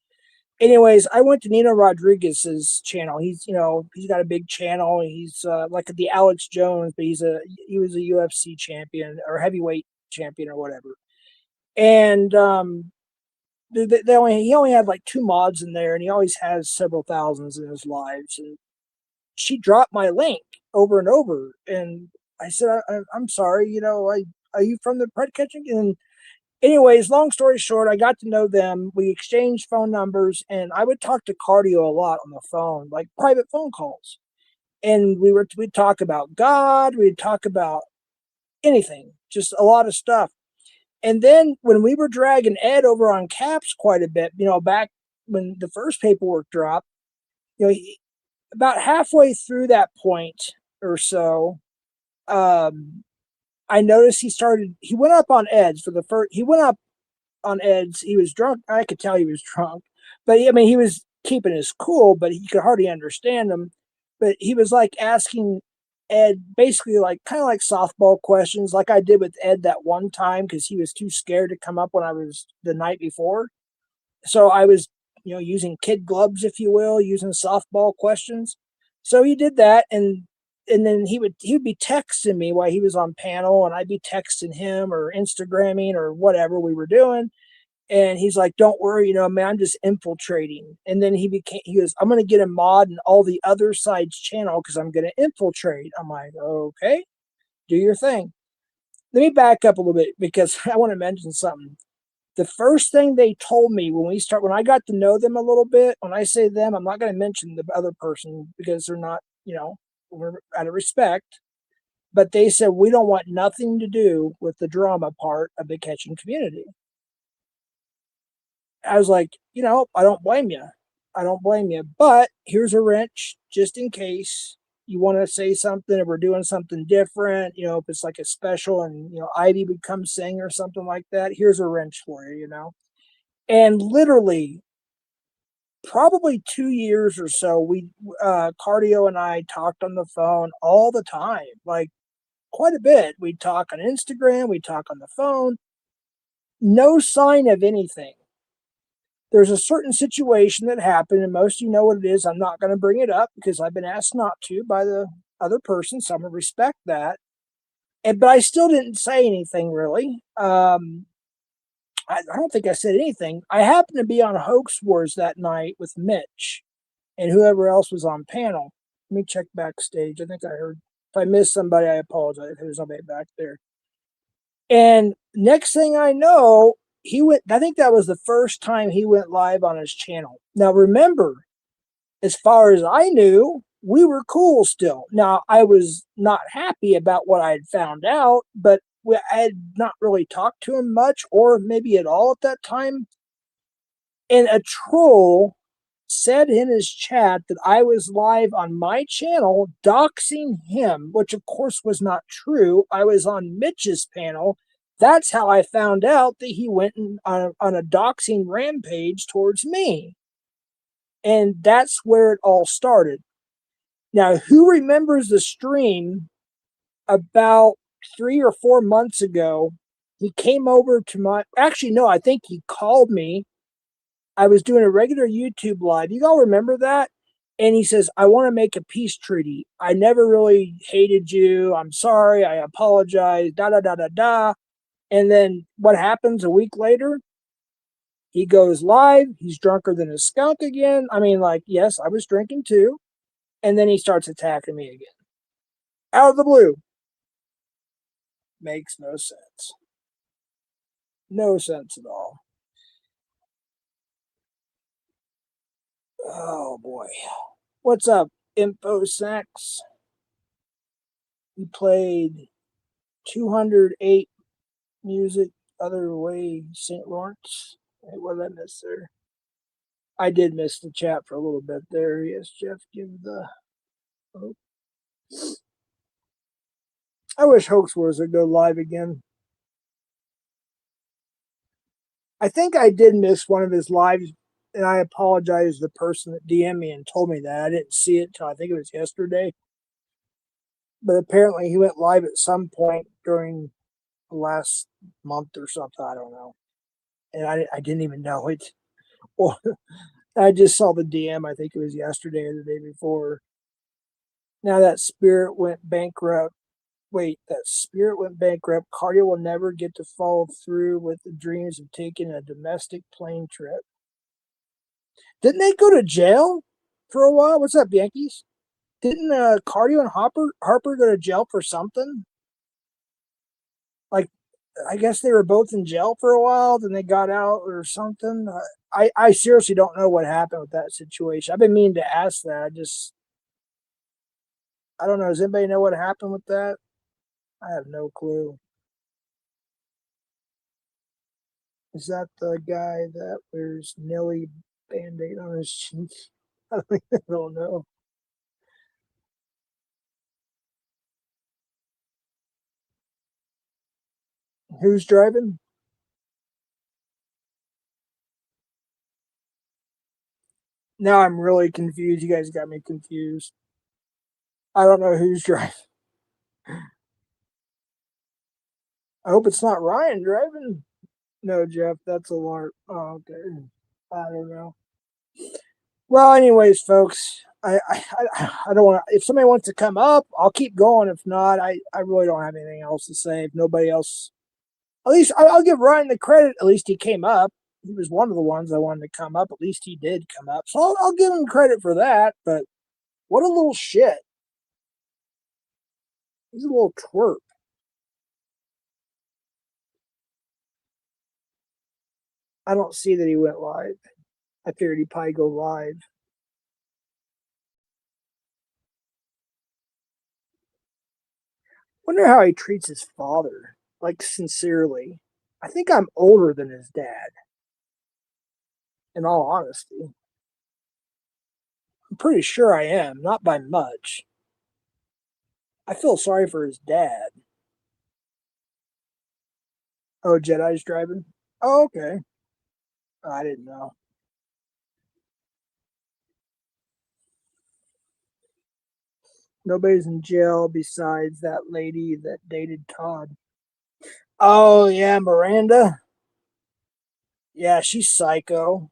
Anyways, I went to Nino Rodriguez's channel. He's got a big channel. He's like the Alex Jones, but he was a UFC champion or heavyweight champion or whatever. And he only had like 2 mods in there, and he always has several thousands in his lives. And she dropped my link over and over, and I said, I'm sorry, are you from the Pred Catching? And anyways, long story short, I got to know them. We exchanged phone numbers, and I would talk to Cardio a lot on the phone, like private phone calls. And we'd talk about God, we'd talk about anything, just a lot of stuff. And then when we were dragging Ed over on Caps quite a bit, back when the first paperwork dropped, about halfway through that point or so, I noticed he went up on Ed's he went up on Ed's. He was drunk. I could tell he was drunk, but he was keeping his cool, but he could hardly understand him. But he was like asking Ed basically like kind of like softball questions, like I did with Ed that one time because he was too scared to come up when I was the night before. So I was, using kid gloves, if you will, using softball questions. So he did that, and then he would be texting me while he was on panel, and I'd be texting him or Instagramming or whatever we were doing. And he's like, "Don't worry, man, I'm just infiltrating." And then he goes, "I'm gonna get a mod in all the other side's channel because I'm gonna infiltrate." I'm like, "Okay, do your thing." Let me back up a little bit because I want to mention something. The first thing they told me when I got to know them a little bit, when I say them, I'm not going to mention the other person because they're not, we're out of respect. But they said, we don't want nothing to do with the drama part of the catching community. I was like, I don't blame you. I don't blame you. But here's a wrench just in case you want to say something, if we're doing something different, if it's like a special and, Ivy would come sing or something like that, here's a wrench for you. And literally, probably 2 years or so, Cardio and I talked on the phone all the time, like quite a bit. We'd talk on Instagram, we'd talk on the phone. No sign of anything. There's a certain situation that happened, and most of you know what it is. I'm not going to bring it up because I've been asked not to by the other person, so I'm going to respect that. But I still didn't say anything really. I don't think I said anything. I happened to be on Hoax Wars that night with Mitch and whoever else was on panel. Let me check backstage. I think I heard. If I missed somebody, I apologize. There's nobody back there. And next thing I know, he went. I think that was the first time he went live on his channel. Now remember, as far as I knew, we were cool still. Now I was not happy about what I had found out, but I had not really talked to him much or maybe at all at that time. And a troll said in his chat that I was live on my channel doxing him, which of course was not true. I was on Mitch's panel. That's how I found out that he went on a doxing rampage towards me. And that's where it all started. Now, who remembers the stream about 3 or 4 months ago? He came over to I think he called me. I was doing a regular YouTube live. You all remember that? And he says, I want to make a peace treaty. I never really hated you. I'm sorry. I apologize. Da, da, da, da, da. And then what happens a week later? He goes live. He's drunker than a skunk again. Yes, I was drinking too. And then he starts attacking me again. Out of the blue. Makes no sense. No sense at all. Oh boy. What's up, InfoSex? We played 208 music other way St. Lawrence. Hey, what did I miss there? I did miss the chat for a little bit there. Yes, Jeff, give the. Oh. I wish Hoax Wars would go live again. I think I did miss one of his lives, and I apologize to the person that DM'd me and told me that. I didn't see it till I think it was yesterday. But apparently he went live at some point during the last month or something. I don't know. And I didn't even know it. Well, I just saw the DM. I think it was yesterday or the day before. Now that Spirit went bankrupt. Wait, that Spirit went bankrupt. Cardio will never get to follow through with the dreams of taking a domestic plane trip. Didn't they go to jail for a while? What's up, Yankees? Didn't Cardio and Harper go to jail for something? Like, I guess they were both in jail for a while, then they got out or something. I seriously don't know what happened with that situation. I've been meaning to ask that. I don't know. Does anybody know what happened with that? I have no clue. Is that the guy that wears Nelly Band-Aid on his cheek? I don't know. Who's driving? Now I'm really confused. You guys got me confused. I don't know who's driving. I hope it's not Ryan driving. No, Jeff, that's a LARP. Oh, okay. I don't know. Well, anyways, folks, I don't want to. If somebody wants to come up, I'll keep going. If not, I really don't have anything else to say. If nobody else, at least I'll give Ryan the credit. At least he came up. He was one of the ones I wanted to come up. At least he did come up. So I'll give him credit for that. But what a little shit. He's a little twerp. I don't see that he went live. I figured he'd probably go live. Wonder how he treats his father. Like, sincerely. I think I'm older than his dad. In all honesty. I'm pretty sure I am, not by much. I feel sorry for his dad. Oh, Jedi's driving? Oh, okay. I didn't know. Nobody's in jail besides that lady that dated Todd. Oh, yeah, Miranda. Yeah, she's psycho.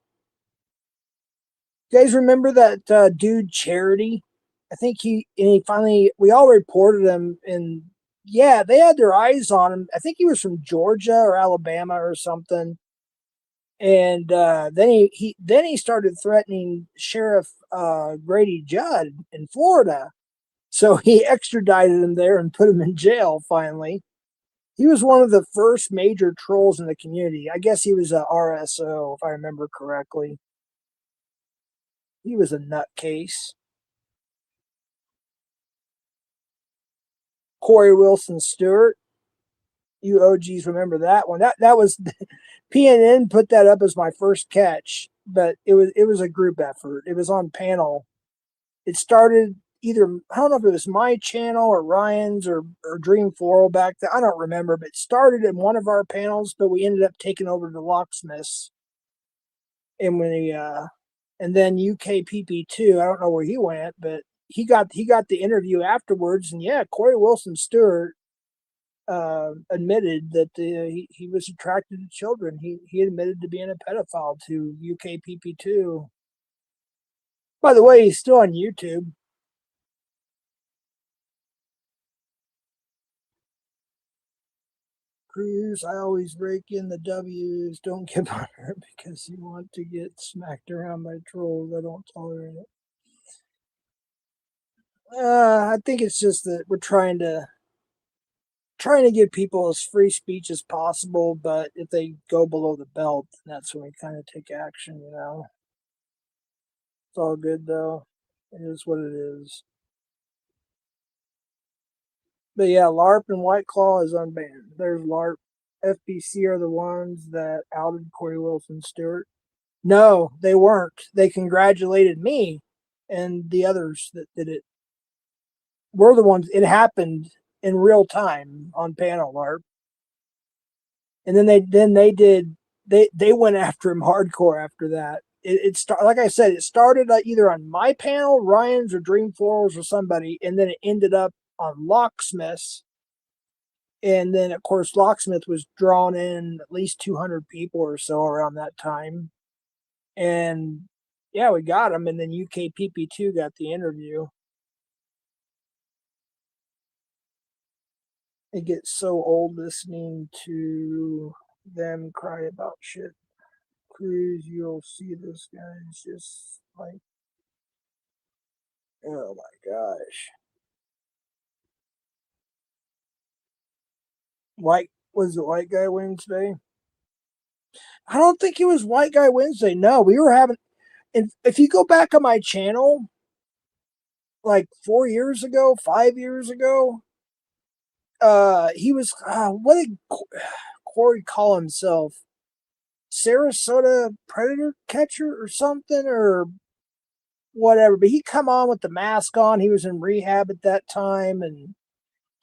You guys remember that dude Charity? I think he finally, we all reported him, and yeah, they had their eyes on him. I think he was from Georgia or Alabama or something. And then he started threatening Sheriff Grady Judd in Florida. So he extradited him there and put him in jail finally. He was one of the first major trolls in the community. I guess he was a RSO, if I remember correctly. He was a nutcase. Corey Wilson Stewart. You OGs remember that one. That was PNN put that up as my first catch, but it was a group effort. It was on panel. It started either, I don't know if it was my channel or Ryan's or Dream Floral back then. I don't remember, but it started in one of our panels, but we ended up taking over the Locksmiths. And and then UKPP2, I don't know where he went, but he got the interview afterwards, and yeah, Corey Wilson Stewart admitted that he was attracted to children. He admitted to being a pedophile to UKPP2. By the way, he's still on YouTube. Cruz, I always rake in the W's. Don't give on her because you want to get smacked around by trolls. I don't tolerate it. I think it's just that we're trying to give people as free speech as possible, but if they go below the belt, that's when we kind of take action, you know. It's all good though. It is what it is. But yeah, LARP and White Claw is unbanned. There's LARP. FBC are the ones that outed Corey Wilson Stewart. No, they weren't. They congratulated me and the others that did it. We're the ones. It happened in real time on panel art, and then they did. They went after him hardcore after that. Like I said, it started either on my panel, Ryan's, or Dreamflorals, or somebody, and then it ended up on Locksmith's. And then, of course, Locksmith was drawn in at least 200 people or so around that time. And yeah, we got him. And then UKPP2 got the interview. It gets so old listening to them cry about shit. Cruz, you'll see this guy is just like, oh my gosh. Was it White Guy Wednesday? I don't think it was White Guy Wednesday. No, we were having, if you go back on my channel, like 4 years ago, 5 years ago, he was, what did Corey call himself? Sarasota Predator Catcher or something, or whatever. But he come on with the mask on. He was in rehab at that time, and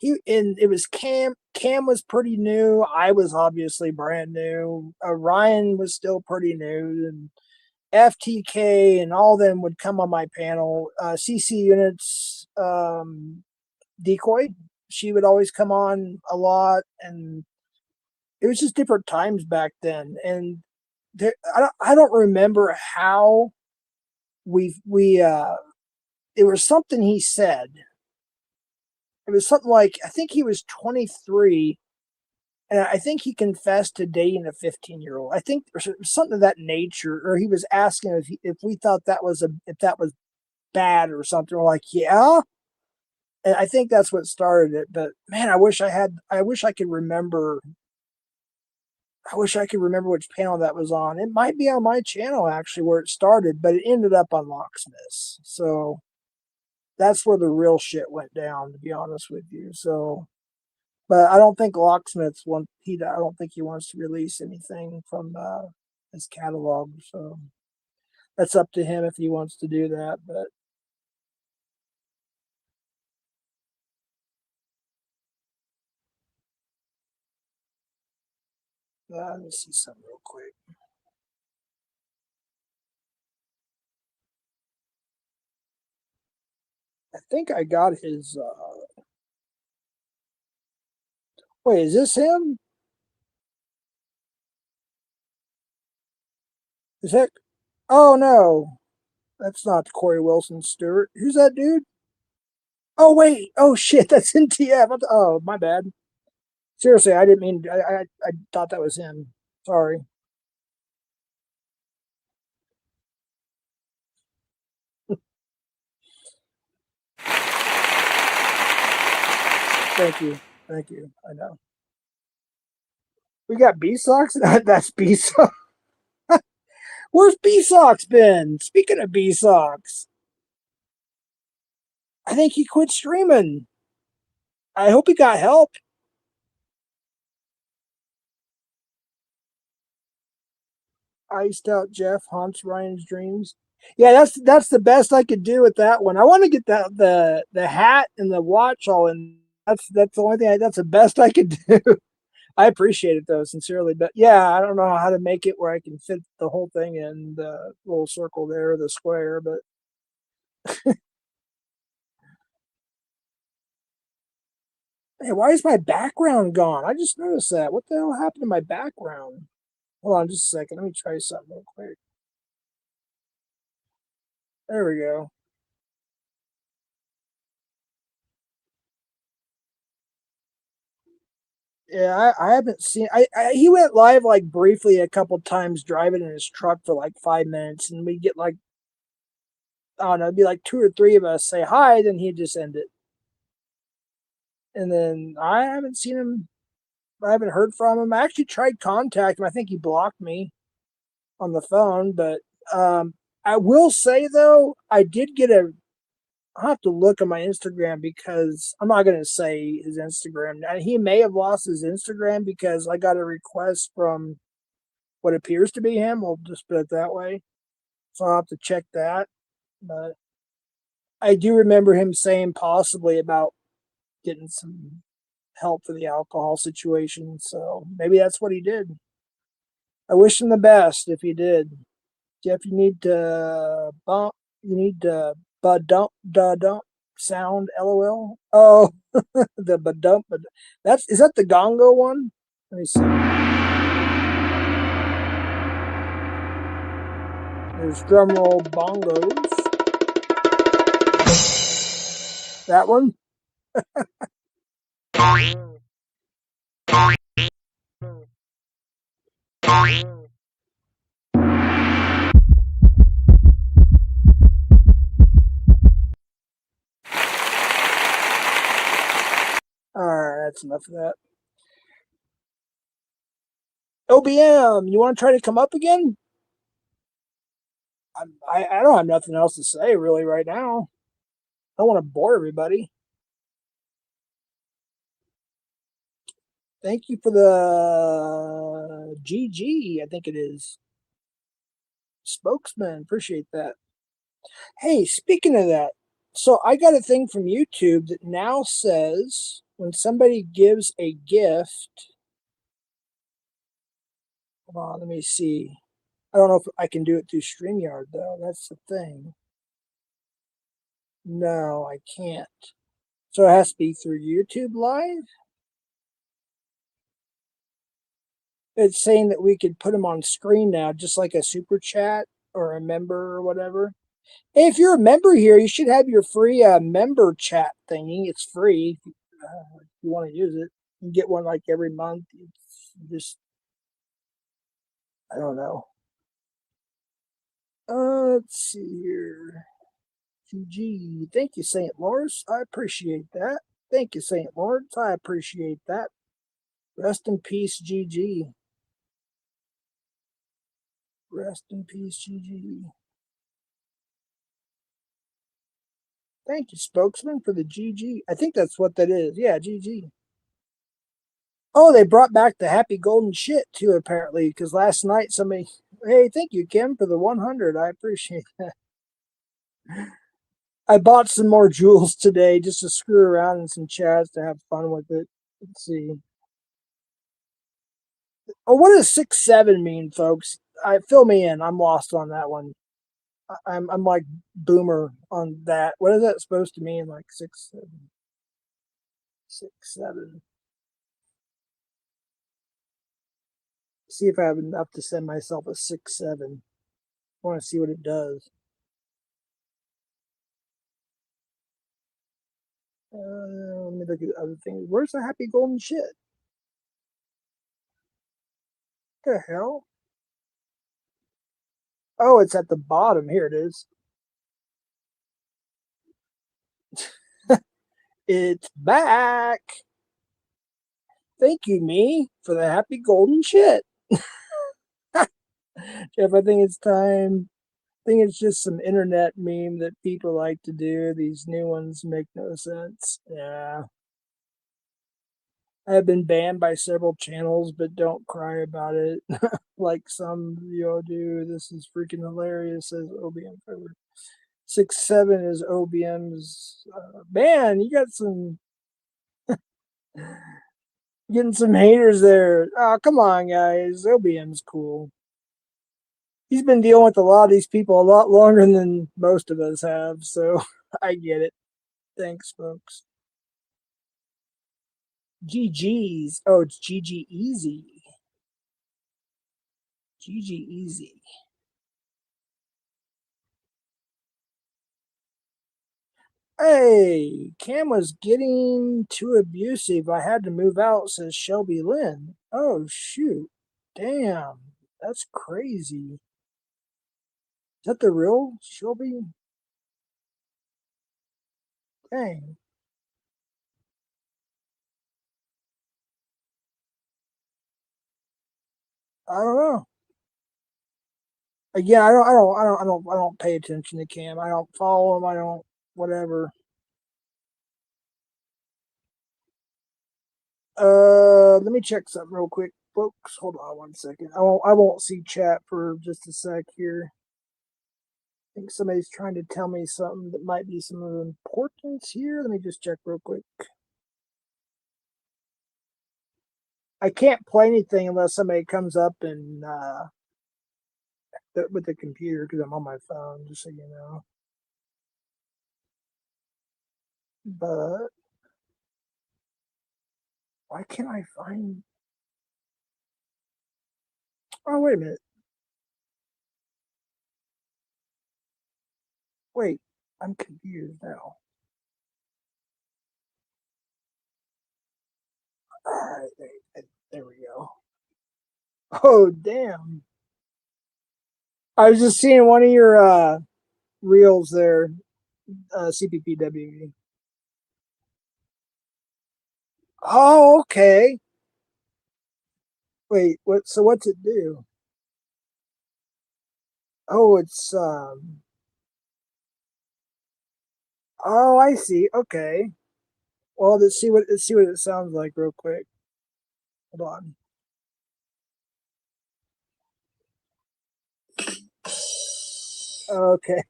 it was Cam. Cam was pretty new. I was obviously brand new. Ryan was still pretty new, and FTK and all them would come on my panel. CC Units, Decoy, she would always come on a lot, and it was just different times back then. And I don't remember how it was something he said. It was something like, I think he was 23, and I think he confessed to dating a 15-year-old. I think something of that nature, or he was asking if we thought if that was bad or something. We're like, yeah. And I think that's what started it. But man, I wish I could remember. I wish I could remember which panel that was on. It might be on my channel actually where it started, but it ended up on Locksmiths. So that's where the real shit went down, to be honest with you. So, but I don't think Locksmiths I don't think he wants to release anything from his catalog. So that's up to him if he wants to do that. But let me see something real quick. I think I got his. Wait, is this him? Is that? Oh no, that's not Corey Wilson Stewart. Who's that dude? Oh wait. Oh shit, that's NTF. Oh, my bad. Seriously, I didn't mean. I thought that was him. Sorry. Thank you. Thank you. I know. We got B Sox. That's B Sox. Where's B Sox been? Speaking of B Sox, I think he quit streaming. I hope he got help. Iced out Jeff haunts Ryan's dreams. Yeah, that's the best I could do with that one. I want to get the hat and the watch all in. That's the only thing. That's the best I could do. I appreciate it though, sincerely. But yeah, I don't know how to make it where I can fit the whole thing in the little circle there, the square. But hey, why is my background gone? I just noticed that. What the hell happened to my background? Hold on just a second. Let me try something real quick. There we go. Yeah, I haven't seen. He went live like briefly a couple times driving in his truck for like 5 minutes, and we get like, I don't know, it'd be like 2 or 3 of us say hi, then he'd just end it. And then I haven't seen him. I haven't heard from him. I actually tried contacting him. I think he blocked me on the phone, but I will say though, I did get I'll have to look at my Instagram because I'm not going to say his Instagram. He may have lost his Instagram because I got a request from what appears to be him. We'll just put it that way. So I'll have to check that. But I do remember him saying possibly about getting some help for the alcohol situation. So maybe that's what he did. I wish him the best if he did. Jeff, you need to bump. You need to dump sound. LOL. Oh, the badump. Is that the gongo one? Let me see. There's drum roll bongos. That one. Alright, that's enough of that. OBM, you want to try to come up again? I don't have nothing else to say really right now. I don't want to bore everybody. Thank you for the GG, I think it is. Spokesman, appreciate that. Hey, speaking of that, so I got a thing from YouTube that now says when somebody gives a gift, hold on, let me see. I don't know if I can do it through StreamYard though. That's the thing. No, I can't. So it has to be through YouTube Live. It's saying that we could put them on screen now, just like a super chat or a member or whatever. Hey, if you're a member here, you should have your free member chat thingy. It's free if you want to use it. You get one like every month. It's just, I don't know. Let's see here. GG. Thank you, St. Lawrence. I appreciate that. Thank you, St. Lawrence. I appreciate that. Rest in peace, GG. Rest in peace, GG. Thank you, Spokesman, for the GG. I think that's what that is. Yeah, GG. Oh, they brought back the happy golden shit, too, apparently, because last night somebody... Hey, thank you, Kim, for the 100. I appreciate that. I bought some more jewels today just to screw around in some chats to have fun with it. Let's see. Oh, what does 6-7 mean, folks? Fill me in. I'm lost on that one. I'm like boomer on that. What is that supposed to mean? Like 6-7. 6-7. See if I have enough to send myself a 6-7. I want to see what it does. Let me look at other things. Where's the happy golden shit? What the hell? Oh, it's at the bottom. Here it is. It's back. Thank you, me, for the happy golden shit. Jeff, I think it's time. I think it's just some internet meme that people like to do. These new ones make no sense. Yeah. I have been banned by several channels, but don't cry about it like some of y'all do. This is freaking hilarious, says OBM Forever. 6-7 is OBM's. Man, you got some... Getting some haters there. Oh, come on, guys. OBM's cool. He's been dealing with a lot of these people a lot longer than most of us have, so I get it. Thanks, folks. GG's. Oh, it's GG Easy. GG Easy. Hey, Cam was getting too abusive. I had to move out, says Shelby Lynn. Oh, shoot. Damn. That's crazy. Is that the real Shelby? Dang. I don't know. Again, I don't pay attention to Cam. I don't follow him. I don't whatever. Let me check something real quick. folks. Hold on 1 second. I won't see chat for just a sec here. I think somebody's trying to tell me something that might be some of importance here. Let me just check real quick. I can't play anything unless somebody comes up and with the computer because I'm on my phone, just so you know. But why can't I find? Oh, wait a minute. Wait, I'm confused now. All right, there we go. Oh, damn. I was just seeing one of your reels there, CPPW. Oh, okay. Wait, what? So what's it do? Oh, it's Oh, I see. Okay. Well, let's see what it sounds like real quick. Hold on. Okay.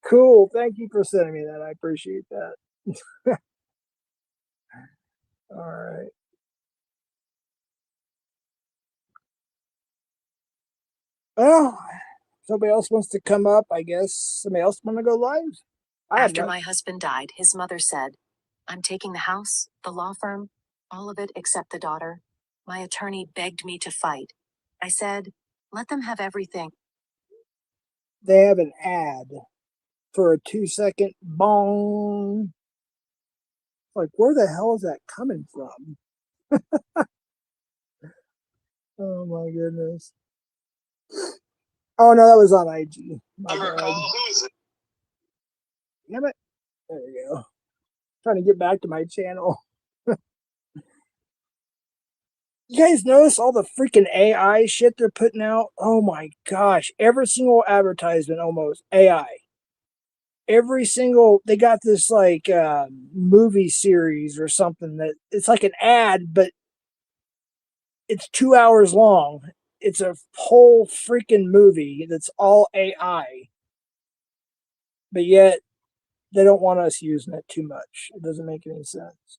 Cool. Thank you for sending me that. I appreciate that. All right. Well, somebody else wants to come up, I guess. Somebody else want to go live? After my husband died, his mother said, I'm taking the house, the law firm, all of it except the daughter. My attorney begged me to fight. I said, let them have everything. They have an ad for a 2-second bong. Like, where the hell is that coming from? Oh my goodness. Oh no, that was on IG. My bad. Damn it. There we go. Trying to get back to my channel. You guys notice all the freaking AI shit they're putting out? Oh my gosh. Every single advertisement almost AI. Every single they got this like movie series or something that it's like an ad, but it's 2 hours long. It's a whole freaking movie that's all AI. But yet they don't want us using it too much. It doesn't make any sense.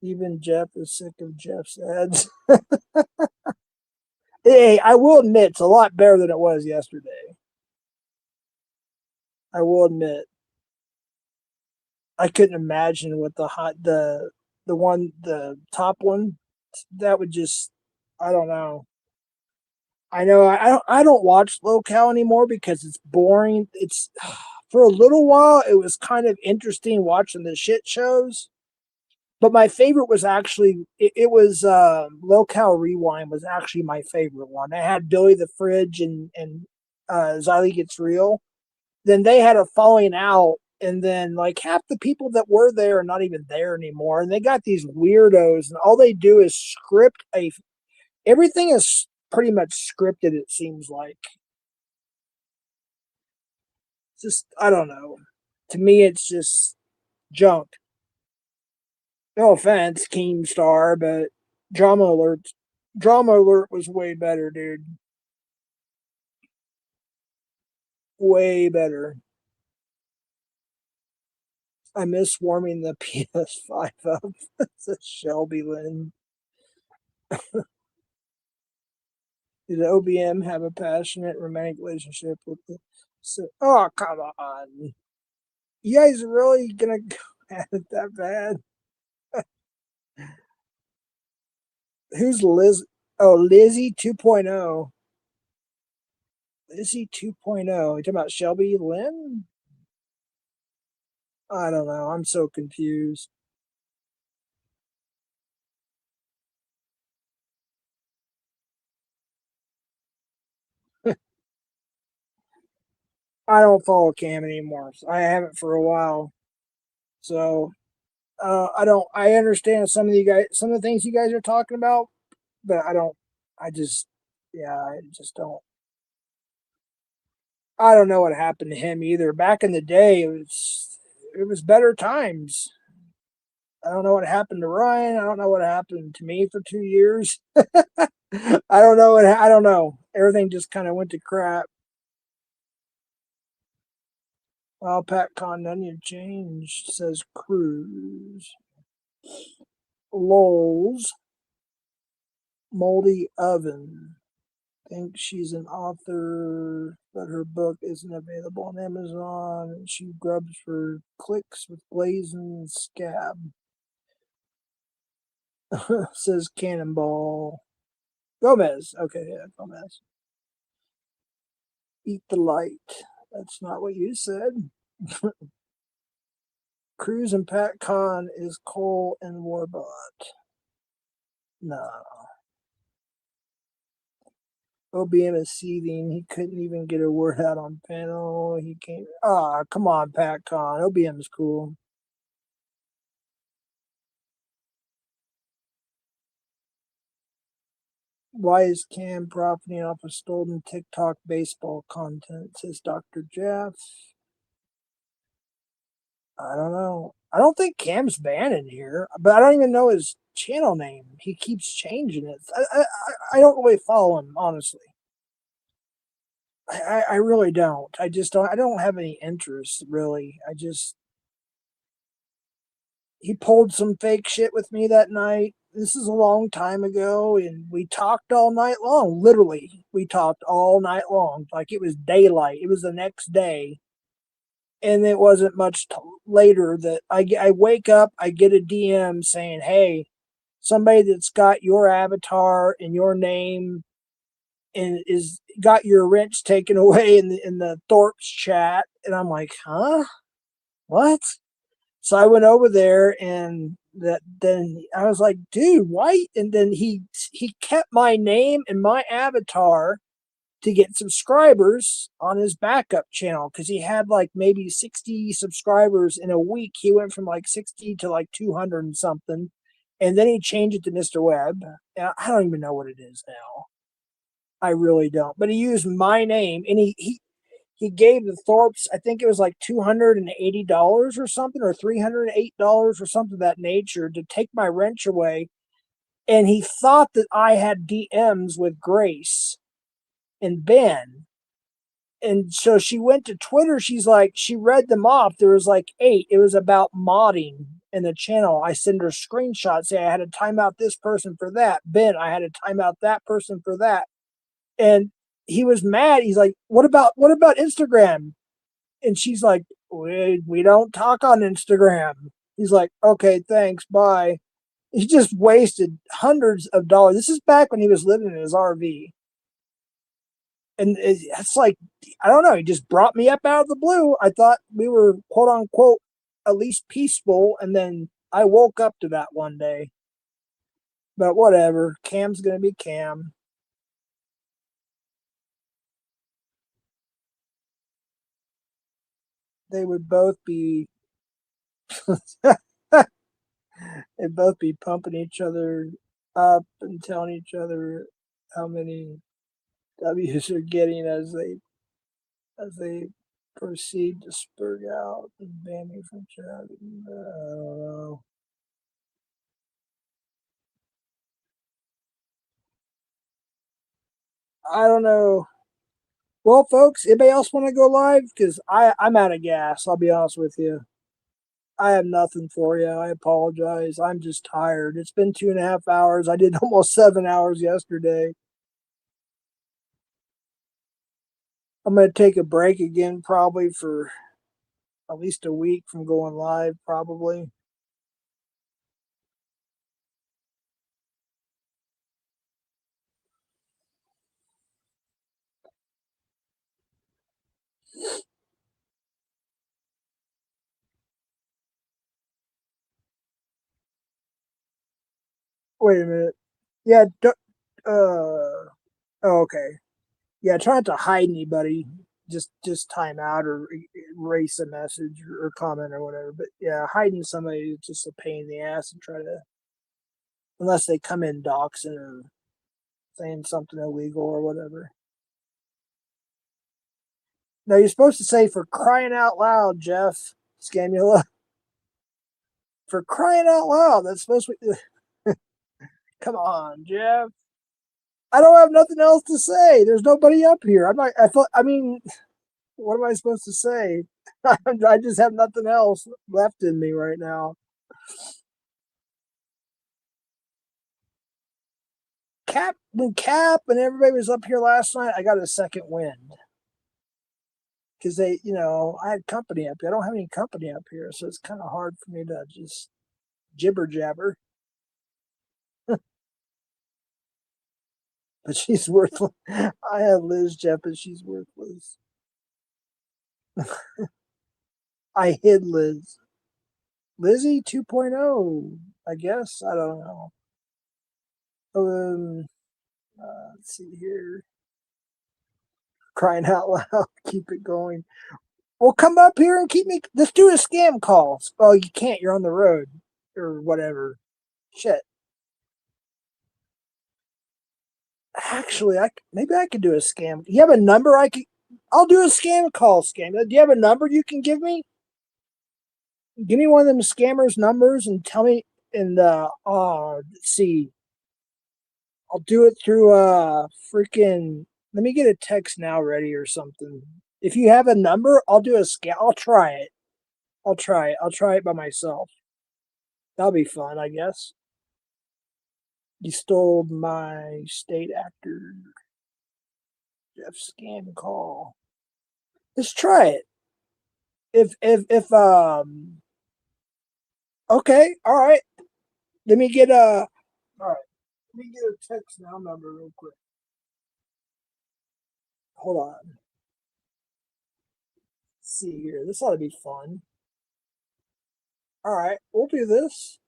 Even Jeff is sick of Jeff's ads. Hey, I will admit it's a lot better than it was yesterday. I will admit. I couldn't imagine what the top one, that would just, I don't know. I know I don't watch locale anymore because it's boring. It's for a little while it was kind of interesting watching the shit shows. But my favorite was actually it was Locale Rewind was actually my favorite one. I had Billy the Fridge and Xylee Gets Real. Then they had a falling out, and then like half the people that were there are not even there anymore. And they got these weirdos, and all they do is script everything is pretty much scripted, it seems like. Just I don't know. To me it's just junk. No offense, Keemstar, but Drama Alert was way better, dude. Way better. I miss warming the PS5 up. It's Shelby Lynn. Did OBM have a passionate romantic relationship with the? Oh, come on! You guys are really gonna go at it that bad? Who's Liz? Oh, Lizzie 2.0. Lizzie 2.0. You talking about Shelby Lynn? I don't know. I'm so confused. I don't follow Cam anymore. I haven't for a while. So I don't. I understand some of the things you guys are talking about, but I don't. I just, yeah, I just don't. I don't know what happened to him either. Back in the day, it was better times. I don't know what happened to Ryan. I don't know what happened to me for 2 years. I don't know. I don't know. Everything just kind of went to crap. Well, Pat Condon changed, says Cruz. Lols. Moldy Oven. Think she's an author, but her book isn't available on Amazon, and she grubs for clicks with Blazing Scab. Says Cannonball. Gomez. Okay, yeah, Gomez. Eat the light. That's not what you said. Cruz and Pat Con is Cole and Warbot. No. OBM is seething. He couldn't even get a word out on panel. He can't. Ah, come on, Pat Con. OBM is cool. Why is Cam profiting off of stolen TikTok baseball content? Says Dr. Jeff. I don't know. I don't think Cam's banned in here, but I don't even know his channel name. He keeps changing it. I don't really follow him, honestly. I really don't. I just don't. I don't have any interest, really. He pulled some fake shit with me that night. This is a long time ago, and we talked all night long. Literally, we talked all night long, like it was daylight. It was the next day, and it wasn't much later that I wake up, I get a DM saying, "Hey, somebody that's got your avatar and your name and is got your wrench taken away in the Thorpe's chat," and I'm like, "Huh? What?" So I went over there, and then I was like, "Dude, why?" And then he kept my name and my avatar to get subscribers on his backup channel, because he had like maybe 60 subscribers in a week. He went from like 60 to like 200 and something, and then he changed it to Mr. Webb. I don't even know what it is now. I really don't. But he used my name, and he gave the Thorpes, I think it was like $280 or something, or $308 or something of that nature, to take my wrench away. And he thought that I had DMs with Grace and Ben. And so she went to Twitter. She's like, she read them off. There was like 8. It was about modding in the channel. I send her screenshots. Say I had to time out this person for that. Ben, I had to time out that person for that. And he was mad. He's like, what about Instagram? And she's like, we don't talk on Instagram. He's like, okay, thanks, bye. He just wasted hundreds of dollars. This is back when he was living in his RV. And it's like, I don't know, he just brought me up out of the blue. I thought we were, quote unquote, at least peaceful. And then I woke up to that one day. But whatever. Cam's going to be Cam. They would both be they'd both be pumping each other up and telling each other how many W's are getting as they proceed to spurg out and ban me from chatting. I don't know. I don't know. Well, folks, anybody else want to go live? Because I'm out of gas. I'll be honest with you. I have nothing for you. I apologize. I'm just tired. It's been 2.5 hours. I did almost 7 hours yesterday. I'm going to take a break again, probably for at least a week from going live, probably. Wait a minute. Yeah. Oh, okay. Yeah. Try not to hide anybody. Just time out or erase a message or comment or whatever. But yeah, hiding somebody is just a pain in the ass, and try to, unless they come in doxing or saying something illegal or whatever. No, you're supposed to say, for crying out loud, Jeff Scamula. For crying out loud, that's supposed to be. Come on, Jeff. I don't have nothing else to say. There's nobody up here. I'm not. I mean, what am I supposed to say? I just have nothing else left in me right now. When Cap and everybody was up here last night, I got a second wind. Because I had company up here. I don't have any company up here, so it's kind of hard for me to just jibber jabber. But she's worthless. I have Liz, Jeff, and she's worthless. I hid Liz. Lizzie 2.0, I guess. I don't know. Let's see here. Crying out loud. Keep it going. Well, come up here and keep me. Let's do a scam call. Oh, you can't. You're on the road or whatever. Shit. Actually, maybe I could do a scam. You have a number I could? I'll do a scam call. Scam. Do you have a number you can give me? Give me one of them scammers' numbers and tell me. And let's see. I'll do it through freaking. Let me get a text now ready or something. If you have a number, I'll do a scam. I'll try it. I'll try it by myself. That'll be fun, I guess. You stole my state actor. Jeff scam call. Let's try it. If okay, all right. Let me get a all right. Let me get a text now number real quick. Hold on. Let's see here. This ought to be fun. All right, we'll do this.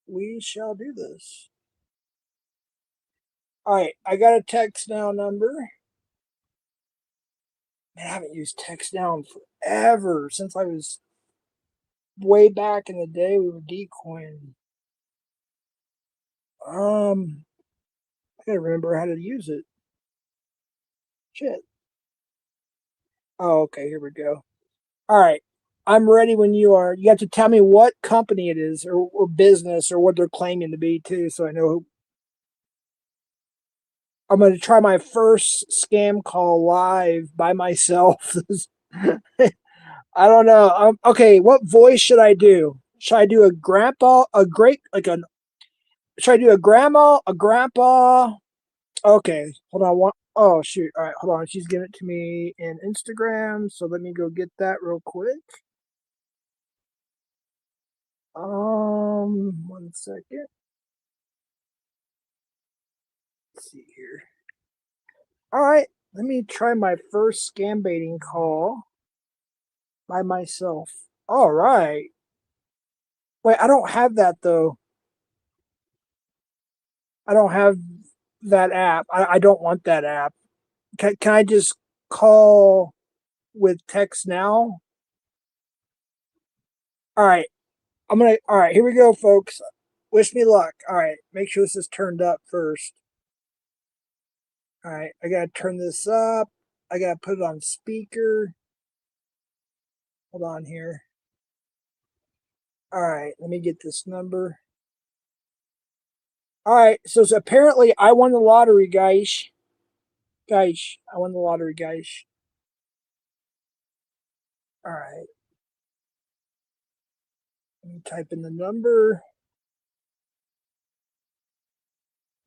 We shall do this. All right, I got a text now number. Man, I haven't used text now in forever, since I was way back in the day we were decoying. I gotta remember how to use it. Shit. Oh, okay, here we go. All right. I'm ready when you are. You have to tell me what company it is or business or what they're claiming to be too, so I know who. I'm going to try my first scam call live by myself. I don't know. Okay, what voice should I do? Should I do a grandpa, should I do a grandma, a grandpa? Okay, hold on. Oh, shoot. All right, hold on. She's giving it to me in Instagram, so let me go get that real quick. 1 second. Let's see here. All right, let me try my first scam baiting call by myself. All right. Wait, I don't have that though. I don't have that app. I don't want that app. Can I just call with text now? All right. All right, here we go, folks. Wish me luck. All right, make sure this is turned up first. All right, I got to turn this up. I got to put it on speaker. Hold on here. All right, let me get this number. All right, so apparently I won the lottery, guys. Guys, I won the lottery, guys. All right. Let me type in the number.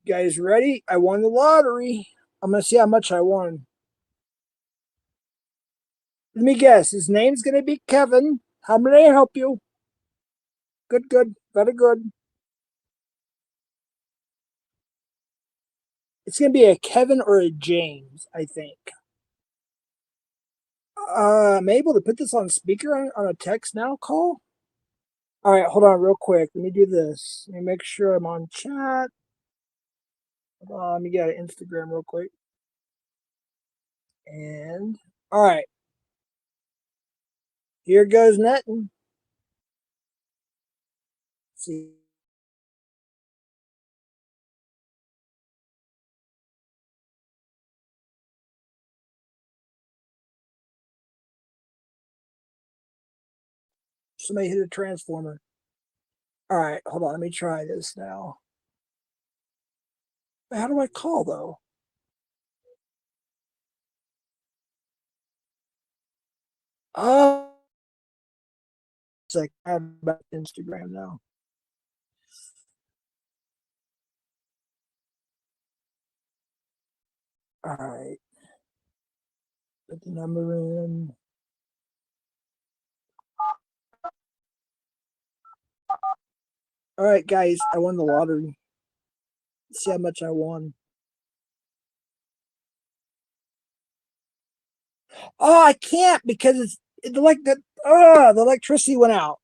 You guys ready? I won the lottery. I'm going to see how much I won. Let me guess. His name's going to be Kevin. How may I help you? Good, good. Very good. It's going to be a Kevin or a James, I think. I'm able to put this on speaker on a text now call? All right, hold on real quick. Let me do this. Let me make sure I'm on chat. Hold on, let me get an Instagram real quick. And, all right. Here goes nothing. See. Somebody hit a transformer. All right, hold on. Let me try this now. How do I call though? Oh, it's like I'm back to Instagram now. All right. Put the number in. All right, guys, I won the lottery. Let's see how much I won. Oh, I can't because it's like the electricity went out.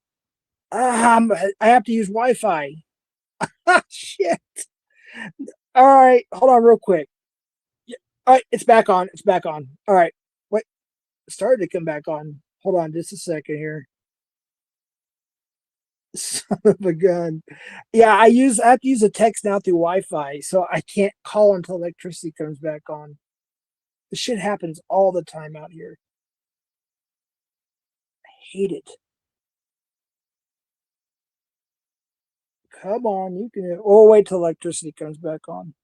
I have to use Wi-Fi. Shit. All right, hold on real quick. All right, it's back on. It's back on. All right. Wait, it started to come back on. Hold on just a second here. Son of a gun. Yeah, I have to use a text now through Wi-Fi, so I can't call until electricity comes back on. This shit happens all the time out here. I hate it. Come on, you can. Oh, wait till electricity comes back on.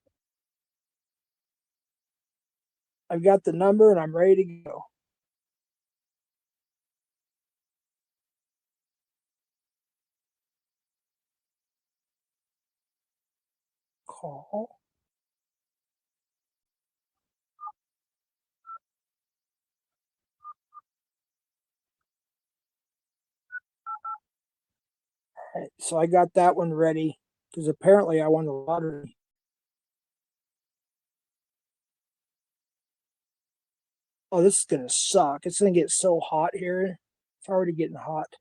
I've got the number and I'm ready to go. Call. All right, so I got that one ready because apparently I won the lottery. Oh, this is gonna suck. It's gonna get so hot here. It's already getting hot.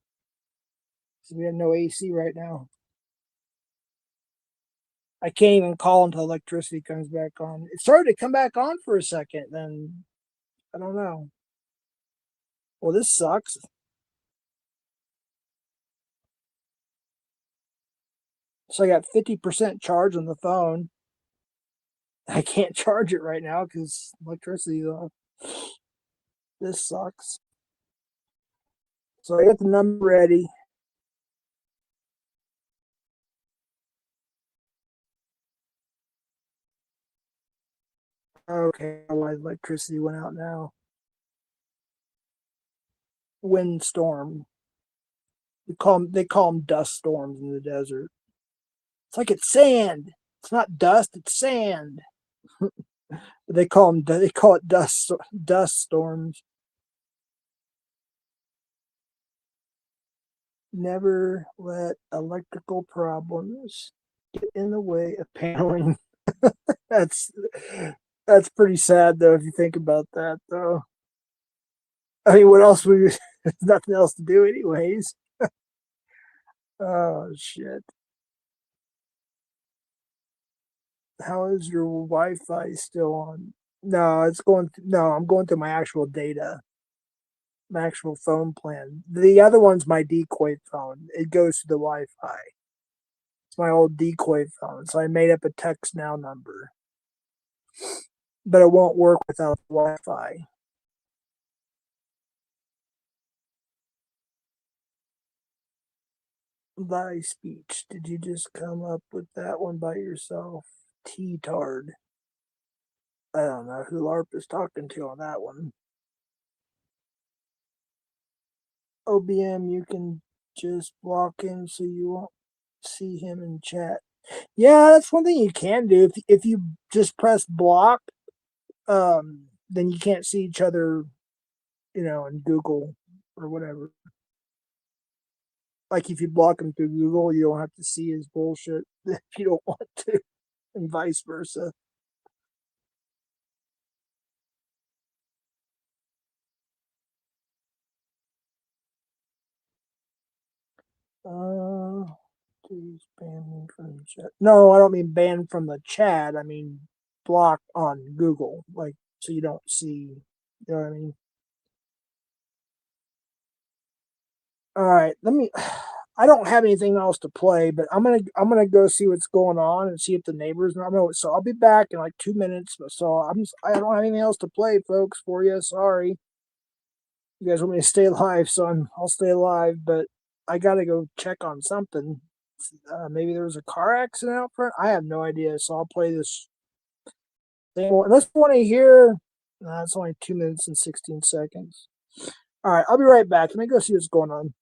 So we have no AC right now. I can't even call until electricity comes back on. It started to come back on for a second, then I don't know. Well, this sucks. So I got 50% charge on the phone. I can't charge it right now because electricity is off. This sucks. So I got the number ready. Okay, my electricity went out now. Windstorm. They call them dust storms in the desert. It's like it's sand. It's not dust, it's sand. They call it dust storms. Never let electrical problems get in the way of paneling. that's that's pretty sad though if you think about that though. I mean, what else we there's nothing else to do anyways. Oh shit. How is your Wi-Fi still on? No, I'm going to my actual data. My actual phone plan. The other one's my decoy phone. It goes to the Wi-Fi. It's my old decoy phone. So I made up a text now number. But it won't work without Wi-Fi. Thy speech. Did you just come up with that one by yourself? T-tard. I don't know who LARP is talking to on that one. OBM, you can just block him so you won't see him in chat. Yeah, that's one thing you can do. If you just press block, then you can't see each other, in Google or whatever. Like if you block him through Google, you don't have to see his bullshit if you don't want to, and vice versa. Do ban me from the chat? No, I don't mean ban from the chat. I mean block on Google, like so you don't see. You know what I mean? All right, I don't have anything else to play, but I'm gonna go see what's going on and see if the neighbors know. So I'll be back in like 2 minutes. So I don't have anything else to play, folks. For you, sorry. You guys want me to stay alive, so I'll stay alive. But I gotta go check on something. Maybe there was a car accident out front. I have no idea. So I'll play this thing. Unless you want to hear, it's only 2 minutes and 16 seconds. All right, I'll be right back. Let me go see what's going on.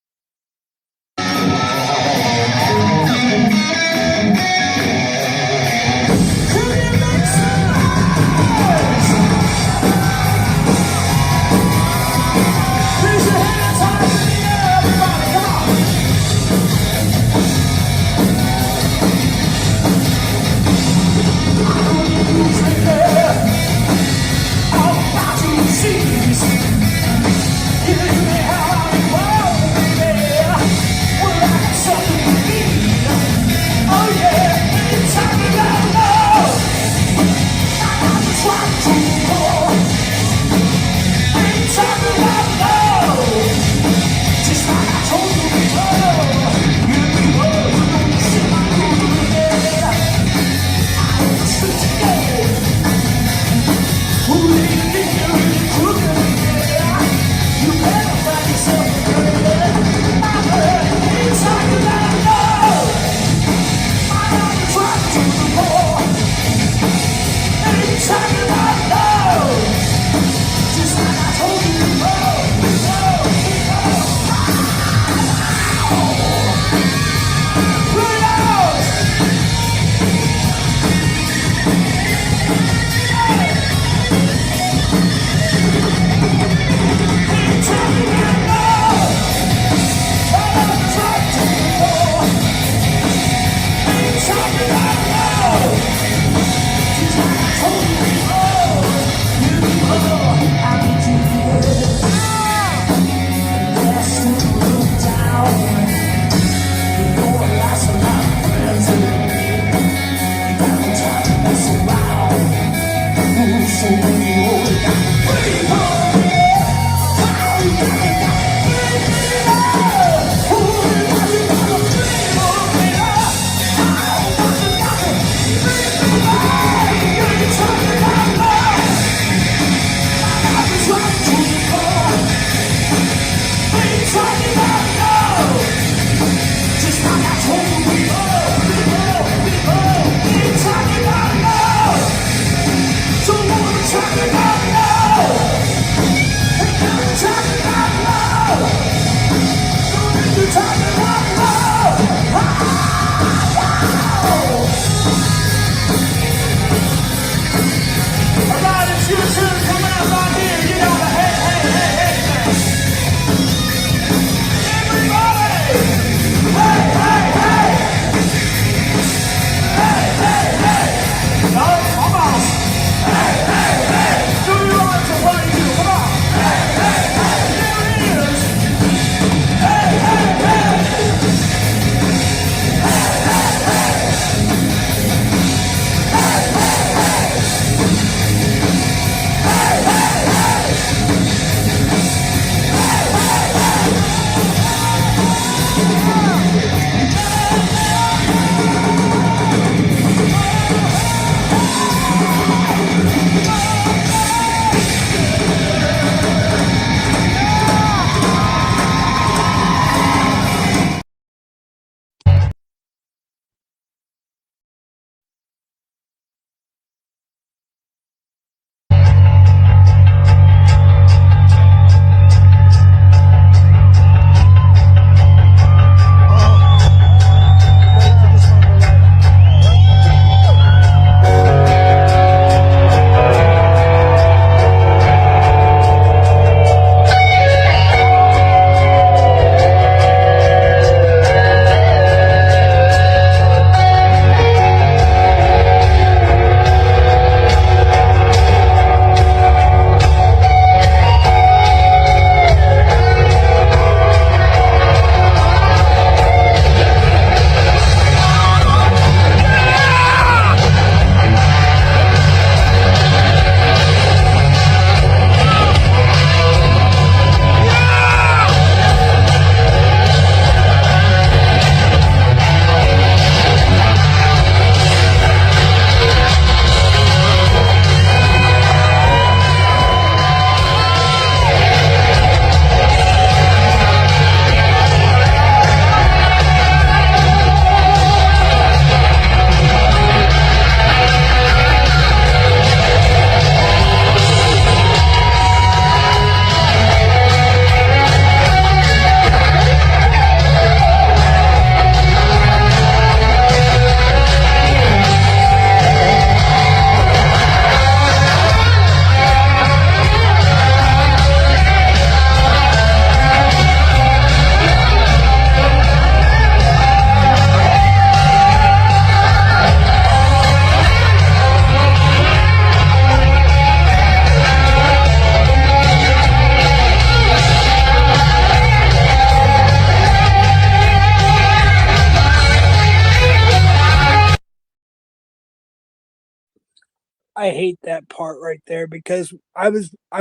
I hate that part right there because I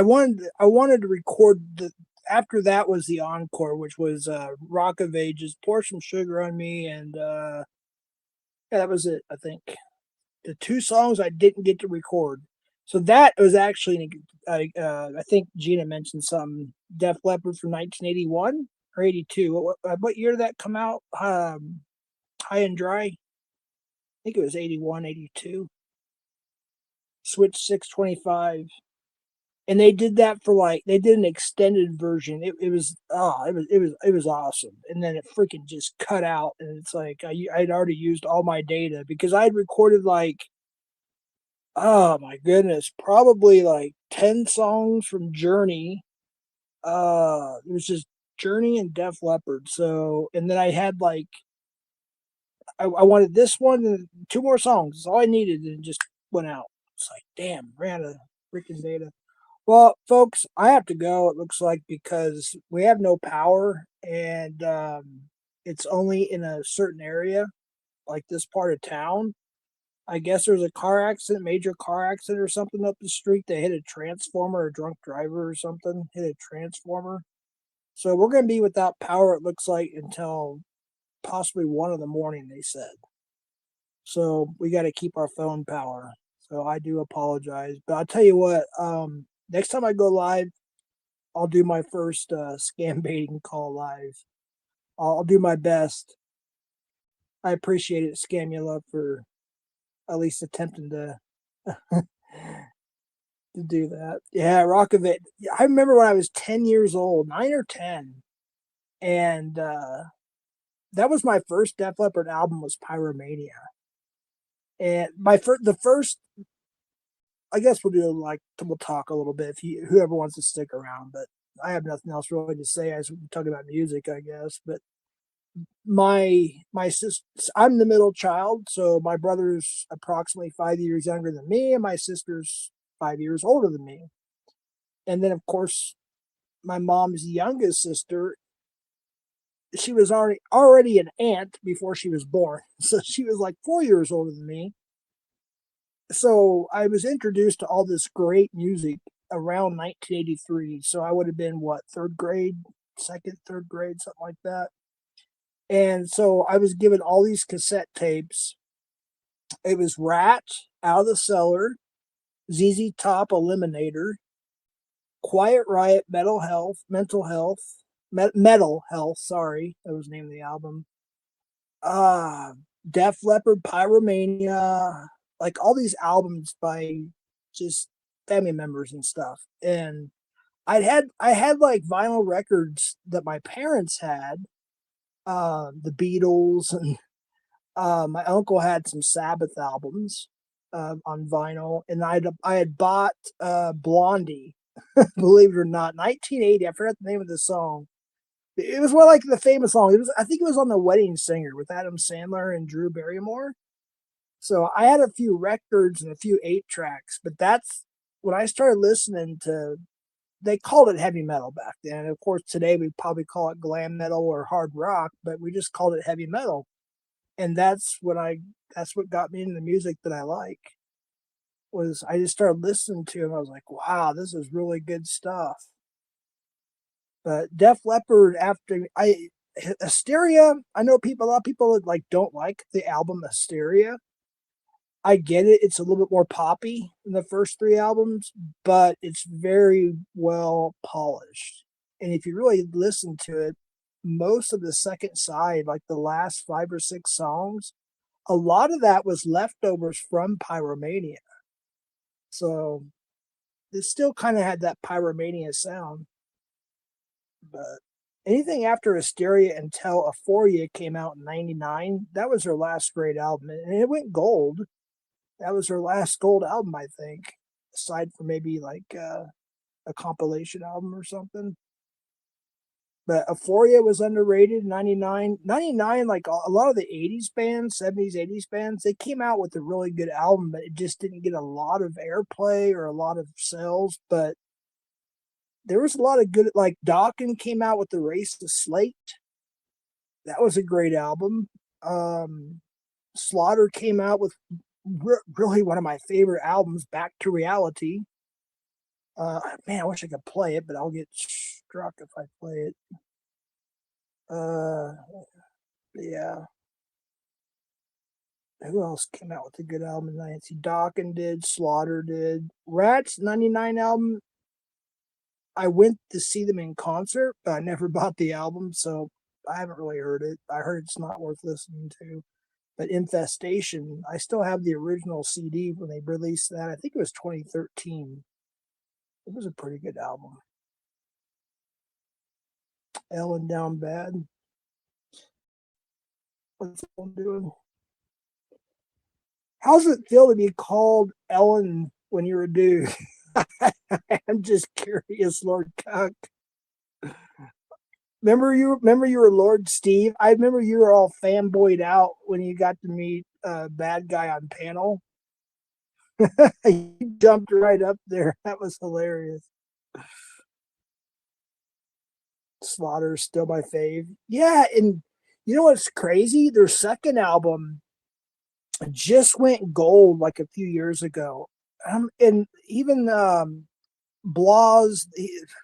wanted to record the after that was the encore, which was Rock of Ages, Pour Some Sugar on Me, and yeah, that was it. I think the two songs I didn't get to record. So that was actually, I think Gina mentioned some Def Leppard from 1981 or 82. What year did that come out? High and Dry. I think it was 81, 82. Switch 625. And they did that for they did an extended version. It was awesome. And then it freaking just cut out, and it's like I'd already used all my data because I'd recorded oh my goodness, probably 10 songs from Journey. It was just Journey and Def Leppard. So, and then I had I wanted this one and 2 more songs. That's all I needed, and it just went out. It's like, damn, ran out of freaking data. Well, folks, I have to go, it looks like, because we have no power, and it's only in a certain area, like this part of town. I guess there was a car accident, major car accident or something up the street. They hit a transformer, a drunk driver or something hit a transformer. So we're going to be without power, it looks like, until possibly 1 in the morning, they said. So we got to keep our phone power. So I do apologize. But I'll tell you what, next time I go live, I'll do my first scam baiting call live. I'll do my best. I appreciate it, Scamula, for at least attempting to to do that. Yeah, Rock of It. I remember when I was 10 years old, 9 or 10, and that was my first Def Leppard album was Pyromania. And the first, I guess we'll talk a little bit if whoever wants to stick around, but I have nothing else really to say as we talk about music, I guess. But my sister, I'm the middle child, so my brother's approximately 5 years younger than me, and my sister's 5 years older than me. And then, of course, my mom's youngest sister, she was already an aunt before she was born, so she was like 4 years older than me. So I was introduced to all this great music around 1983. So I would have been third grade, third grade, something like that. And so I was given all these cassette tapes. It was Rat, Out of the Cellar, ZZ Top, Eliminator, Quiet Riot, Mental Health. Sorry, that was the name of the album. Def Leppard, Pyromania, like all these albums by just family members and stuff. And I had like vinyl records that my parents had, the Beatles, and my uncle had some Sabbath albums on vinyl, and I had bought Blondie, believe it or not, 1980. I forgot the name of the song. It was one the famous song. I think it was on The Wedding Singer with Adam Sandler and Drew Barrymore. So I had a few records and a few 8-tracks, but that's when I started listening to. They called it heavy metal back then. Of course, today we probably call it glam metal or hard rock, but we just called it heavy metal. And that's what got me into the music that I like. Was I just started listening to him. I was like, wow, this is really good stuff. But Def Leppard, Hysteria, I know a lot of people don't like the album Hysteria. I get it. It's a little bit more poppy than the first 3 albums, but it's very well polished. And if you really listen to it, most of the second side, like the last 5 or 6 songs, a lot of that was leftovers from Pyromania. So it still kind of had that Pyromania sound. But anything after Hysteria until Euphoria came out in 99, that was their last great album. And it went gold. That was her last gold album, I think, aside from maybe a compilation album or something. But Euphoria was underrated in 99. 99, like a lot of the 80s bands, 70s, 80s bands, they came out with a really good album, but it just didn't get a lot of airplay or a lot of sales. But there was a lot of good, like Dokken came out with The Race to Slate. That was a great album. Slaughter came out with really one of my favorite albums, Back to Reality. Man, I wish I could play it, but I'll get struck if I play it. Yeah. Who else came out with a good album? Nancy Dawkins did, Slaughter did. Rats 99 album. I went to see them in concert, but I never bought the album, so I haven't really heard it. I heard it's not worth listening to. But Infestation, I still have the original CD when they released that. I think it was 2013. It was a pretty good album. Ellen Down Bad. What's Ellen doing? How's it feel to be called Ellen when you're a dude? I'm just curious, Lord Cuck. Remember you were Lord Steve? I remember you were all fanboyed out when you got to meet Bad Guy on panel. You jumped right up there. That was hilarious. Slaughter's still my fave. Yeah, and you know what's crazy? Their second album just went gold like a few years ago. And even Blas,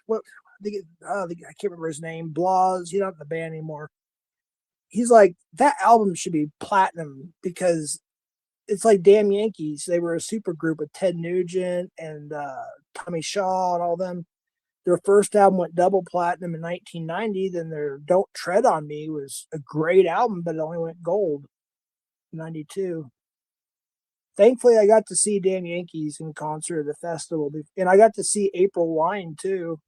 what I can't remember his name. Blas, he's not in the band anymore. He's like, that album should be platinum because it's like Damn Yankees. They were a super group with Ted Nugent and Tommy Shaw and all them. Their first album went double platinum in 1990. Then their Don't Tread on Me was a great album, but it only went gold in 92. Thankfully, I got to see Damn Yankees in concert at the festival. And I got to see April Wine, too.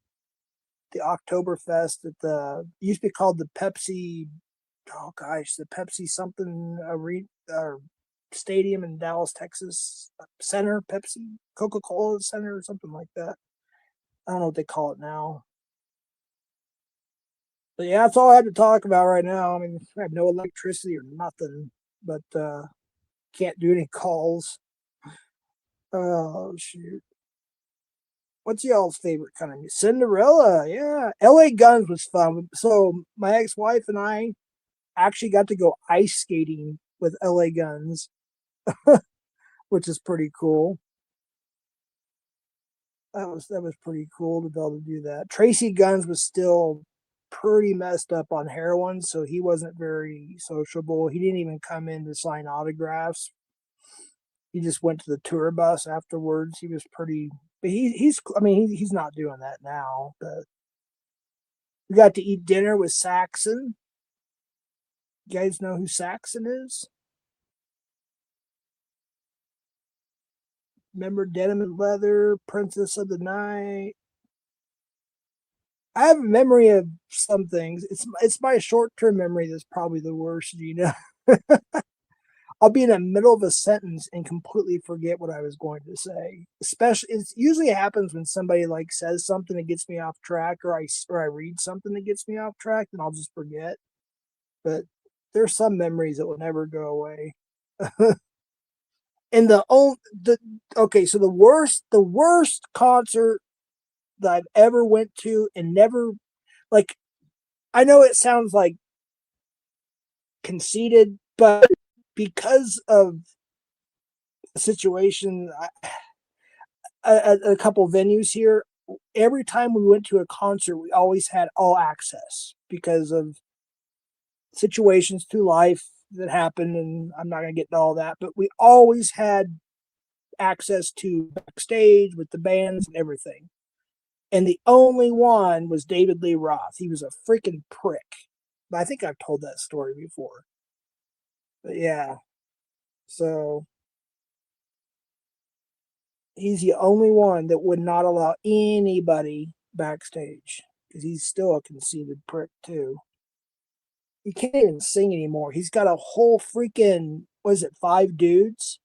The Oktoberfest at the, used to be called the Pepsi, the Pepsi something stadium in Dallas, Texas. Center, Pepsi, Coca-Cola Center or something like that. I don't know what they call it now. But yeah, that's all I have to talk about right now. I mean, I have no electricity or nothing, but can't do any calls. Oh, shoot. What's y'all's favorite kind of music? Cinderella, yeah. LA Guns was fun. So my ex-wife and I actually got to go ice skating with LA Guns, which is pretty cool. That was pretty cool to be able to do that. Tracy Guns was still pretty messed up on heroin, so he wasn't very sociable. He didn't even come in to sign autographs. He just went to the tour bus afterwards. He was pretty, but he's not doing that now. But we got to eat dinner with Saxon. You guys know who Saxon is? Remember Denim and Leather, Princess of the Night? I have a memory of some things. It's my short-term memory that's probably the worst, you know. I'll be in the middle of a sentence and completely forget what I was going to say. Especially, it usually happens when somebody like says something that gets me off track, or I read something that gets me off track, and I'll just forget. But there's some memories that will never go away. And so the worst concert that I've ever went to and never, like, I know it sounds like conceited, but because of the situation, a couple venues here, every time we went to a concert, we always had all access because of situations through life that happened, and I'm not going to get into all that, but we always had access to backstage with the bands and everything. And the only one was David Lee Roth. He was a freaking prick. But I think I've told that story before. But yeah. So he's the only one that would not allow anybody backstage. Because he's still a conceited prick too. He can't even sing anymore. He's got a whole freaking, 5 dudes?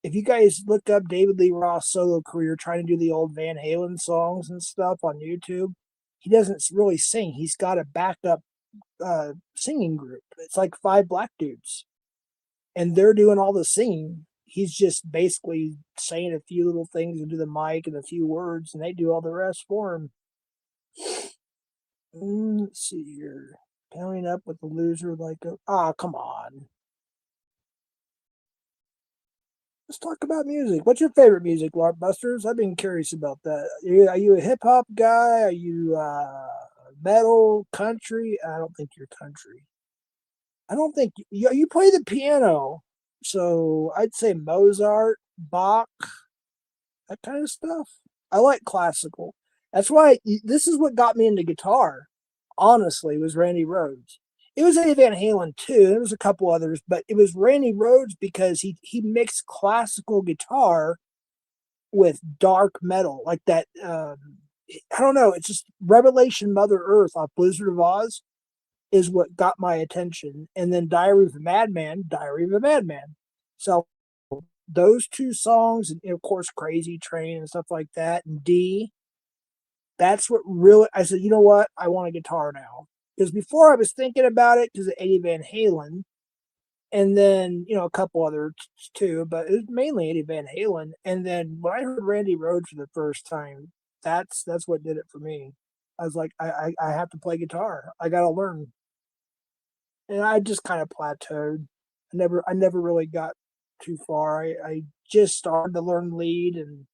If you guys look up David Lee Roth's solo career, trying to do the old Van Halen songs and stuff on YouTube, he doesn't really sing. He's got a backup singing group. It's like 5 black dudes, and they're doing all the singing. He's just basically saying a few little things into the mic and a few words, and they do all the rest for him. Let's see here. Pairing up with the loser like come on. Let's talk about music. What's your favorite music, Busters? I've been curious about that. Are you a hip hop guy? Are you metal, country? I don't think you're country. I don't think you play the piano, so I'd say Mozart, Bach, that kind of stuff. I like classical. That's why this is what got me into guitar. Honestly, was Randy Rhoads. It was Eddie Van Halen too. There was a couple others, but it was Randy Rhoads because he mixed classical guitar with dark metal, like that. I don't know. It's just Revelation Mother Earth off Blizzard of Oz is what got my attention, and then Diary of a Madman, Diary of a Madman. So those two songs, and of course Crazy Train and stuff like that, and D. That's what really I said. You know what? I want a guitar now because before I was thinking about it because of Eddie Van Halen, and then a couple others too, but it was mainly Eddie Van Halen. And then when I heard Randy Rhoads for the first time, that's what did it for me. I was like, I have to play guitar. I got to learn, and I just kind of plateaued. I never really got too far. I just started to learn lead, and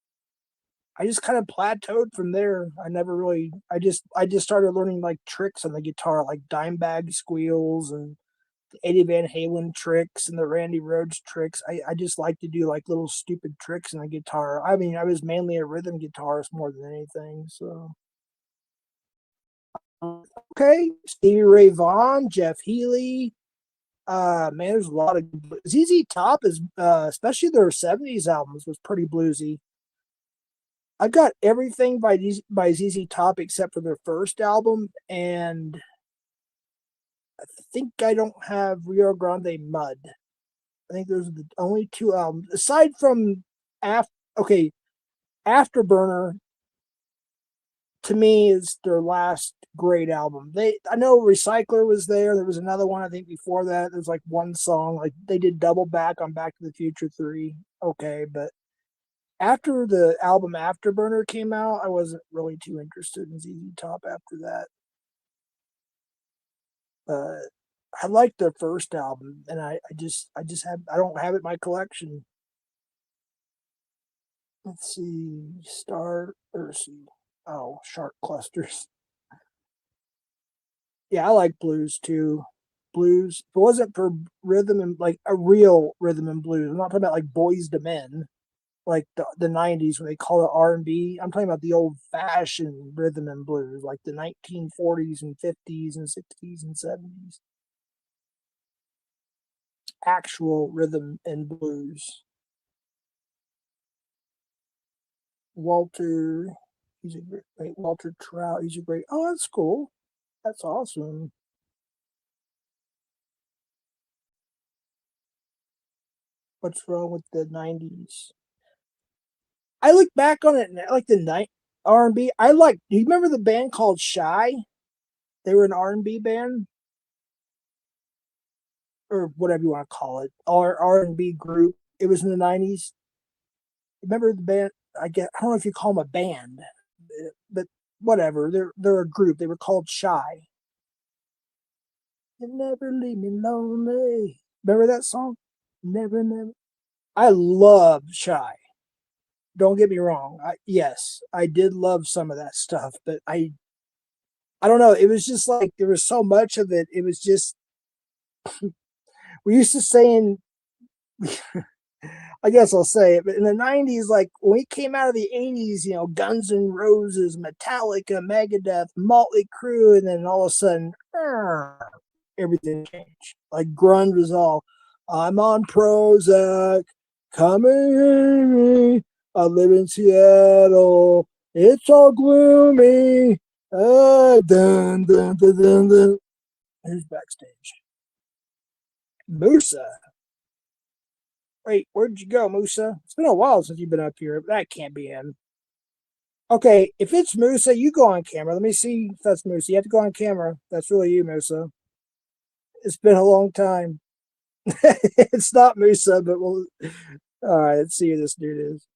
I just kind of plateaued from there. I never really. I just started learning like tricks on the guitar, like dime bag squeals and the Eddie Van Halen tricks and the Randy Rhoads tricks. I just like to do like little stupid tricks on the guitar. I mean, I was mainly a rhythm guitarist more than anything. So okay, Stevie Ray Vaughan, Jeff Healey. Man, there's a lot of ZZ Top is especially their '70s albums was pretty bluesy. I got everything by ZZ Top except for their first album, and I think I don't have Rio Grande Mud. I think those are the only two albums aside from Afterburner. To me, is their last great album. I know Recycler was there. There was another one I think before that. There's like one song like they did double back on Back to the Future 3. Okay, but after the album Afterburner came out, I wasn't really too interested in ZZ Top after that. I liked their first album, and I don't have it in my collection. Let's see, Shark Clusters. Yeah, I like blues too. Blues. If it wasn't for rhythm and like a real rhythm and blues, I'm not talking about like Boys to Men, like the '90s when they call it R&B. I'm talking about the old fashioned rhythm and blues, like the 1940s and 50s and 60s and 70s. Actual rhythm and blues. Walter, he's a great Walter Trout. He's a great. Oh, that's cool. That's awesome. What's wrong with the '90s? I look back on it and I like the night R&B. I like. Do you remember the band called Shy? They were an R&B band or whatever you want to call it. R&B group. It was in the '90s. Remember the band? I don't know if you call them a band, but whatever. They're a group. They were called Shy. You never leave me lonely. Remember that song? Never, never. I love Shy. Don't get me wrong. Yes, I did love some of that stuff, but I don't know. It was just like there was so much of it. It was just we used to say in I guess I'll say it, but in the '90s, like when we came out of the '80s, Guns N' Roses, Metallica, Megadeth, Motley Crue, and then all of a sudden, everything changed. Like grunge was all, I'm on Prozac, coming, I live in Seattle, it's all gloomy. Dun, dun, dun, dun, dun. Who's backstage? Musa. Wait, where'd you go, Musa? It's been a while since you've been up here. That can't be him. Okay, if it's Musa, you go on camera. Let me see if that's Musa. You have to go on camera. That's really you, Musa. It's been a long time. It's not Musa, but we'll. All right, let's see who this dude is.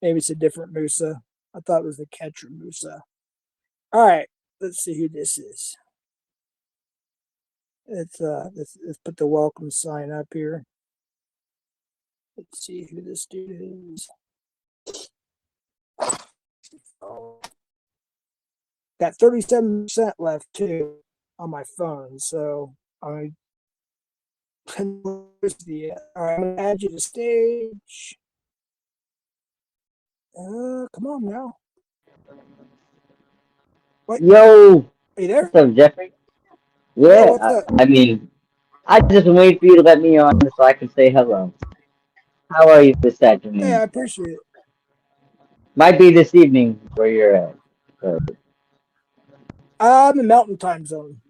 Maybe it's a different Musa. I thought it was the catcher Musa. All right, let's see who this is. Let's put the welcome sign up here. Let's see who this dude is. Oh. Got 37% left too on my phone, so I. Where's the? All right, I'm gonna add you to stage. Come on now. What? Yo, Are you there? what's up, Jeffrey? Yeah, Yeah, what's up? I mean, I just wait for you to let me on so I can say hello. How are you this Hey, I afternoon? appreciate it. Might be this evening where you're at. So, I'm in Mountain Time Zone,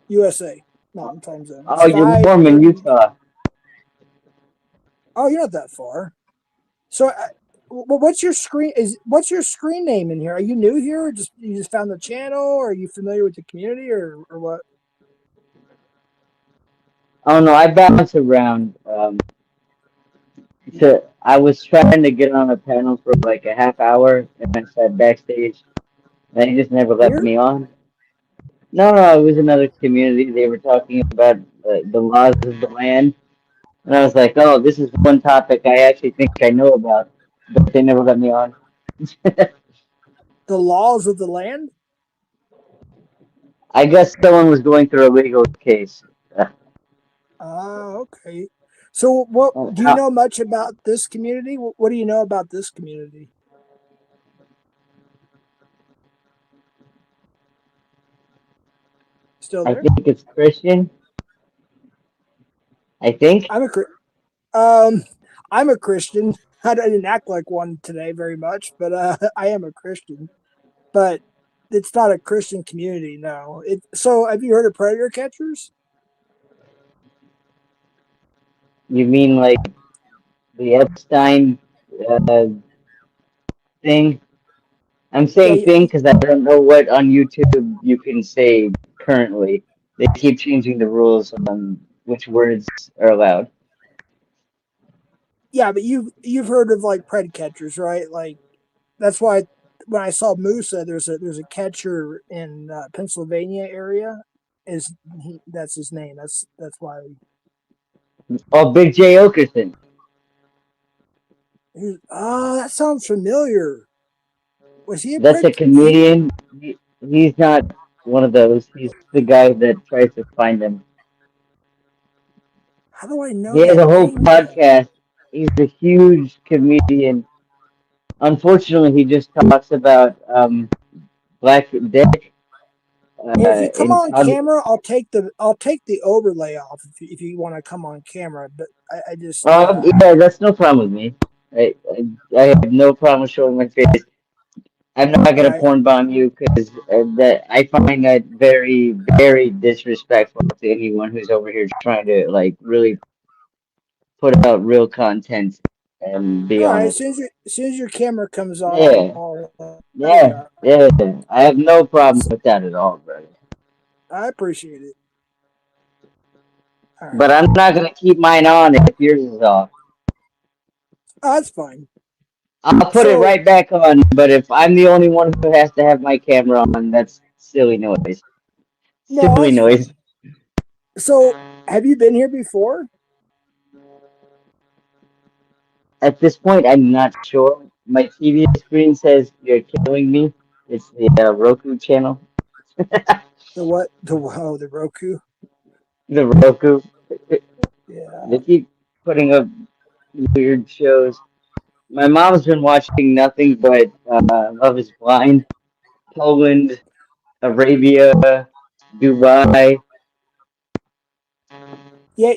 USA. Mountain Time Zone. It's oh, you're warm in 5:30. Utah. Oh, you're not that far. So, what's your screen? What's your screen name in here? Are you new here? Or you just found the channel? Or are you familiar with the community, or what? Oh no, I bounce around. So I was trying to get on a panel for like a half hour, and I sat backstage, and they just never let Here? me on. No, it was another community. They were talking about the laws of the land, and I was like, oh, this is one topic I actually think I know about, but they never let me on. The laws of the land? I guess someone was going through a legal case. Okay. So, what do you How, know much about this community? What do you know about this community? Still I there? think it's Christian. I think. I'm um, I'm a Christian. I didn't act like one today very much, but I am a Christian. But it's not a Christian community, no. So have you heard of predator catchers? You mean like the Epstein uh, thing? I'm Yeah, saying thing because I don't know what on YouTube you can say currently. They keep changing the rules on which words are allowed. yeah, but you've heard of like pred catchers, right? Like that's why when I saw Musa, there's a catcher in Pennsylvania area. That's his name? That's why. Oh, Big J Okerson. Oh, that sounds familiar. Was he a That's pred? a comedian. He's not one of those. He's the guy that tries to find them. How do I know He has that a whole name though? podcast. He's a huge comedian. Unfortunately, he just talks about Black Dick. Hey, if you come In on camera, I'll take the overlay off if you want to come on camera. But I just yeah, that's no problem with me. I have no problem showing my face. I'm not all gonna right. porn bomb you because that I find that very, very disrespectful to anyone who's over here trying to like really put out real content and be All right, honest. as soon as your camera comes on, Yeah, yeah, yeah. yeah. I have no problem with that at all, brother. I appreciate it. All But right, I'm not gonna keep mine on if yours is off. that's fine. I'll put it So right back on, but if I'm the only one who has to have my camera on, that's silly noise. no, Silly that's noise. fine. So have you been here before? At this point, I'm not sure. My TV screen says you're killing me. It's the Roku channel. The what? The Roku. The Roku. Yeah. They keep putting up weird shows. My mom's been watching nothing but Love is Blind, Poland, Arabia, Dubai. Yeah,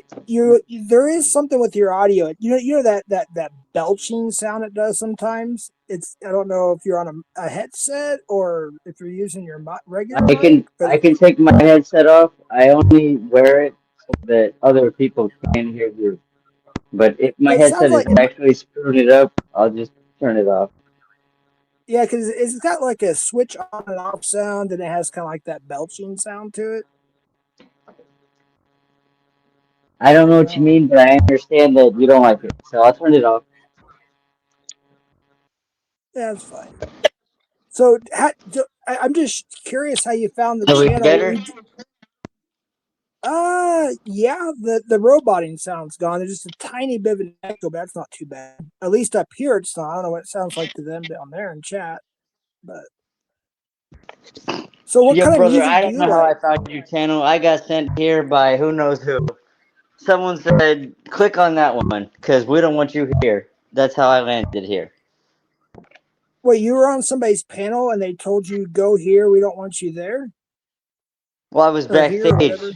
there is something with your audio. You know that belching sound it does sometimes. I don't know if you're on a headset or if you're using your regular mic, but I can take my headset off. I only wear it so that other people can hear you. But if my it sounds headset is like it. actually screwing it up, I'll just turn it off. Yeah, because it's got like a switch on and off sound, and it has kind of like that belching sound to it. I don't know what you Oh, mean, but I understand that you don't like it, so I'll turn it off. yeah, that's fine. So, I'm just curious how you found the Is it channel. better? Yeah, the roboting sound's gone. There's just a tiny bit of an echo, but that's not too bad. At least up here it's not. I don't know what it sounds like to them down there in chat. But so what Yeah, kind of brother, music I do don't you know how like? I found your channel. I got sent here by who knows who. Someone said, click on that one, because we don't want you here. That's how I landed here. Wait, you were on somebody's panel and they told you go here, we don't want you there? Well, I was Or here or backstage. whatever.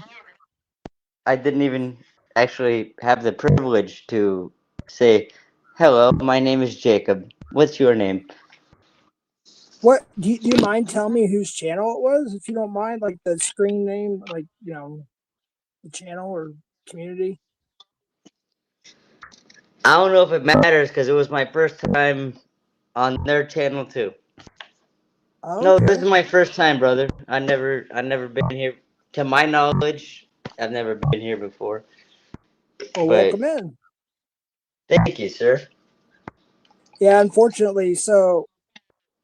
I didn't even actually have the privilege to say, hello, my name is Jacob. What's your name? What do you mind telling me whose channel it was, if you don't mind? Like the screen name, like the channel or community? I don't know if it matters because it was my first time on their channel too. Okay. No, this is my first time, brother. I never been here. To my knowledge, I've never been here before. Well, But welcome in. thank you, sir. Yeah, unfortunately, so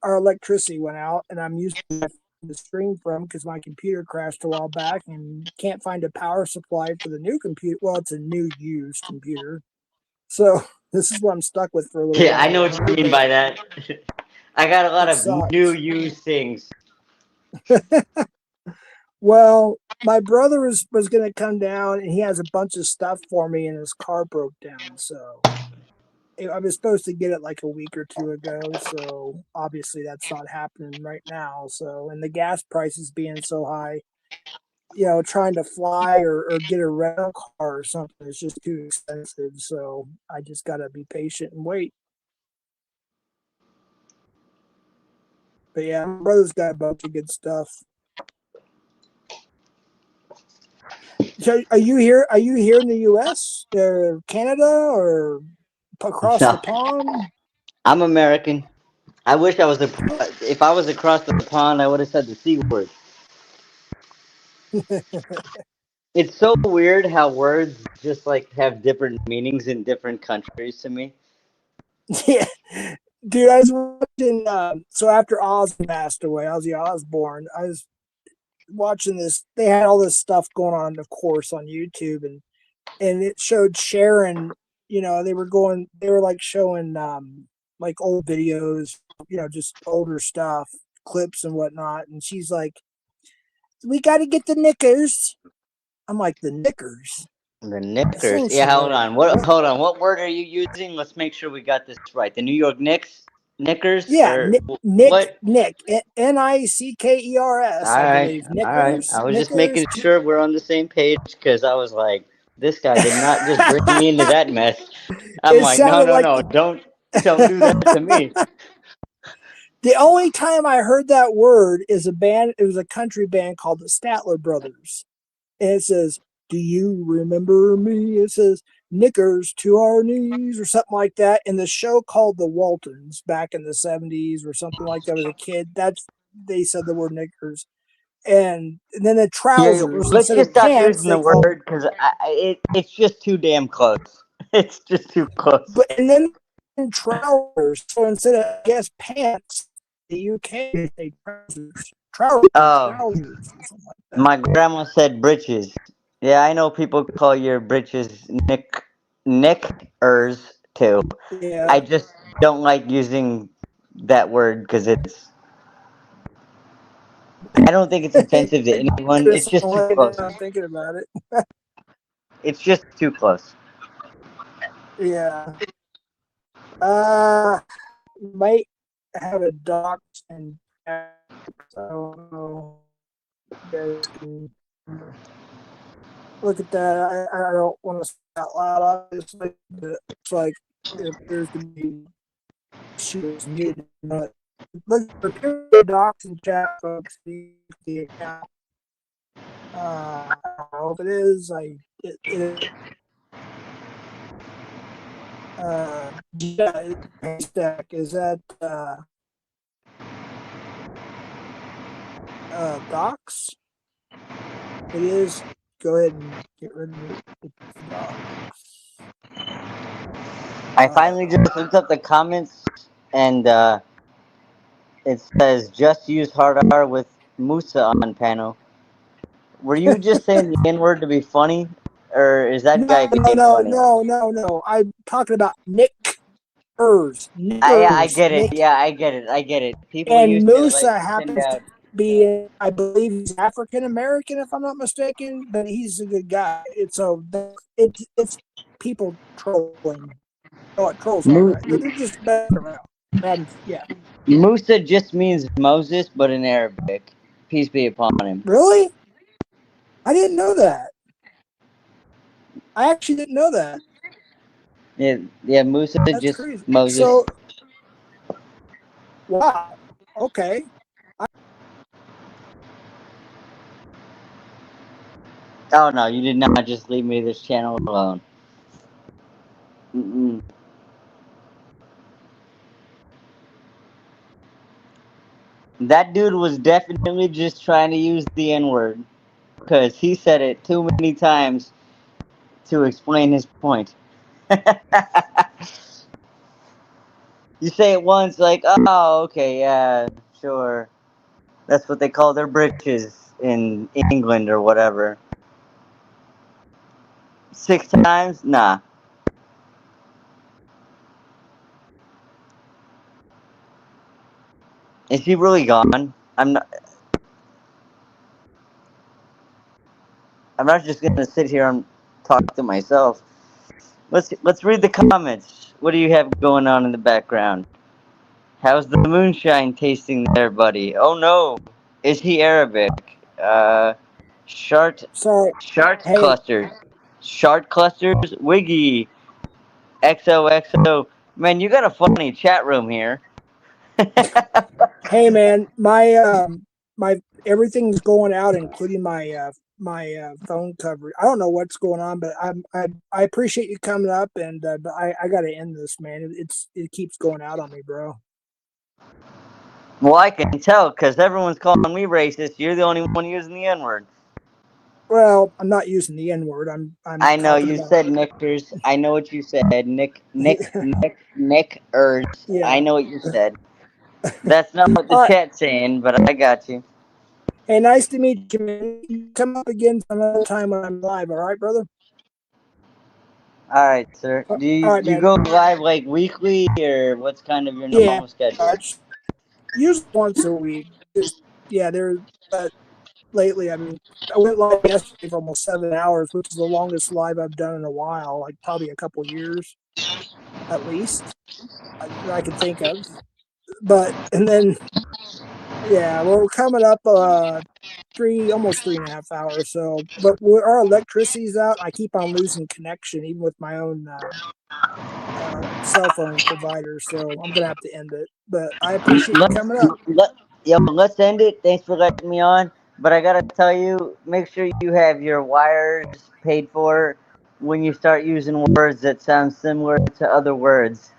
our electricity went out, and I'm using the stream from because my computer crashed a while back and can't find a power supply for the new computer. Well, it's a new used computer, so this is what I'm stuck with for a little Yeah, I while. know what you mean by that. I got a lot It of sucks. new used things. Well, my brother was going to come down, and he has a bunch of stuff for me, and his car broke down. So I was supposed to get it like a week or two ago. So obviously that's not happening right now. So, and the gas prices being so high, trying to fly or get a rental car or something is just too expensive. So I just got to be patient and wait. But yeah, my brother's got a bunch of good stuff. So are you here? Are you here in the U.S. or Canada or across No. the pond? I'm American. I wish I was if I was across the pond, I would have said the C word. It's so weird how words just like have different meanings in different countries to me. Yeah, dude, I was watching. So after Ozzy passed away, Ozzy Osbourne, I was watching this. They had all this stuff going on, of course, on YouTube, and it showed Sharon. They were like showing like old videos, just older stuff, clips and whatnot. And she's like, "We got to get the knickers." I'm like, "The knickers." The Knickers. Essentially, Yeah, hold on. Hold on. What word are you using? Let's make sure we got this right. The New York Knicks? Knickers? Yeah, Or Nick, what? Nickers, All I right. believe. All right. I was just Knickers. making sure we're on the same page because I was like, this guy did not just bring me into that mess. I'm It like, sounded like no. Don't do that to me. the only time I heard that word is it was a country band called the Statler Brothers. And it says, "Do you remember me?" It says, "Knickers to our knees," or something like that. In the show called The Waltons back in the 70s or something like that as a kid, they said the word knickers. And then the Yeah, trousers, let's instead just of stop pants, using they the called, word because it's just too damn close. It's just too close. and then trousers. So instead of, I guess, pants, the UK, they say trousers. Trousers, Oh, or something like that. my grandma said britches. Yeah, I know people call your britches knickers too. Yeah. I just don't like using that word because I don't think it's offensive to anyone. It's just too close. I'm thinking about it. It's just too close. Yeah. Might have a doc and I don't know. You guys can look at that. I don't want to say out loud, obviously, but it's like it appears to be she was muted. But look for the docs and chat, folks. The account. I don't know if it is. Yeah, Haystack, is that docs? It is. Go ahead and get rid of it. It's docs. I finally just looked up the comments and it says just use hard R with Musa on panel. Were you just saying the N word to be funny, or is that guy being funny? No. I'm talking about nickers. I Nickers. get it. Nick. Yeah, I get it. I get it. People And used to like Musa send happens to out. be, I believe he's African American, if I'm not mistaken, but he's a good guy. It's people trolling. Oh, what trolls are, right? They're just messing around. Yeah. Musa just means Moses, but in Arabic. Peace be upon him. Really? I didn't know that. I actually didn't know that. Yeah, Musa That's just crazy. Moses. So, wow. Okay. Oh no, you did not just leave me this channel alone. Mm-mm. That dude was definitely just trying to use the N word because he said it too many times to explain his point. You say it once, like, oh, okay, yeah, sure. That's what they call their britches in England or whatever. 6 times? Nah. Is he really gone? I'm not just gonna sit here and talk to myself. Let's read the comments. What do you have going on in the background? How's the moonshine tasting there, buddy? Oh no. Is he Arabic? Shart Sorry. Shart Hey, clusters. Shart clusters? Wiggy. XOXO. Man, you got a funny chat room here. hey, man. My everything's going out, including my phone coverage. I don't know what's going on, but I appreciate you coming up, and but I got to end this, man. It keeps going out on me, bro. Well, I can tell because everyone's calling me racist. You're the only one using the N word. Well, I'm not using the N word. I'm I know talking you about. said knickers. I know what you said. Nickers. I Yeah. know what you said. That's not what the All right. chat's saying, but I got you. Hey, nice to meet you, man. You come up again some other time when I'm live. All right, brother. All right, sir. All Do right, you man. go live like weekly, or what's kind of your Yeah. normal schedule? Usually once a week. Just yeah, but lately, I mean, I went live yesterday for almost 7 hours, which is the longest live I've done in a while, like probably a couple years at least that I can think of. But and then yeah, well, we're coming up almost 3.5 hours. So, but our electricity's out. I keep on losing connection, even with my own cell phone provider. So I'm gonna have to end it. But I appreciate you Let's coming up. let's end it. Thanks for letting me on. But I gotta tell you, make sure you have your wires paid for when you start using words that sound similar to other words,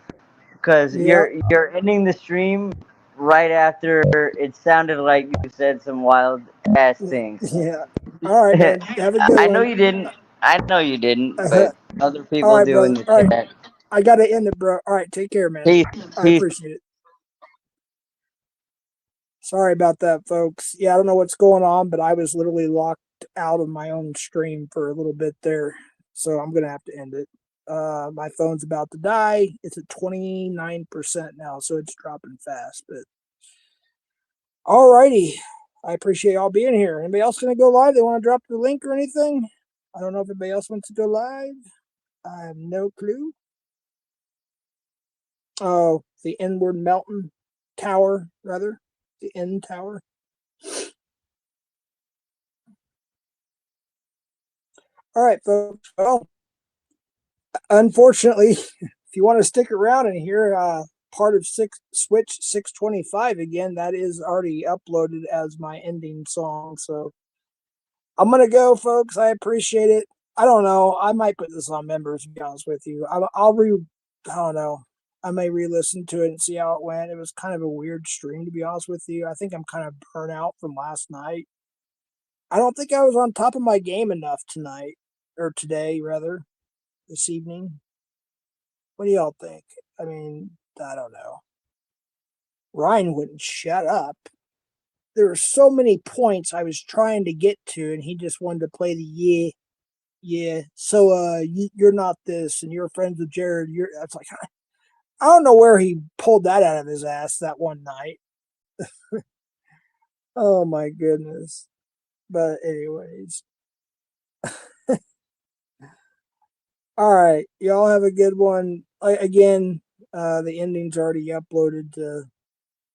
because Yep. you're ending the stream right after it sounded like you said some wild ass things. Yeah. All right, man. Have a good I know one. you didn't. I know you didn't, but other All people right, do in brother. the All right. chat. I got to end it, bro. All right. Take care, man. Peace, I peace. appreciate it. Sorry about that, folks. Yeah, I don't know what's going on, but I was literally locked out of my own stream for a little bit there. So I'm going to have to end it. My phone's about to die. It's at 29% now, so it's dropping fast. But all righty. I appreciate y'all being here. Anybody else going to go live? They want to drop the link or anything? I don't know if anybody else wants to go live. I have no clue. Oh, the Inward Mountain Tower, rather. The N Tower. All right, folks. Well, unfortunately, if you want to stick around and hear part of Switch 625 again, that is already uploaded as my ending song. So I'm going to go, folks. I appreciate it. I don't know. I might put this on members, to be honest with you. I don't know. I may re-listen to it and see how it went. It was kind of a weird stream, to be honest with you. I think I'm kind of burnt out from last night. I don't think I was on top of my game enough tonight, or today, rather, this evening. What do y'all think? I mean, I don't know. Ryan wouldn't shut up. there were so many points I was trying to get to, and he just wanted to play the yeah. So you're not this, and you're friends with Jared. That's like I don't know where he pulled that out of his ass that one night. Oh my goodness. But anyways. All right. Y'all have a good one. Again, the ending's already uploaded to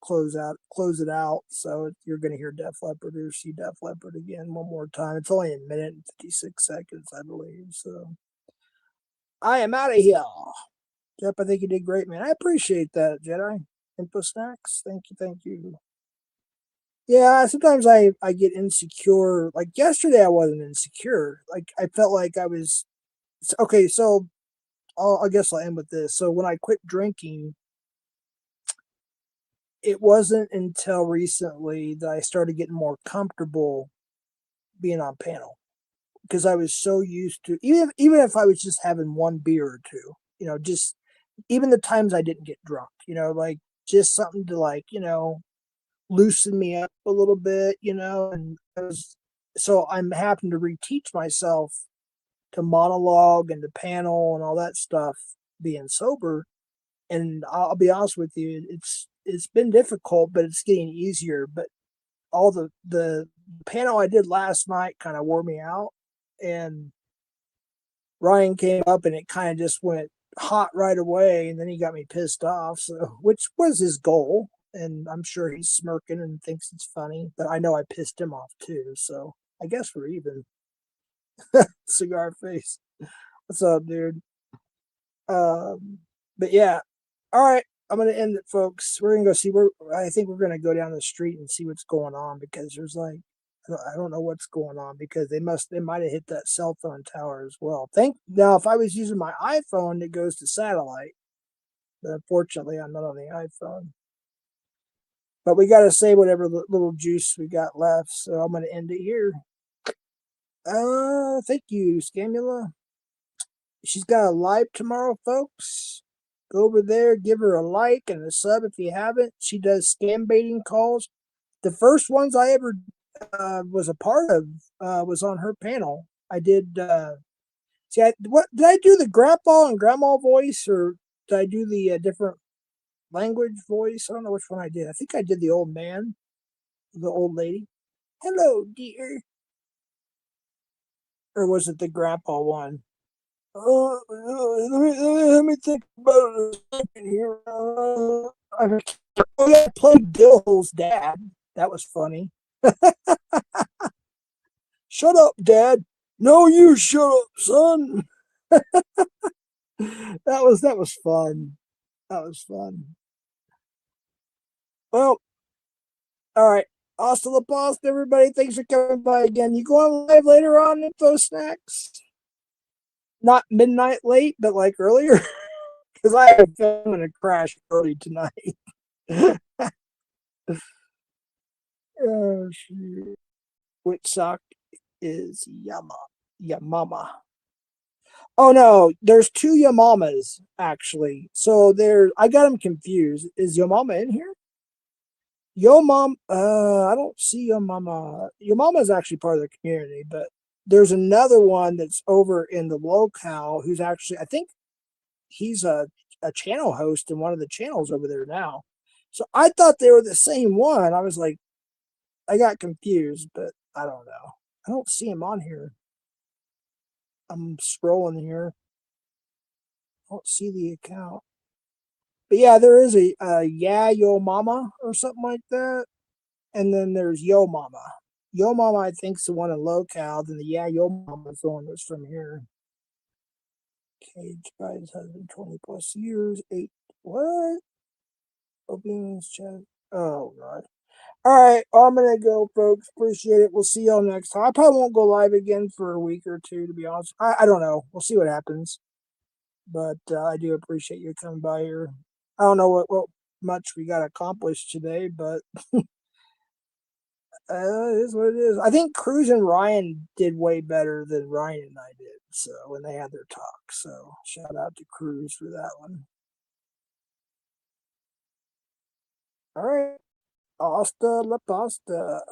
close it out. So you're gonna hear Def Leppard or see Def Leppard again one more time. It's only a minute and 56 seconds, I believe. So I am out of here. Yep, I think you did great, man. I appreciate that, Jedi. Info Snacks. Thank you. Yeah, sometimes I get insecure. Like yesterday, I wasn't insecure. Like I felt like I was okay. So I guess I'll end with this. So when I quit drinking, it wasn't until recently that I started getting more comfortable being on panel because I was so used to even if I was just having one beer or two, just even the times I didn't get drunk, like just something to like, loosen me up a little bit, and so I'm having to reteach myself to monologue and to panel and all that stuff being sober. And I'll be honest with you, it's been difficult, but it's getting easier. But all the panel I did last night kind of wore me out, and Ryan came up and it kind of just went hot right away, and then he got me pissed off. So, which was his goal, and I'm sure he's smirking and thinks it's funny. But I know I pissed him off too. So I guess we're even. Cigar face. What's up, dude? But yeah. All right. I'm gonna end it, folks. We're gonna go see I think we're gonna go down the street and see what's going on because there's like I don't know what's going on because they might have hit that cell phone tower as well. Now if I was using my iPhone, it goes to satellite. But unfortunately I'm not on the iPhone. But we gotta say whatever little juice we got left, so I'm gonna end it here. Thank you, Scamula. She's got a live tomorrow, folks. Go over there, give her a like and a sub if you haven't. She does scam baiting calls. The first ones I ever was a part of was on her panel. I did. What did I do? The grandpa and grandma voice, or did I do the different language voice? I don't know which one I did. I think I did the old man, the old lady. Hello, dear. Or was it the grandpa one? Let me think about it a second here. I played Dill's dad. That was funny. Shut up, Dad. No, you shut up, son. That was fun. That was fun. Well, all right. Hasta la pasta, everybody. Thanks for coming by again. You going live later on, Info Snacks? Not midnight late, but like earlier. Because I have a film and a crash early tonight. Oh, shoot. Which sock is Yamama? Oh no, there's two Yamamas actually. So I got them confused. Is Yamama in here? Yo Mom, I don't see Yo Mama. Yo Mama is actually part of the community, but there's another one that's over in the locale who's actually, I think he's a channel host in one of the channels over there now. So I thought they were the same one. I was like, I got confused, but I don't know. I don't see him on here. I'm scrolling here. I don't see the account. But yeah, there is a Yeah Yo Mama or something like that. And then there's Yo Mama. Yo Mama, I think, is the one in locale. Then the Yeah Yo Mama is the one that's from here. Cage by his husband 20 plus years. 8. What? Opinions chat. Oh, God. All right. I'm going to go, folks. Appreciate it. We'll see y'all next time. I probably won't go live again for a week or two, to be honest. I don't know. We'll see what happens. But I do appreciate you coming by here. I don't know what much we got accomplished today, but it is what it is. I think Cruz and Ryan did way better than Ryan and I did. So when they had their talk, so shout out to Cruz for that one. All right. Hasta la pasta.